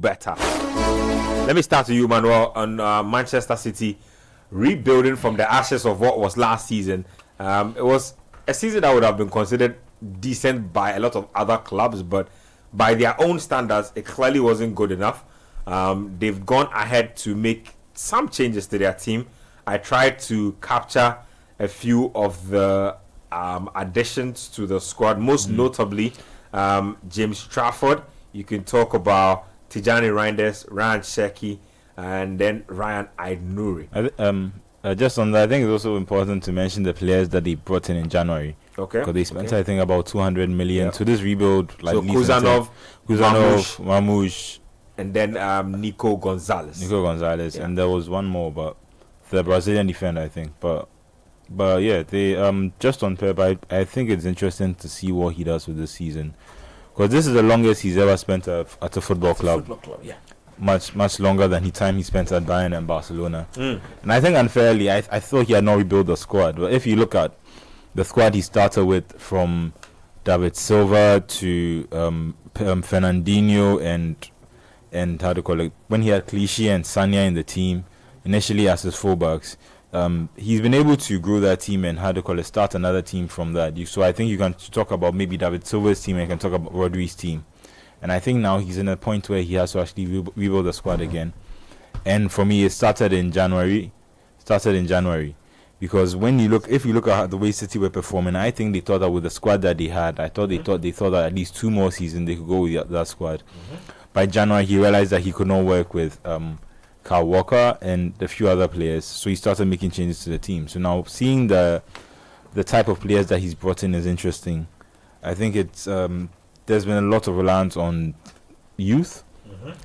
better. Let me start with you, Manuel, on Manchester City rebuilding from the ashes of what was last season. It was a season that would have been considered decent by a lot of other clubs, but by their own standards, it clearly wasn't good enough. They've gone ahead to make some changes to their team. I tried to capture a few of the additions to the squad, most notably James Trafford. You can talk about Tijani Reinders, Ryan Sheki, and then Ryan Aït-Nouri. Just on that, I think it's also important to mention the players that they brought in January. Okay. Because they spent, I think, about 200 million to this rebuild. Like so Kuzanov, Mamouche, and then Nico Gonzalez. And there was one more, but the Brazilian defender, I think. But yeah, they just on Pep, I think it's interesting to see what he does with this season, because this is the longest he's ever spent at a football club. Much longer than the time he spent at Bayern and Barcelona. And I think unfairly, I thought he had not rebuilt the squad. But if you look at the squad he started with, from David Silva to Fernandinho and how to call it, when he had Clichy and Sanya in the team initially as his fullbacks, he's been able to grow that team and start another team from that. So I think you can talk about maybe David Silva's team and you can talk about Rodri's team. And I think now he's in a point where he has to actually rebuild the squad again. And for me, it started in January. Because if you look at the way City were performing, I think they thought that with the squad that they had, they thought that at least 2 more seasons they could go with that squad. By January, he realized that he could not work with Kyle Walker and a few other players, so he started making changes to the team. So now seeing the type of players that he's brought in is interesting. I think it's there's been a lot of reliance on youth,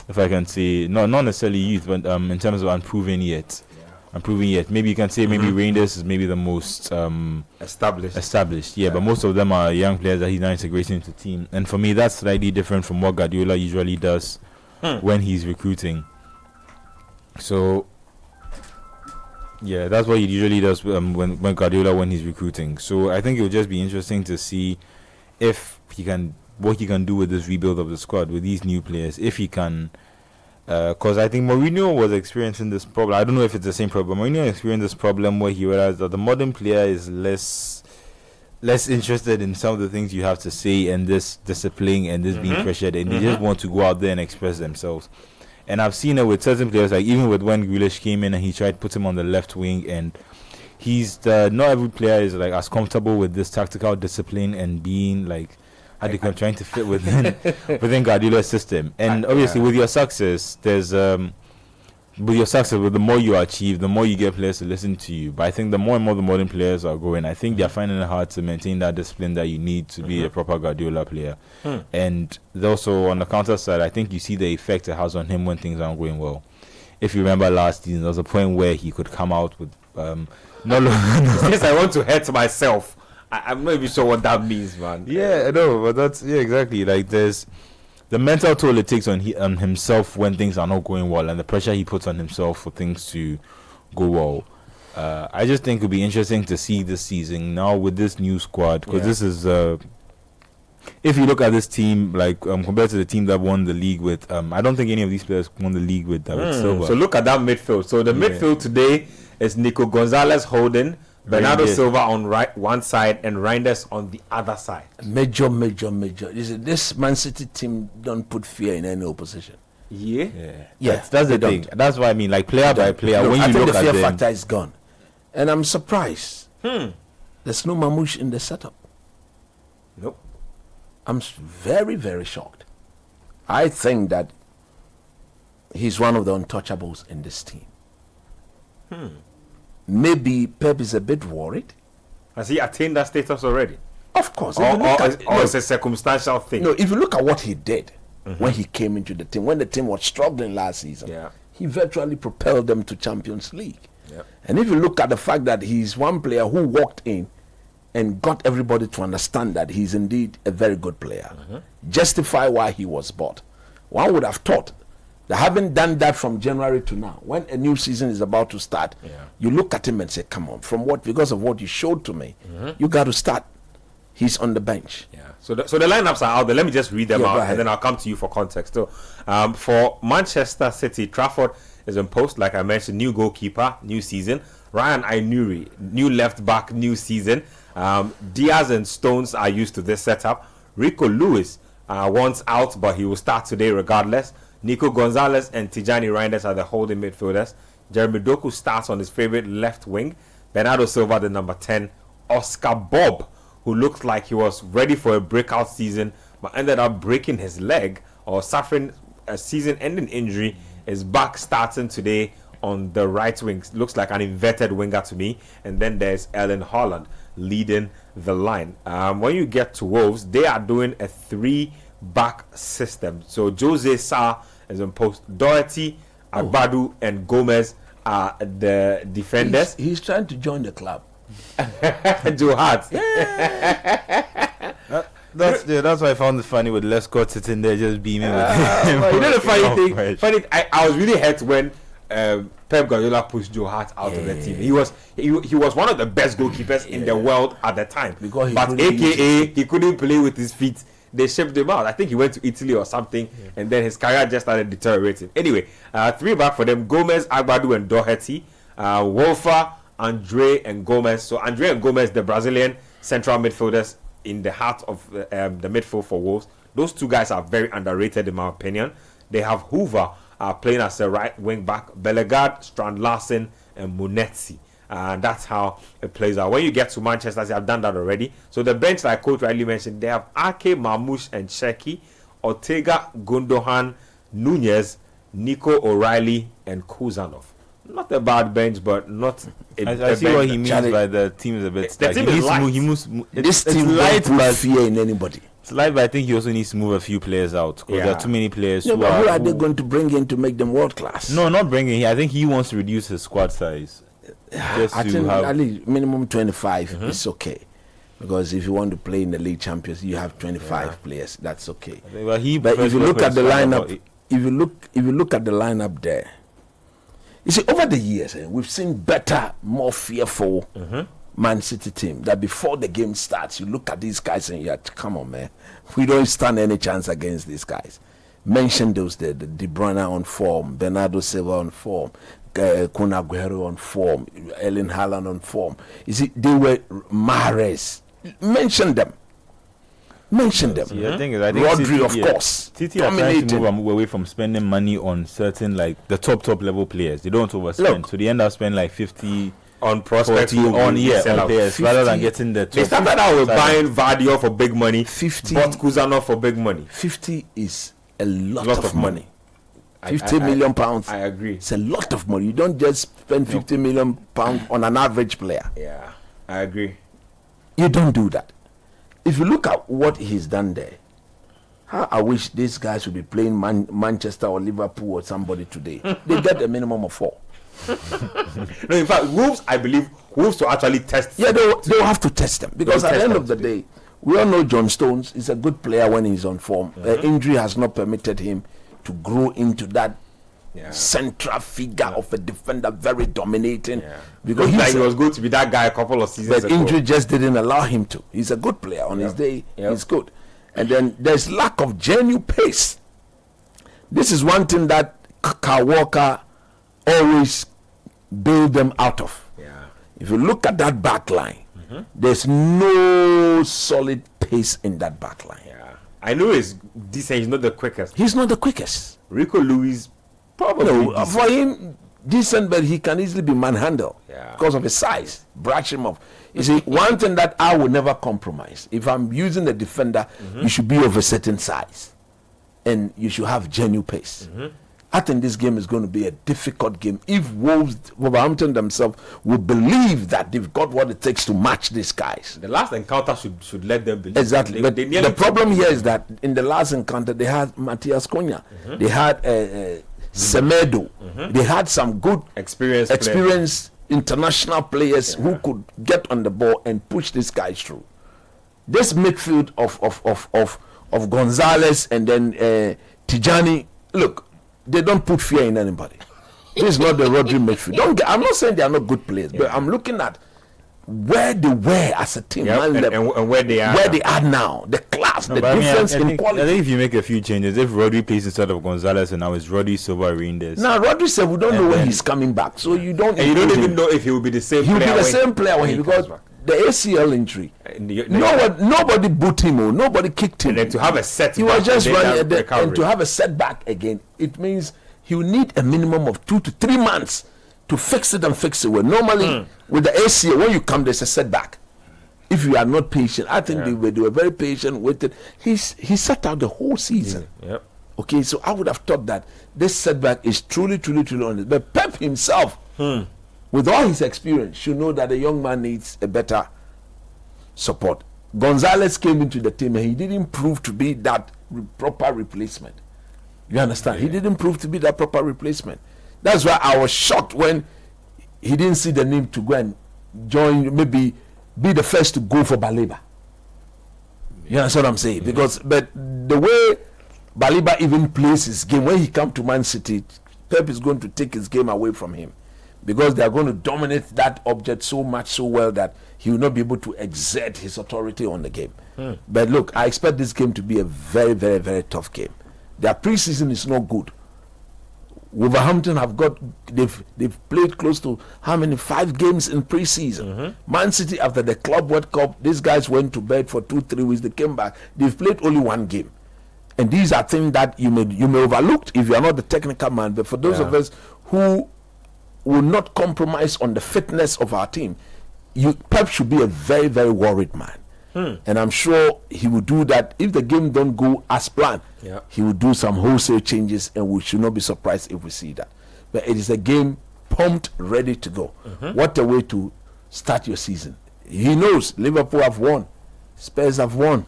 if I can say, not necessarily youth, but in terms of unproven yet. Maybe you can say Reinders is maybe the most established. Yeah, but most of them are young players that he's now integrating into the team. And for me, that's slightly different from what Guardiola usually does when he's recruiting. So, yeah, that's what he usually does when Guardiola when he's recruiting. So I think it will just be interesting to see what he can do with this rebuild of the squad with these new players. If he can, because I think Mourinho was experiencing this problem. I don't know if it's the same problem. Mourinho experienced this problem where he realized that the modern player is less interested in some of the things you have to say and this discipline and this being pressured, and they just want to go out there and express themselves. And I've seen it with certain players, like even with when Grealish came in and he tried to put him on the left wing, and not every player is like as comfortable with this tactical discipline and being like trying to fit within Guardiola's system. And obviously with your success, with the more you achieve, the more you get players to listen to you. But I think the more and more the modern players are going, I think they're finding it hard to maintain that discipline that you need to be a proper Guardiola player. And also on the counter side, I think you see the effect it has on him when things aren't going well. If you remember last season, there was a point where he could come out with Yes, I want to hurt myself. I'm not even sure what that means, man. Yeah, I know, but that's exactly. Like there's the mental toll it takes on himself when things are not going well, and the pressure he puts on himself for things to go well. I just think it'll be interesting to see this season now with this new squad, because this is if you look at this team, like compared to the team that won the league with, I don't think any of these players won the league with David Silva. So look at that midfield. So the midfield today is Nico Gonzalez holding, Bernardo Silva on one side and Reinders on the other side. Major. This Man City team don't put fear in any opposition. Yeah. That's the thing. That's what I mean. Like player by player, when I you think look the at fear them, factor is gone, and I'm surprised. There's no Mamouche in the setup. Nope. I'm very, very shocked. I think that he's one of the untouchables in this team. Maybe Pep is a bit worried. Has he attained that status already? Of course. Or it's a circumstantial thing? No, if you look at what he did when he came into the team, when the team was struggling last season, he virtually propelled them to Champions League. And if you look at the fact that he's one player who walked in and got everybody to understand that he's indeed a very good player, justify why he was bought. One would have thought that having done that from January to now, when a new season is about to start, you look at him and say, come on, because of what you showed to me, you got to start He's on the bench. Yeah. So the lineups are out there. Let me just read them out, and then I'll come to you for context. So, for Manchester City, Trafford is in post, like I mentioned. New goalkeeper, new season. Ryan Ainuri, new left back, new season. Diaz and Stones are used to this setup. Rico Lewis wants out, but he will start today regardless. Nico Gonzalez and Tijani Reinders are the holding midfielders. Jeremy Doku starts on his favorite left wing. Bernardo Silva, the number 10. Oscar Bob, who looked like he was ready for a breakout season, but ended up breaking his leg or suffering a season-ending injury, is back starting today on the right wing. Looks like an inverted winger to me. And then there's Erling Haaland leading the line. When you get to Wolves, they are doing a 3-back system. So Jose Sarr is in post. Doherty, Agbadu, and Gomez are the defenders. He's trying to join the club. Joe Hart. That's why I found it funny with Lescott sitting there just beaming with him. You know the funny thing? I was really hurt when Pep Guardiola pushed Joe Hart out of the team. He was one of the best goalkeepers in the world at the time. But AKA he couldn't play with his feet. They shipped him out. I think he went to Italy or something, and then his career just started deteriorating. Anyway, 3 back for them: Gomez, Agbadu, and Doherty. Wolfer, Andre, and Gomez. So Andre and Gomez, the Brazilian central midfielders in the heart of the midfield for Wolves. Those 2 guys are very underrated in my opinion. They have Hoover playing as a right wing back, Bellegarde, Strand Larsen, and Munetsi. And that's how it plays out. When you get to Manchester, they have done that already. So the bench, like Coach rightly mentioned, they have Ake, Marmoush, and Sheki, Ortega, Gundogan, Nunez, Nico O'Reilly, and Kuzanov. Not a bad bench, but not I see what he means by the team is a bit the team is light. This team light put fear in anybody. It's light, but I think he also needs to move a few players out because there are too many players. Who are they going to bring in to make them world class? No, not bringing. I think he wants to reduce his squad size. I think at least minimum 25 is okay, because if you want to play in the league champions, you have 25 players. That's okay. But if you look at the lineup, if you look at the lineup there, you see over the years we've seen better, more fearful Man City team that before the game starts, you look at these guys and you come on, man, we don't stand any chance against these guys. Mention those there: the De Bruyne on form, Bernardo Silva on form, Kun Aguero on form, Erling Haaland on form. You see, they were Mahrez. Mention them. See, I think Rodri, City, of course. City are trying to move away from spending money on certain, like the top level players. They don't overspend, so they end up spending like 50 on prospects on players rather than getting the top. They started out with buying Vardy for big money, 50 bought Kuzanov for big money. 50 is a lot of money. 50 million pounds. I agree. It's a lot of money. You don't just spend 50 million pounds on an average player. Yeah, I agree. You don't do that. If you look at what he's done there, how I wish these guys would be playing Manchester or Liverpool or somebody today. They get a minimum of 4. No, in fact, Wolves, I believe, Wolves to actually test. Yeah, they'll have to test them, because at the end of the day, we all know John Stones is a good player when he's on form. Injury has not permitted him to grow into that central figure of a defender, very dominating. Because he was going to be that guy a couple of seasons ago. But injury just didn't allow him to. He's a good player on his day. He's good. And then there's lack of genuine pace. This is one thing that Kyle Walker always bailed them out of. If you look at that back line, there's no solid pace in that back line. I know he's decent. He's not the quickest. He's not the quickest. Rico Lewis, probably for him, decent, but he can easily be manhandled because of his size. Brush him off. You see, one thing that I will never compromise: if I'm using a defender, you should be of a certain size, and you should have genuine pace. I think this game is going to be a difficult game if Wolverhampton themselves will believe that they've got what it takes to match these guys. The last encounter should let them believe. Exactly. But the problem here is that in the last encounter, they had Matthias Cunha. They had Semenyo. They had some good experienced international players who could get on the ball and push these guys through. This midfield of Gonzalez and then Tijani, look, they don't put fear in anybody. This is not the Rodri midfield. I'm not saying they are not good players, but I'm looking at where they were as a team, and where they are now, the class, the difference in quality. I think if you make a few changes, if Rodri plays instead of Gonzalez and now it's Rodri, Silva, Reinders. Now Rodri said we don't know when he's coming back, so you don't even know if he will be the same. He will be the same player when he because the ACL injury. Nobody boot him or nobody kicked him. And then to have a setback, he was just running, and to have a setback again, it means he will need a minimum of 2 to 3 months to fix it and fix it well. Normally, with the ACL, when you come, there's a setback. If you are not patient, I think they were very patient with it. He sat out the whole season. Yep. Okay, so I would have thought that this setback is truly on it. But Pep himself, with all his experience, should know that the young man needs a better support. Gonzalez came into the team and he didn't prove to be that proper replacement. You understand? He didn't prove to be that proper replacement. That's why I was shocked when he didn't see the name to go and join, maybe be the first to go for Baleba. You understand what I'm saying? But the way Baleba even plays his game, when he comes to Man City, Pep is going to take his game away from him because they are going to dominate that object so much, so well that he will not be able to exert his authority on the game. But look, I expect this game to be a very, very, very tough game. Their preseason is not good. Wolverhampton they've played close to 5 games in preseason. Man City, after the Club World Cup, these guys went to bed for 2-3 weeks. They came back. They've played only 1 game, and these are things that you may overlook if you are not the technical man. But for those of us who will not compromise on the fitness of our team, Pep should be a very, very worried man. And I'm sure he will do that. If the game don't go as planned, he will do some wholesale changes, and we should not be surprised if we see that. But it is a game pumped, ready to go. What a way to start your season. He knows Liverpool have won, Spurs have won.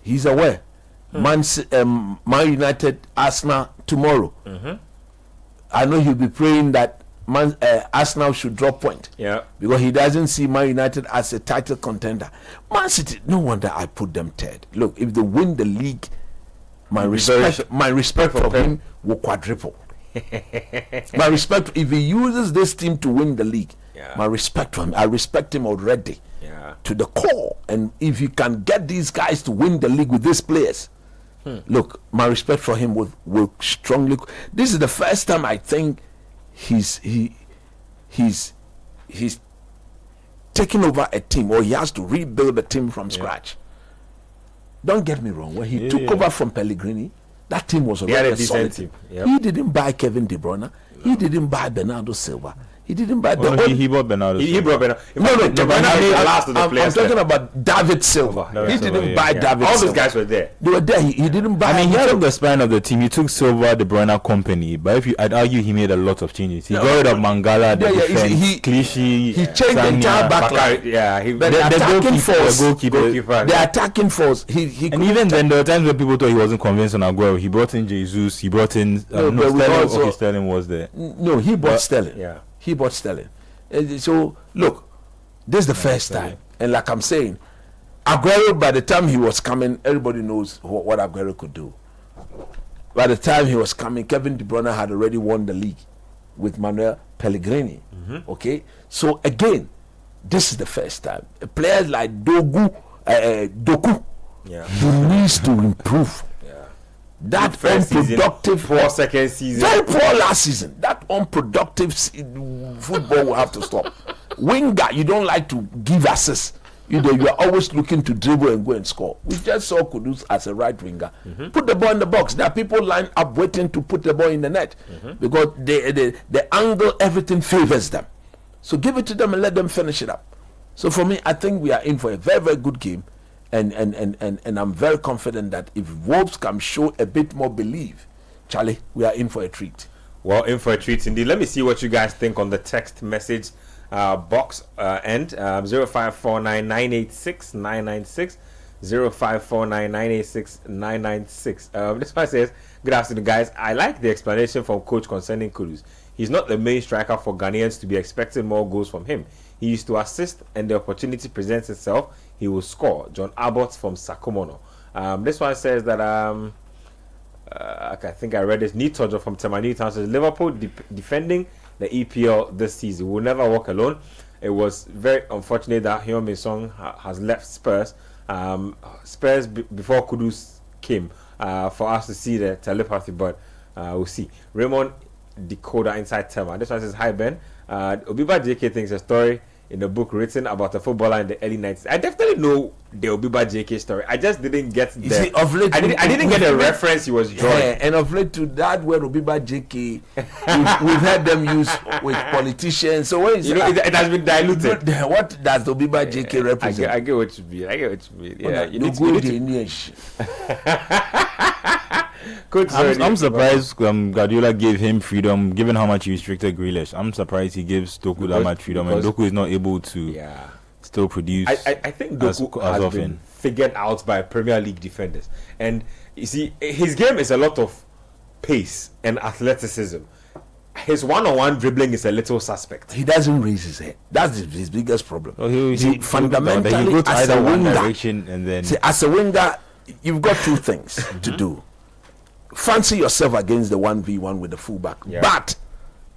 He's aware. Man United, Arsenal tomorrow. I know he'll be praying that Arsenal should drop point. Because he doesn't see Man United as a title contender. Man City, no wonder I put them third. Look, if they win the league, my respect for him will quadruple. My respect, if he uses this team to win the league, my respect for him, I respect him already to the core. And if you can get these guys to win the league with these players, look, my respect for him will strongly. This is the first time I think he's taking over a team, or he has to rebuild a team from scratch. Don't get me wrong, when he took over from Pellegrini, that team was already a solid team. He didn't buy Kevin De Bruyne, he didn't buy Bernardo Silva, he didn't buy he bought Bernardo. He brought Bernardo. I'm talking about David Silva. He didn't buy David Silva. All those guys were there. They were there. He didn't buy. He took the spine of the team. He took Silva, De Bruyne company. But I'd argue he made a lot of changes. He got rid of Mangala, the defense, Clichy. He changed the entire back line. The attacking force. And even then, there were times when people thought he wasn't convinced on Aguero. He brought in Jesus. He brought in Sterling was there. No, he brought Sterling. He bought Sterling. So, look, this is the first time. And like I'm saying, Aguero, by the time he was coming, everybody knows what Aguero could do. By the time he was coming, Kevin De Bruyne had already won the league with Manuel Pellegrini. Okay? So, again, this is the first time. Players like Doku, he needs to improve. That unproductive poor second season, very poor last season. That unproductive football will have to stop. Winger, you don't like to give assists. You are always looking to dribble and go and score. We just saw Kudus as a right winger. Put the ball in the box. There are people lined up waiting to put the ball in the net because the angle, everything favors them. So give it to them and let them finish it up. So for me, I think we are in for a very, very good game. And I'm very confident that if Wolves can show a bit more belief, Charlie, we are in for a treat. Well, in for a treat indeed. Let me see what you guys think on the text message box end 0549986996 0549986996. This one says, good afternoon, guys. I like the explanation from coach concerning Kudus. He's not the main striker for Ghanaians to be expecting more goals from him. He used to assist, and the opportunity presents itself, he will score. John Abbott from Sakomono. This one says that I think I read this. Nitojo from Temani Town says Liverpool defending the EPL this season will never walk alone. it was very unfortunate that Heung-min Son has left Spurs. Spurs before Kudus came for us to see the telepathy, but we'll see. Raymond Decoder inside Tema. This one says, hi Ben. Obiba JK thinks a story in the book written about a footballer in the early 90s. I definitely know the Obiba JK story. I just didn't get the... See, of late, I didn't get the reference he was drawing. Yeah, and of late to that word Obiba JK, we've heard them use with politicians. So when it has been diluted. What does the Obiba JK represent? I get what you mean. Yeah, you need I'm surprised Guardiola gave him freedom, given how much he restricted Grealish. I'm surprised he gives Doku that much freedom, and Doku is not able to still produce. I think Doku has been figured out by Premier League defenders, and you see, his game is a lot of pace and athleticism. His one-on-one dribbling is a little suspect. He doesn't raise his head. That's his biggest problem. Fundamentally, he goes as a winger, and then as a winger, you've got two things to do. Fancy yourself against the 1v1 with the fullback, but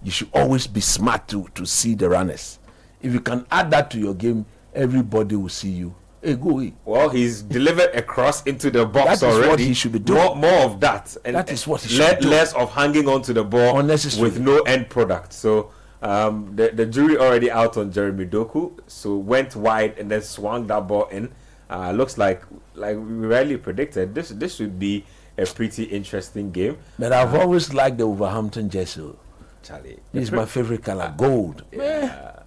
you should always be smart to see the runners. If you can add that to your game, everybody will see you. Hey, go away. Well, he's delivered a cross into the box already. That is what he should be doing. More of that. And that is what he should do. Less of hanging on to the ball with no end product. So the jury already out on Jeremy Doku. So went wide and then swung that ball in. Looks like we rarely predicted. This should be a pretty interesting game. But I've always liked the Wolverhampton jersey. Charlie, this is my favorite color, gold. Yeah.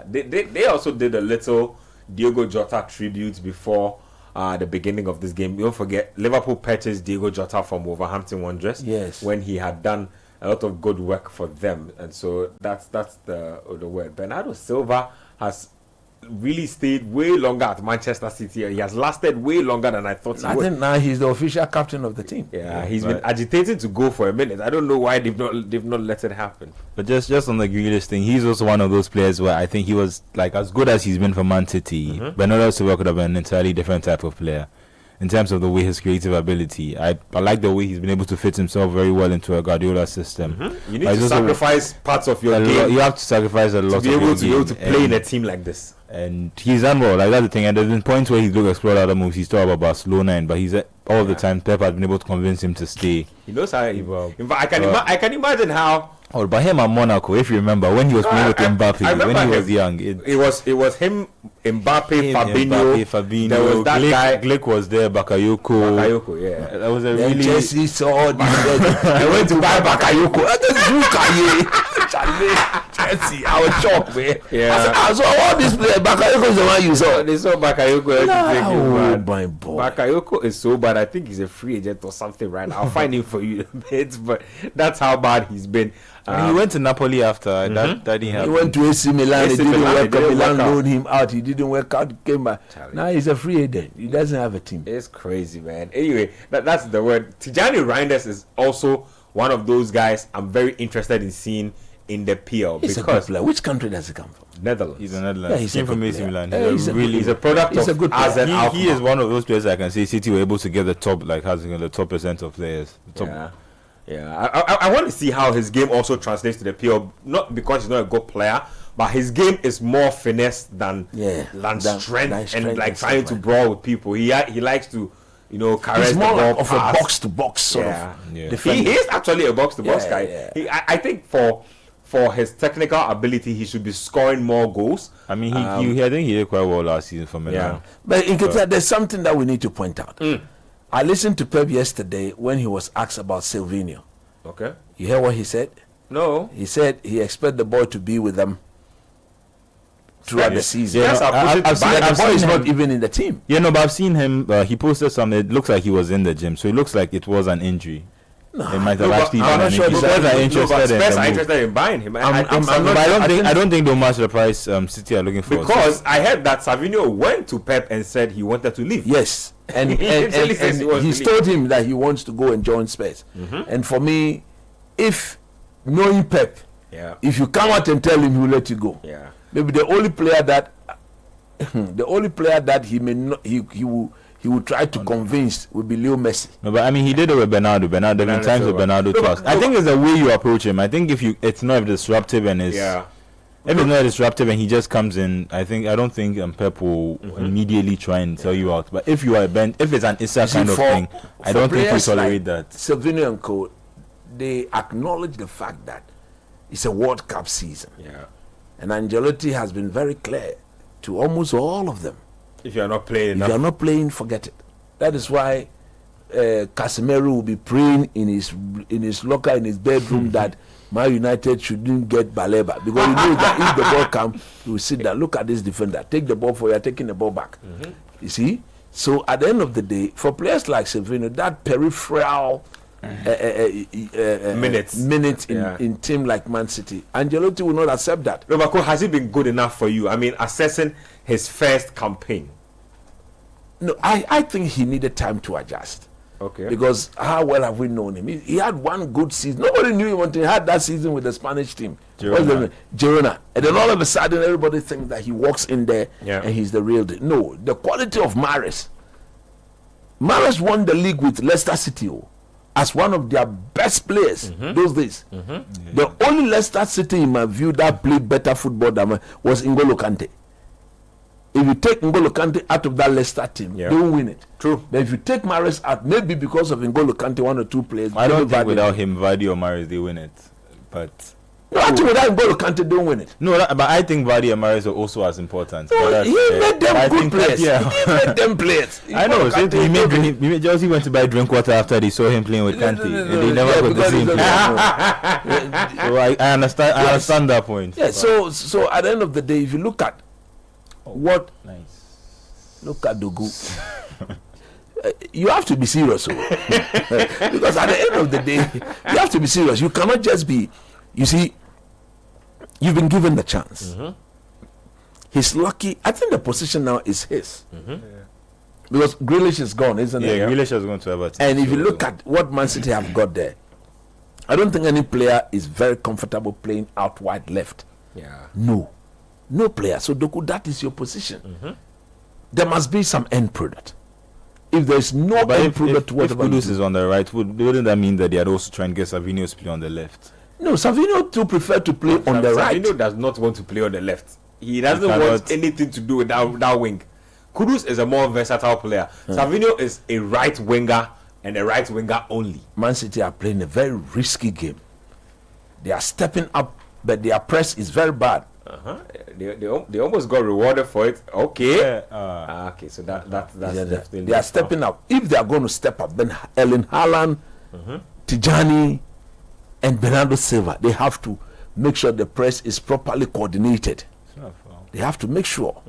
They also did a little Diogo Jota tribute before the beginning of this game. Don't forget, Liverpool purchased Diogo Jota from Wolverhampton Wanderers. Yes. When he had done a lot of good work for them, and so that's the word. Bernardo Silva has really stayed way longer at Manchester City. He has lasted way longer than I thought he would. I think now he's the official captain of the team. Yeah, he's been agitated to go for a minute. I don't know why they've not let it happen. But just on the Grealish thing, he's also one of those players where I think he was like as good as he's been for Man City. Bernardo Silva could have been an entirely different type of player in terms of the way his creative ability. I like the way he's been able to fit himself very well into a Guardiola system. You need to sacrifice parts of your game. You have to sacrifice a lot to be able to play in a team like this. And he's done well. Like, that's the thing. And there's been points where he's looked explored other moves. He's talked about Barcelona, but he's all the time. Pep has been able to convince him to stay. He knows how. In fact, I can imagine how. Oh, but him at Monaco, if you remember, when he was playing with Mbappe, when he was young, it was him, Mbappe, Fabinho. There was that guy. Glick was there. Bakayoko. Yeah. That was a really. Chelsea saw this. I went to buy Bakayoko. Chelsea, I was shocked, man. Yeah. I saw all these players. Bakayoko is the one you saw. They saw Bakayoko. My boy. Bakayoko is so bad. I think he's a free agent or something right now. I'll find him for you, mates. But that's how bad he's been. He went to Napoli after that didn't happen. He went to AC Milan. It didn't work out. Milan loaned him out. He didn't work out. He came back. Now he's a free agent. He doesn't have a team. It's crazy, man. Anyway, that's the word. Tijani Reinders is also one of those guys I'm very interested in seeing in the PL. He's a good player. Which country does he come from? Netherlands. He's a Netherlands. Yeah, he's came from AC Milan. He's a product of AZ Alkmaar. He is one of those players I can say City were able to get the top, like has the top percent of players. Yeah, I want to see how his game also translates to the PL. Not because he's not a good player, but his game is more finesse than strength and like trying to brawl with people. He likes to, caress he's more the ball of a box to box sort of. He is actually a box to box guy. Yeah. I think for his technical ability, he should be scoring more goals. I mean, I think he did quite well last season for Milan. But there's something that we need to point out. I listened to Pep yesterday when he was asked about Semenyo. Okay. You hear what he said? No. He said he expects the boy to be with them throughout the season. Yeah, the boy is not even in the team. Yeah, no, but I've seen him. He posted something. It looks like he was in the gym, so it looks like it was an injury. No, it might have actually been an injury. Spurs are interested in buying him. I don't think they'll match the price City are looking for. Because I heard that Savinho went to Pep and said he wanted to leave. Yes, and he's told him that he wants to go and join Spurs. And for me, if knowing Pep, if you come out and tell him, he'll let you go. Yeah, maybe the only player that he may not, he will try to convince will be Leo Messi. No, but I mean, he did it with Bernardo. There have been times with Bernardo twice. I think it's the way you approach him. I think it's not disruptive and it's If it's not disruptive and he just comes in, I don't think Pep will immediately try and tell you out. But if you are if it's an Issa kind of thing, I don't think we tolerate that. Semenyo and co, they acknowledge the fact that it's a World Cup season. Yeah. And Ancelotti has been very clear to almost all of them. If you are not playing enough. If you are not playing, forget it. That is why Casemiro will be praying in his locker, in his bedroom, that Man United shouldn't get Baleba, because he knows that if the ball comes, he will sit there, look at this defender, take the ball for you, taking the ball back. You see? So at the end of the day, for players like Semenyo, that peripheral minutes in team like Man City, Ancelotti will not accept that. No, but has it been good enough for you? I mean, assessing his first campaign. No, I think he needed time to adjust. Okay. Because how well have we known him? He had one good season. Nobody knew him until he had that season with the Spanish team. Girona. And then all of a sudden, everybody thinks that he walks in there and he's the real deal. No, the quality of Mahrez. Mahrez won the league with Leicester City as one of their best players those days. The only Leicester City, in my view, that played better football than was N'Golo Kante. If you take N'Golo Kante out of that Leicester team, they will win it. True. But if you take Mahrez out, maybe because of N'Golo Kante, one or two players. I don't think without him, Vardy or Mahrez, they win it. But no, I think without N'Golo Kante, don't win it. No, but I think Vardy and Mahrez are also as important. No, he made them good players. He made them players. I know. Chelsea went to buy drink water after they saw him playing with Kante. They never got the same. So I understand. I understand that point. Yeah. So at the end of the day, if you look at look at Dogu. You have to be serious, because at the end of the day, you have to be serious. You cannot just be. You see, you've been given the chance. He's lucky. I think the position now is his, because Grealish is gone, isn't it? Yeah, Grealish has gone to Everton. And if you look at what Man City have got there, I don't think any player is very comfortable playing out wide left. Yeah. No player. So Doku, that is your position. There must be some end product. If there's no end product, if Kudus is on the right, wouldn't that mean that they are also trying to get Savinho to play on the left? No, Savinho too prefer to play on the right. Savinho does not want to play on the left. He doesn't want anything to do with that wing. Kudus is a more versatile player. Savinho is a right winger and a right winger only. Man City are playing a very risky game. They are stepping up, but their press is very bad. They almost got rewarded for it. Okay. Okay, so that's they are stepping up. If they are going to step up, then Erling Haaland, Tijani, and Bernardo Silva, they have to make sure the press is properly coordinated. They have to make sure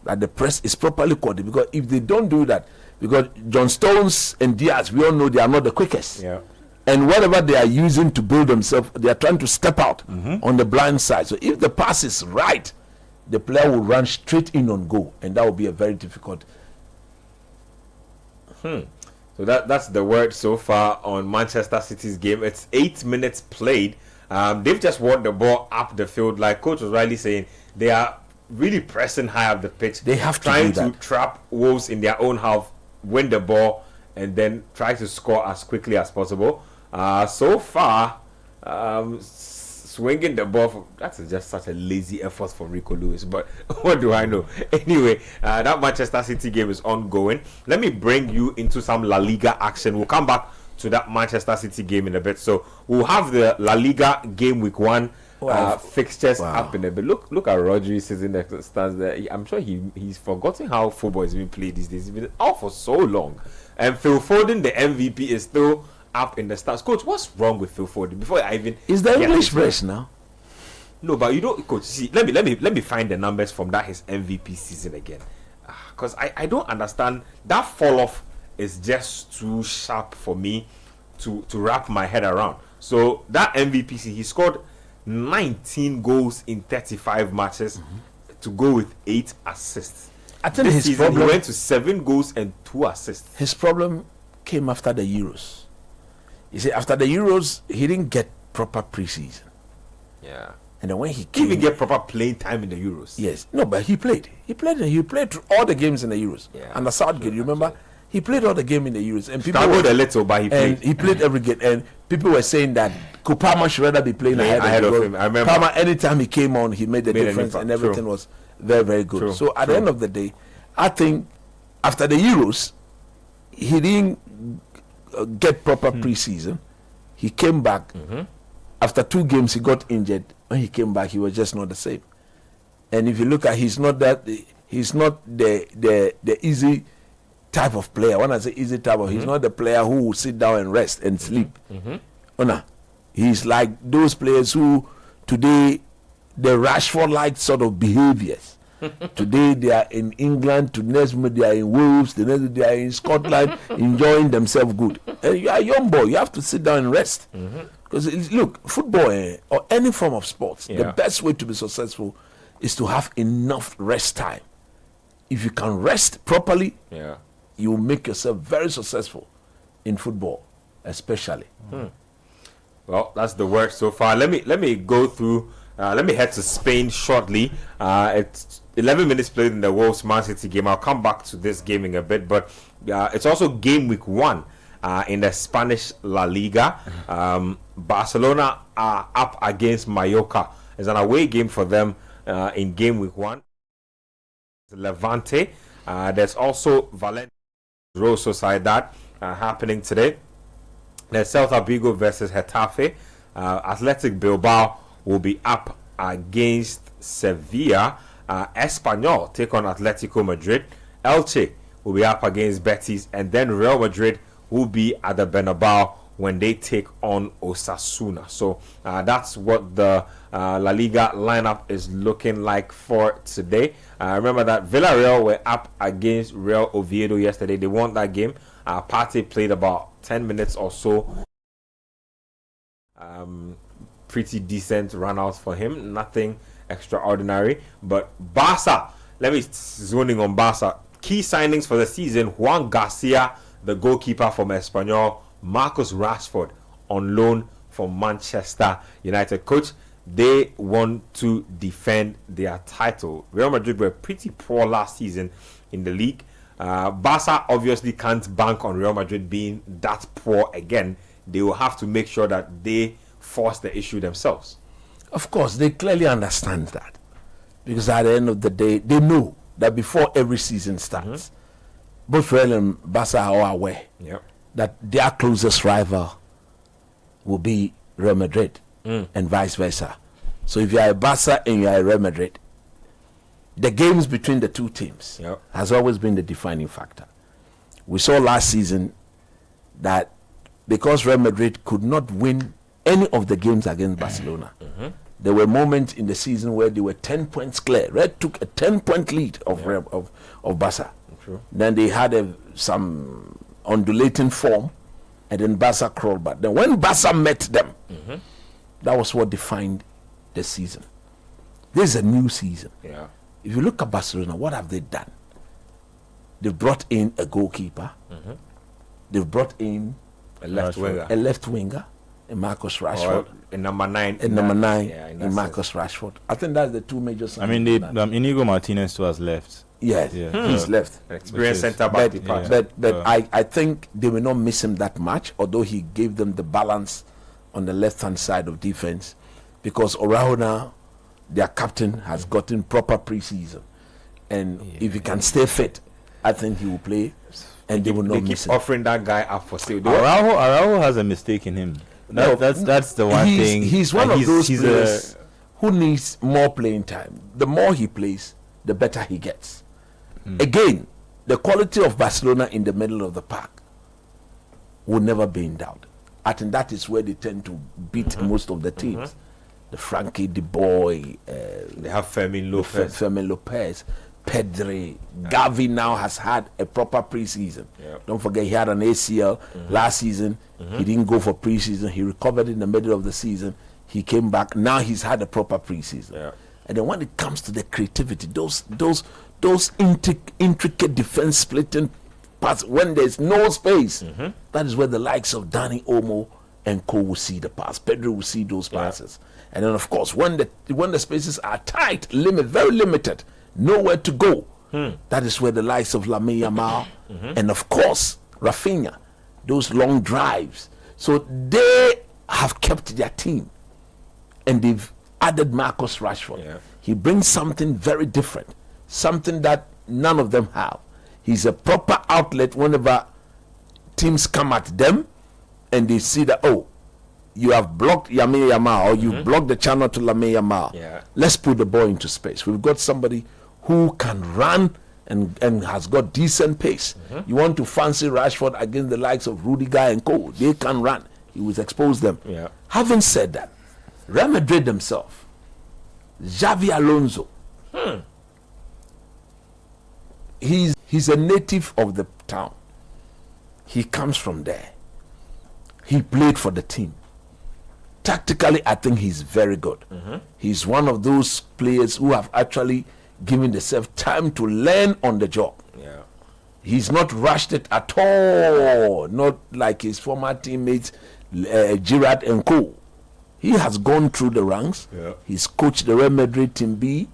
that the press is properly coordinated, because if they don't do that, because John Stones and Diaz, we all know they are not the quickest. Yeah. And whatever they are using to build themselves, they are trying to step out on the blind side. So if the pass is right, the player will run straight in on goal, and that will be a very difficult. So that's the word so far on Manchester City's game. It's 8 minutes played. They've just won the ball up the field, like Coach was rightly saying. They are really pressing high up the pitch. They have trying to trap Wolves in their own half, win the ball, and then try to score as quickly as possible. So far, swinging the ball, that's just such a lazy effort for Rico Lewis, but what do I know? Anyway, that Manchester City game is ongoing. Let me bring you into some La Liga action. We'll come back to that Manchester City game in a bit. So we'll have the La Liga game week 1 fixtures up in a bit. Look at Rodri sitting there, stands there. I'm sure he's forgotten how football is being played these days. He's been out for so long. And Phil Foden, the MVP, is still up in the stars. Coach, what's wrong with Phil Foden? Before I even is the English press now? No, but you don't, Coach. See, let me find the numbers from that his MVP season again, because I don't understand. That fall off is just too sharp for me to wrap my head around. So that MVP, he scored 19 goals in 35 matches to go with 8 assists. I think this his season problem, he went to 7 goals and 2 assists. His problem came after the Euros. You see, after the Euros, he didn't get proper preseason. Yeah. And then when he came, he didn't get proper playing time in the Euros. Yes. No, but he played. He played through all the games in the Euros. Yeah, and the Southgate, you remember? He played all the game in the Euros, and people struggled a little, but he played. And he played every game, and people were saying that Kupama should rather be playing ahead of him. I remember. Palmer, anytime he came on, he made the difference, and everything was very, very good. So at the end of the day, I think after the Euros, he didn't get proper preseason. He came back. After 2 games, he got injured. When he came back, he was just not the same. And if you look at, he's not the easy type of player. When I say easy type of, he's not the player who will sit down and rest and sleep. He's like those players who today the Rashford-like sort of behaviors. Today they are in England, to next minute they are in Wales, the next they are in Scotland, enjoying themselves good. And you are a young boy, you have to sit down and rest. Because look, football or any form of sports, the best way to be successful is to have enough rest time. If you can rest properly, you will make yourself very successful in football, especially. Well, that's the word so far. Let me go through. Let me head to Spain shortly. It's 11 minutes played in the Wolves Man City game. I'll come back to this game in a bit, but it's also game week 1 in the Spanish La Liga. Barcelona are up against Mallorca. It's an away game for them in game week 1. Levante. There's also Valencia Real Sociedad happening today. There's Celta Vigo versus Getafe. Athletic Bilbao will be up against Sevilla. Espanyol take on Atletico Madrid. Elche will be up against Betis, and then Real Madrid will be at the Bernabeu when they take on Osasuna. So that's what the La Liga lineup is looking like for today. Remember that Villarreal were up against Real Oviedo yesterday. They won that game. Partey played about 10 minutes or so. Pretty decent run out for him. Nothing extraordinary. But Barca, let me zoning on Barca. Key signings for the season: Juan Garcia, the goalkeeper from Espanyol; Marcus Rashford on loan from Manchester United. Coach, they want to defend their title. Real Madrid were pretty poor last season in the league. Barca obviously can't bank on Real Madrid being that poor again. They will have to make sure that they force the issue themselves. Of course, they clearly understand that, because at the end of the day, they know that before every season starts, both Real and Barca are aware that their closest rival will be Real Madrid and vice versa. So if you are a Barca and you are a Real Madrid, the games between the two teams has always been the defining factor. We saw last season that because Real Madrid could not win any of the games against Barcelona, there were moments in the season where they were 10 points clear. Red took a 10-point lead of Barca. True. Then they had some undulating form, and then Barca crawled back. Then when Barca met them, that was what defined the season. This is a new season. If you look at Barcelona, what have they done? They've brought in a goalkeeper. They've brought in a left winger, and Marcus Rashford. In number 9. In Marcus Rashford. I think that's the two major signings. I mean, Inigo Martinez too has left. Yes, he's left. Experienced centre back. But I think they will not miss him that much, although he gave them the balance on the left-hand side of defense, because Oraona, their captain, has gotten proper preseason, and if he can stay fit, I think he will play, and they will not miss him. Offering that guy up for sale. Araujo has a mistake in him. That's the one thing. He's one of those players who needs more playing time. The more he plays, the better he gets. Again, the quality of Barcelona in the middle of the park will never be in doubt. I think that is where they tend to beat most of the teams. The Frankie de Boy, they have Fermin Lopez, Pedri, Gavi now has had a proper preseason. Don't forget he had an ACL last season. He didn't go for preseason. He recovered in the middle of the season. He came back. Now he's had a proper preseason. And then when it comes to the creativity, those intricate defense splitting pass, when there's no space, that is where the likes of Dani Olmo and Co will see the pass. Pedro will see those passes. And then of course when the spaces are tight, very limited, nowhere to go, That is where the likes of Lamine Yamal and of course Rafinha, those long drives. So they have kept their team, and they've added Marcus Rashford. Yeah. He brings something very different, something that none of them have. He's a proper outlet whenever teams come at them and they see that, oh, you have blocked Lamine Yamal, or you blocked the channel to Lamine Yamal. Yeah. Let's put the ball into space. We've got somebody who can run and has got decent pace. You want to fancy Rashford against the likes of Rudiger and Co. They can run. He will expose them. Yeah. Having said that, Real Madrid themselves, Xavi Alonso, he's a native of the town. He comes from there. He played for the team. Tactically, I think he's very good. He's one of those players who have actually given themselves time to learn on the job. Yeah. He's not rushed it at all, not like his former teammates Giroud and Co. He has gone through the ranks. Yeah. He's coached the Real Madrid team B.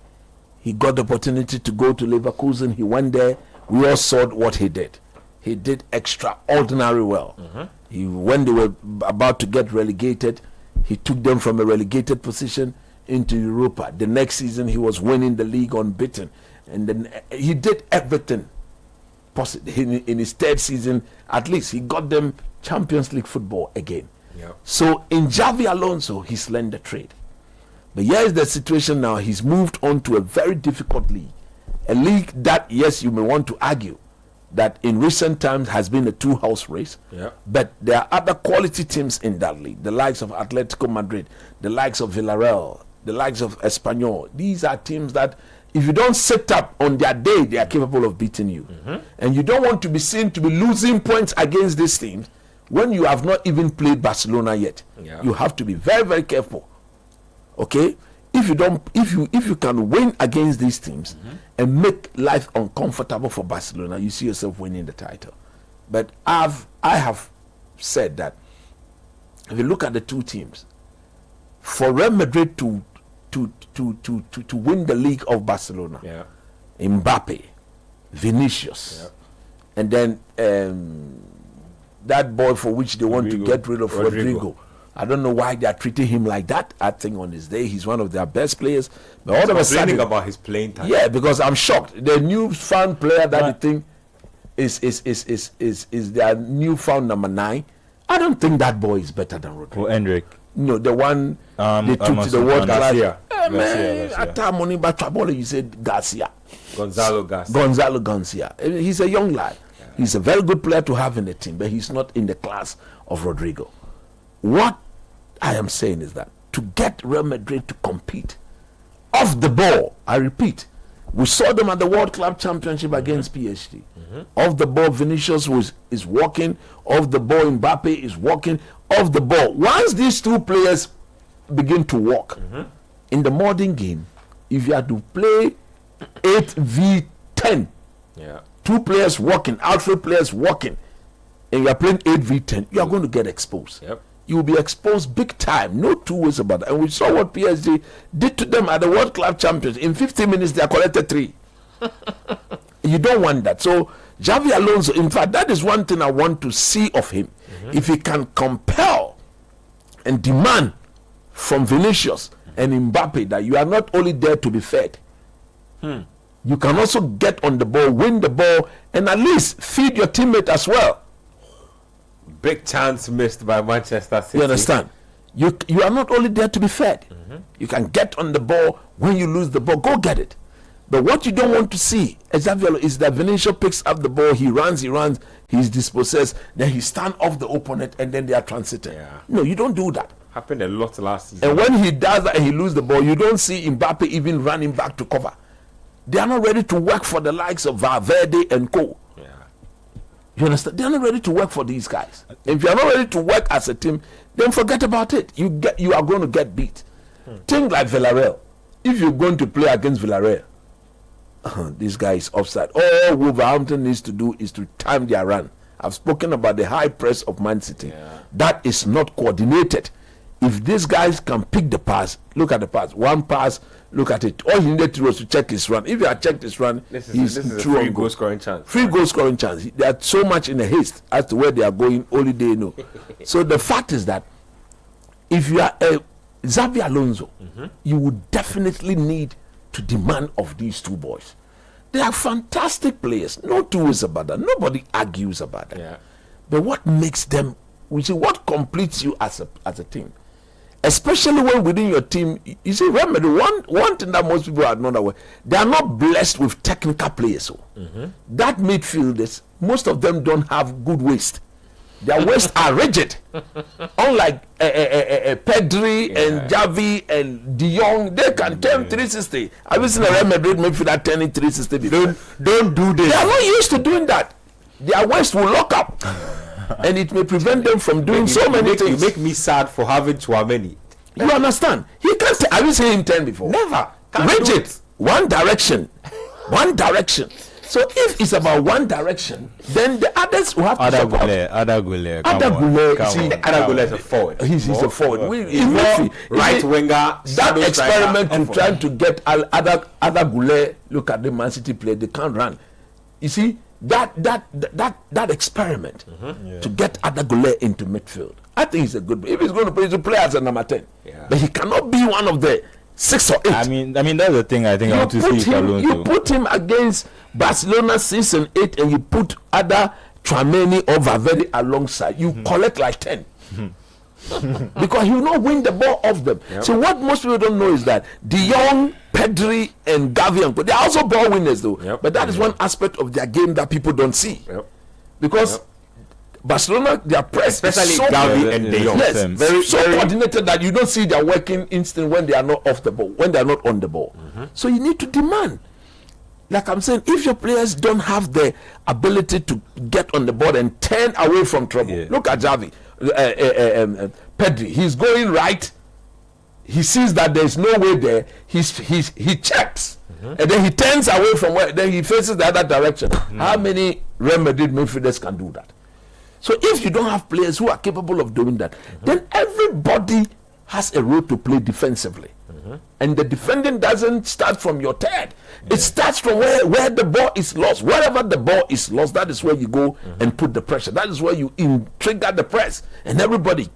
He got the opportunity to go to Leverkusen. He went there. We all saw what he did. He did extraordinary well. When they were about to get relegated, he took them from a relegated position into Europa. The next season, he was winning the league unbeaten. And then he did everything possible. In his third season, at least, he got them Champions League football again. Yeah. So in Xavi Alonso, he's learned the trade. But here is the situation now. He's moved on to a very difficult league. A league that, yes, you may want to argue that in recent times has been a two-house race. Yeah. But there are other quality teams in that league. The likes of Atletico Madrid, the likes of Villarreal, the likes of Espanyol. These are teams that if you don't set up on their day, they are capable of beating you. And you don't want to be seen to be losing points against these teams when you have not even played Barcelona yet. Yeah. You have to be very, very careful. Okay? If you can win against these teams and make life uncomfortable for Barcelona, you see yourself winning the title. But I have said that if you look at the two teams, for Real Madrid to win the league of Barcelona, Yeah. Mbappe, Vinicius, Yeah. and then that boy for which they want to get rid of Rodrigo. I don't know why they are treating him like that. I think on his day he's one of their best players. But all of a sudden, about his playing time. yeah, because I'm shocked. The newfound player that they think is their newfound number 9. I don't think that boy is better than Rodrigo. Oh, Endrick. No, the one they took to the World Cup. Garcia. Man, at time money but you said Garcia. Gonzalo Garcia. Garcia. He's a young lad. Yeah. He's a very good player to have in the team, but he's not in the class of Rodrigo. What I am saying is that to get Real Madrid to compete off the ball, I repeat, we saw them at the World Club Championship against PSG. Off the ball, Vinicius is walking. Off the ball, Mbappe is walking. Off the ball. Once these two players begin to walk, in the modern game, if you had to play 8v10, Yeah. two players walking, outfield players walking, and you are playing 8v10, you are going to get exposed. Yep. You will be exposed big time. No two ways about it. And we saw what PSG did to them at the World Club Champions. In 15 minutes, they are collected 3. You don't want that. So, Xavi Alonso, in fact, that is one thing I want to see of him. If he can compel and demand from Vinicius and Mbappe that you are not only there to be fed, you can also get on the ball, win the ball, and at least feed your teammate as well. Big chance missed by Manchester City. You understand? You are not only there to be fed. You can get on the ball. When you lose the ball, go get it. But what you don't want to see is that Vinicius picks up the ball, he runs, he's dispossessed, then he stands off the opponent, and then they are transiting. Yeah. No, you don't do that. Happened a lot last season. And when he does that and he loses the ball, you don't see Mbappe even running back to cover. They are not ready to work for the likes of Valverde and Co. Yeah. You understand? They are not ready to work for these guys. If you are not ready to work as a team, then forget about it. You are going to get beat. Think like Villarreal. If you're going to play against Villarreal, this guy is offside. All Wolverhampton needs to do is to time their run. I've spoken about the high press of Man City. Yeah. That is not coordinated. If these guys can pick the pass, look at the pass. One pass, Look at it. All he needed was to check his run. If he had checked his run, this is a free goal scoring chance. Free goal scoring chance. They are so much in a haste as to where they are going. Only they know. So the fact is that if you are a Xabi Alonso, you would definitely need to demand of these two boys. They are fantastic players. No two ways about that. Nobody argues about that. Yeah. But what makes them? We see what completes you as a team. Especially when within your team, you see, remember one thing that most people are not aware, they are not blessed with technical players. So that midfielders, most of them don't have good waist. Their waists are rigid. Unlike Pedri and Javi and De Jong, they can turn 360. Have you seen a Real Madrid midfielder turning 360 before? Don't do this. They are not used to doing that. Their waist will lock up. And it may prevent them from doing so many things. You make me sad for having Tchouaméni. You understand? He can't. Have you seen him turn before? Never. Rigid. One direction. One direction. So if it's about one direction, then the others will have to support. Ada Goulet. Ada Goulet is a forward. He's a forward. He's more right winger. That experiment in trying to get Ada Goulet, look at the Man City play, they can't run. You see, that experiment to get Ada Goulet into midfield, I think he's a good. If he's going to play, he's a player as a number 10. Yeah. But he cannot be one of the 6 or 8. I mean that's the thing. I think I want to see Alonso. You put him against Barcelona 6 and 8, and you put other Tchouaméni or Valverde alongside. You collect like 10. Because he will not win the ball off them. Yep. So what most people don't know is that De Jong, Pedri, and Gavi, they are also ball winners though. Yep. But that is one aspect of their game that people don't see. Yep. Because Barcelona, their press, especially so Gavi and De Jong, very coordinated that you don't see their working instinct when they are not off the ball, when they are not on the ball. So you need to demand. Like I'm saying, if your players don't have the ability to get on the board and turn away from trouble, look at Javi, Pedri. He's going right. He sees that there's no way there. He checks, and then he turns away from where. Then he faces the other direction. How many Real Madrid midfielders can do that? So if you don't have players who are capable of doing that, then everybody has a role to play defensively. And the defending doesn't start from your third. It starts from where the ball is lost. Wherever the ball is lost, that is where you go and put the pressure. That is where you trigger the press. And everybody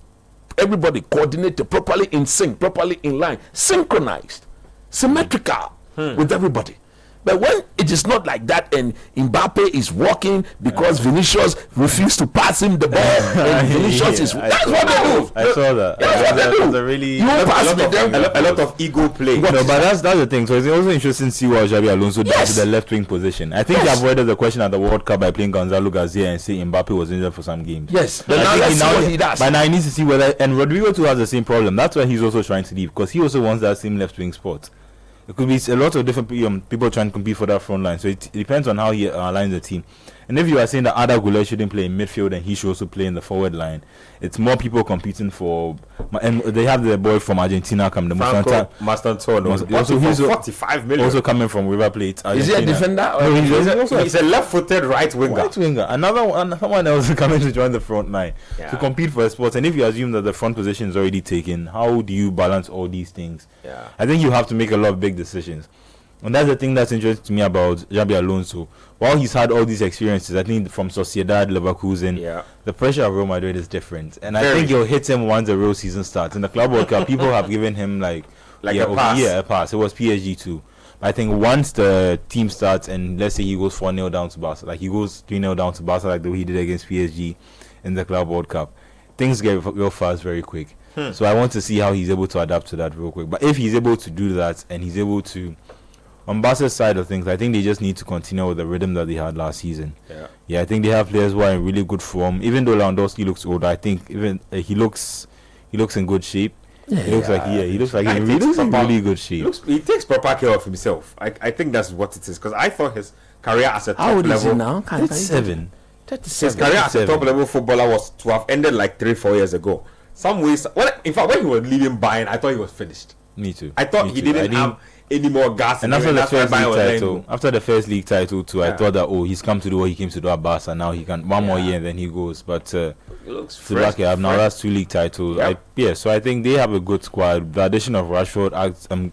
coordinated properly, in sync, properly in line, synchronized, symmetrical with everybody. But when it is not like that, and Mbappe is walking because Vinicius refused to pass him the ball, and Vinicius is that's what they do. I saw that. That's what they do. A lot of ego play. No, but that's the thing. So it's also interesting to see what Xabi Alonso did to the left wing position. I think he avoided the question at the World Cup by playing Gonzalo Garcia and saying Mbappe was injured for some games. Yes, but now let's see what he does. But now he needs to see whether, and Rodrigo too has the same problem. That's why he's also trying to leave, because he also wants that same left wing spot. It could be a lot of different people trying to compete for that front line. So it depends on how he aligns the team. And if you are saying that Ada Goulet shouldn't play in midfield and he should also play in the forward line, it's more people competing for. And they have the boy from Argentina coming, the Mastantuono. Also, he's 45 million. Also coming from River Plate. Is he a defender? No, he's a left-footed right winger. Another one else coming to join the front line to compete for a spot. And if you assume that the front position is already taken, how do you balance all these things? Yeah. I think you have to make a lot of big decisions. And that's the thing that's interesting to me about Xabi Alonso. While he's had all these experiences, I think from Sociedad, Leverkusen, the pressure of Real Madrid is different. And I think you'll hit him once the real season starts. In the Club World Cup, people have given him a pass. Yeah, a pass. It was PSG too. But I think once the team starts and let's say he goes 4-0 down to Barca, like he goes 3-0 down to Barca like the way he did against PSG in the Club World Cup, things get real fast very quick. So I want to see how he's able to adapt to that real quick. But if he's able to do that and he's able to, on Barca's side of things, I think they just need to continue with the rhythm that they had last season. I think they have players who are in really good form. Even though Lewandowski looks old, I think even he looks in good shape. He looks like he's in really good shape. He takes proper care of himself. I think that's what it is, because I thought his career as a top level. How old is he now? 37. His career as a top level footballer was to have ended like 3-4 years ago. Some ways, in fact, when he was leaving Bayern, I thought he was finished. Me too. I thought he didn't have any more gas. And after the first league title too, I thought that he's come to do what he came to do at Barca. Now he can one more year and then he goes. But he looks fresh. Now that's 2 league titles. So I think they have a good squad. The addition of Rashford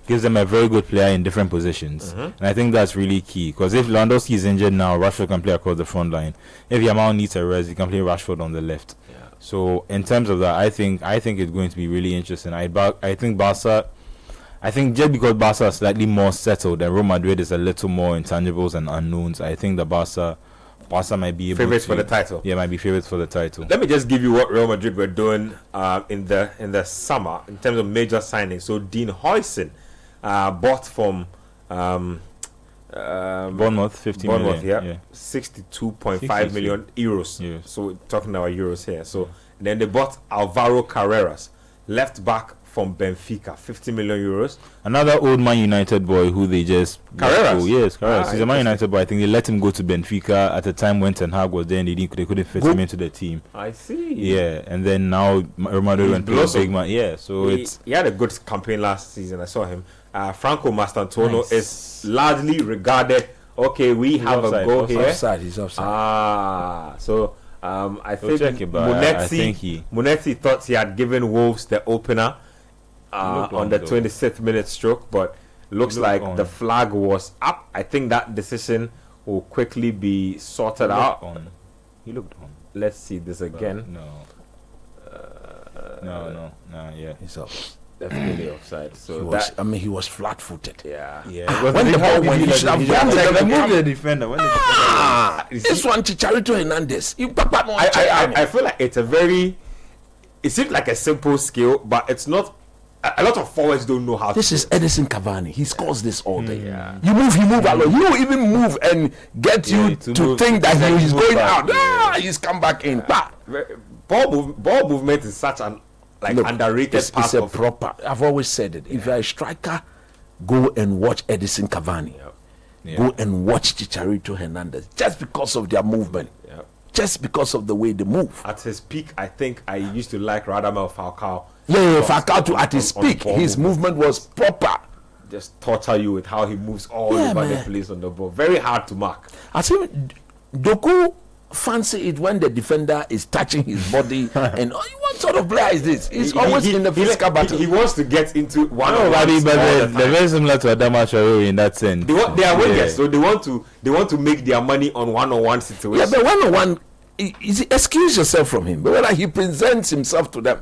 gives them a very good player in different positions. And I think that's really key, because if Lewandowski is injured now, Rashford can play across the front line. If Yamal needs a rest, he can play Rashford on the left. So in terms of that, I think it's going to be really interesting. I think Barca, just because Barca are slightly more settled and Real Madrid is a little more intangibles and unknowns, I think the Barca might be able favorites for the title. Yeah, might be favorites for the title. Let me just give you what Real Madrid were doing in the summer in terms of major signings. So Dean Huijsen bought from Bournemouth, 50 Bournemouth, million. 62.5 million euros. Yes. So we're talking about euros here. So then they bought Alvaro Carreras, left back from Benfica, 50 million euros. Another old Man United boy who they just Carreras. Yes, Carreras. He's a Man United boy. I think they let him go to Benfica at the time when Ten Hag was there, and they couldn't fit him into the team. I see. Yeah, and then now Real Madrid went to big man. Yeah, so he had a good campaign last season. I saw him. Franco Mastantuono is largely regarded. Okay, we have offside, a goal here. He's offside. So I think Munetsi Munetsi thought he had given Wolves the opener on the 26th minute stroke, but looks like the flag was up. I think that decision will quickly be sorted out. He looked on. Let's see this again. No, yeah, he's up. Definitely offside. So he was flat-footed. Yeah. When the ball went, he should have moved the defender. This one, Chicharito Hernandez. I feel like it's a very. It seems like a simple skill, but it's not. A lot of forwards don't know how. This is Edison Cavani. He scores this all day. You move along. He will even move and get you to think that he's going out. He's come back in. Ball movement is such an underrated part of proper. I've always said it. If you're a striker, go and watch Edison Cavani. Go and watch Chicharito Hernandez, just because of their movement. Just because of the way they move. At his peak, I think I used to like Radamel Falcao. Falcao too. At his peak, his movement was proper. Just torture you with how he moves all over the place on the ball. Very hard to mark. I think Doku fancy it when the defender is touching his body. And what sort of player is this? He's always in the physical battle. He wants to get into one. But they're very similar to Adama Traore in that sense. They are wingers, so they want to make their money on one-on-one situations. Yeah, but one-on-one, excuse yourself from him. But when he presents himself to them,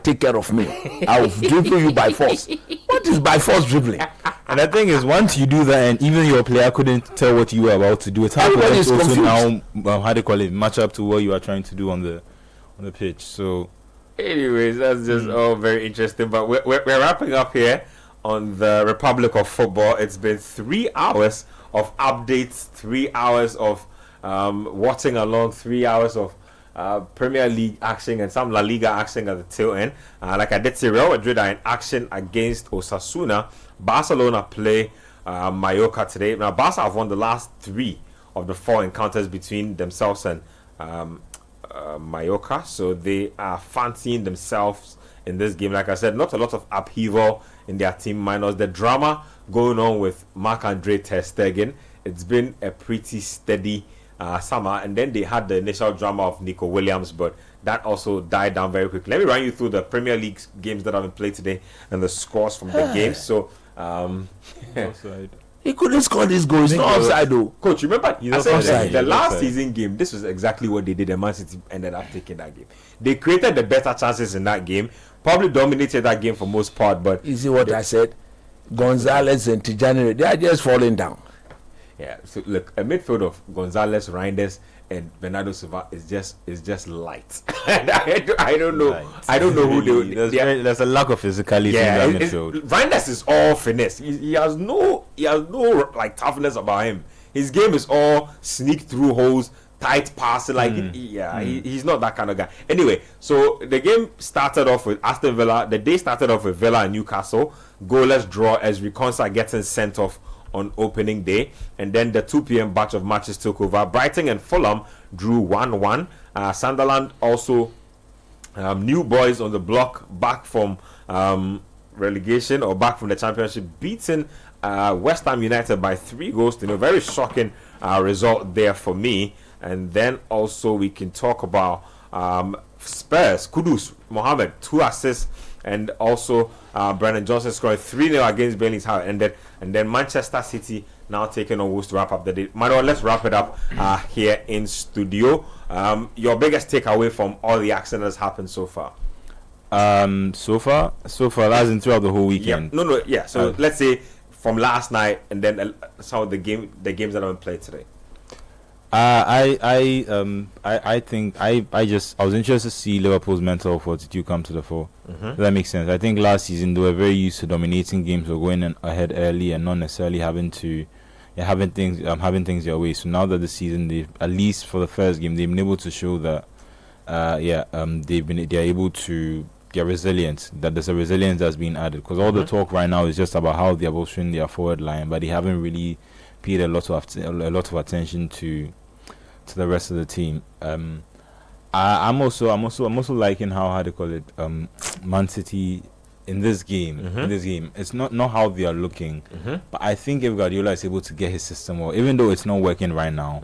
take care of me. I'll dribble you by force. What is by force dribbling? And the thing is, once you do that, and even your player couldn't tell what you were about to do, it's hard for them to also now match up to what you are trying to do on the pitch. So, anyways, that's just all very interesting. But we're wrapping up here on the Republic of Football. It's been 3 hours of updates, 3 hours of watching along, 3 hours of Premier League action and some La Liga action at the tail end. Like I did say, Real Madrid are in action against Osasuna. Barcelona play Mallorca today. Now, Barca have won the last 3 of the 4 encounters between themselves and Mallorca, so they are fancying themselves in this game. Like I said, not a lot of upheaval in their team minus the drama going on with Marc-Andre ter Stegen. It's been a pretty steady summer, and then they had the initial drama of Nico Williams, but that also died down very quickly. Let me run you through the Premier League games that have been played today and the scores from the games. So he couldn't score this goal. It's not offside though. Coach, remember I said offside. The last season game, this was exactly what they did, and Man City ended up taking that game. They created the better chances in that game, probably dominated that game for most part, but you see what I said? Gonzalez and Tijani, they are just falling down. Yeah, so look, a midfield of Gonzalez, Reinders, and Bernardo Silva is just light. I don't know. Light. I don't know who they. There's a lack of physicality in that midfield. Reinders is all finesse. He has no like toughness about him. His game is all sneak through holes, tight passing. He's not that kind of guy. Anyway, so the game started off with Aston Villa. The day started off with Villa and Newcastle. Goalless draw as Reconsa getting sent off on opening day, and then the 2 p.m. batch of matches took over. Brighton and Fulham drew 1-1. Sunderland also new boys on the block, back from relegation or back from the championship, beating West Ham United by 3 goals to a very shocking result there for me. And then also we can talk about Spurs. Kudus Mohammed, 2 assists and also Brennan Johnson scoring 3-0 against Burnley's how it ended, and then Manchester City now taking on Wolves to wrap up the day. Manuel, let's wrap it up here in studio. Your biggest takeaway from all the action that's happened so far? So far, that's in throughout the whole weekend. So let's say from last night and then some of the games that have been played today. I think I was interested to see Liverpool's mental fortitude come to the fore. That makes sense. I think last season they were very used to dominating games or going ahead early and not necessarily having things their way. So now that the season, they've, at least for the first game, they've been able to show that they're able to get resilient. That there's a resilience that's been added, because all the talk right now is just about how they're bolstering their forward line, but they haven't really paid a lot of attention to the rest of the team. I'm also liking how they call it, Man City in this game. It's not how they are looking, but I think if Guardiola is able to get his system well, even though it's not working right now,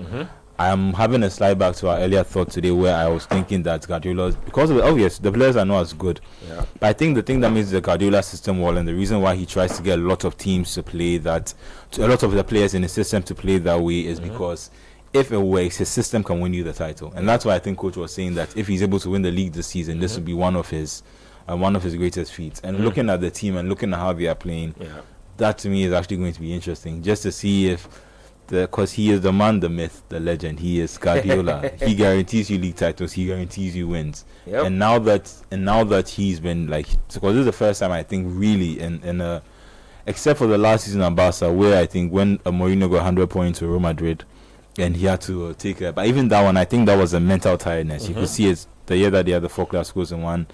I'm having a slide back to our earlier thought today where I was thinking that Guardiola, because of the players are not as good, but I think the thing that makes the Guardiola system well, and the reason why he tries to get a lot of teams to play that, a lot of the players in the system to play that way, is because if it works, his system can win you the title. And that's why I think coach was saying that if he's able to win the league this season, this would be one of his greatest feats. And looking at the team and looking at how they are playing, that to me is actually going to be interesting, just to see if, because he is the man, the myth, the legend. He is Guardiola. He guarantees you league titles. He guarantees you wins. And now that he's been because this is the first time I think really in except for the last season at Barca, where I think when Mourinho got 100 points with Real Madrid and he had to take it. But even that one, I think that was a mental tiredness. You could see it the year that they had the 4 Classicos in one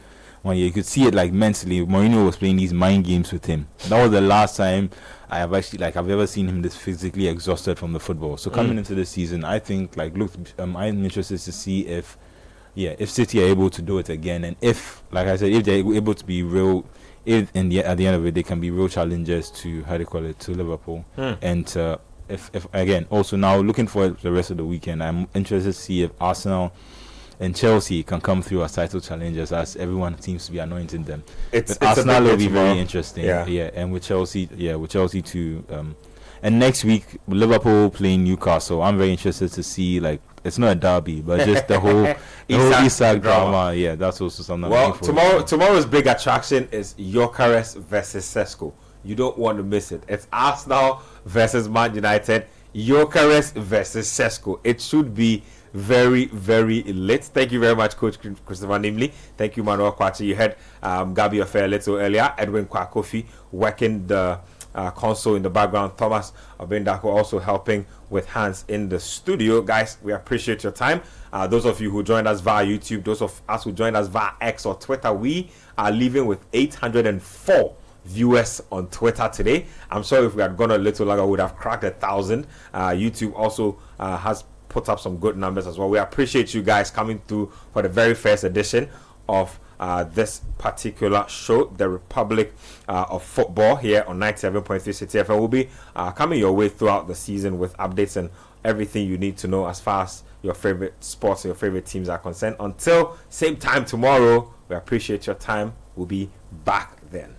year. You could see it mentally. Mourinho was playing these mind games with him. That was the last time I've ever seen him this physically exhausted from the football. So coming into the season, I think I'm interested to see if City are able to do it again, and if, like I said, if they're able to be real, at the end of it, they can be real challengers to to Liverpool. And if again, also now looking forward to the rest of the weekend, I'm interested to see if Arsenal and Chelsea can come through as title challengers, as everyone seems to be anointing them. Arsenal will be very interesting. And with Chelsea too. And next week, Liverpool playing Newcastle. I'm very interested to see, it's not a derby, but just the whole Isak drama. Yeah, that's also something. Well, tomorrow's big attraction is Gyökeres versus Sesko. You don't want to miss it. It's Arsenal versus Man United. Gyökeres versus Sesko. It should be very, very lit. Thank you very much, Coach Christopher Nimley. Thank you, Manuel Kwachi. You had Gabi Affair a little earlier. Edwin Kwakofi working the console in the background. Thomas Obendako also helping with hands in the studio. Guys, we appreciate your time. Those of you who joined us via YouTube, those of us who joined us via X or Twitter, we are leaving with 804 viewers on Twitter today. I'm sorry if we had gone a little longer, we would have cracked 1,000. YouTube also has put up some good numbers as well. We appreciate you guys coming through for the very first edition of this particular show, The Republic of Football, here on 97.3 City FM. We'll be coming your way throughout the season with updates and everything you need to know as far as your favorite sports and your favorite teams are concerned. Until same time tomorrow, we appreciate your time. We'll be back then.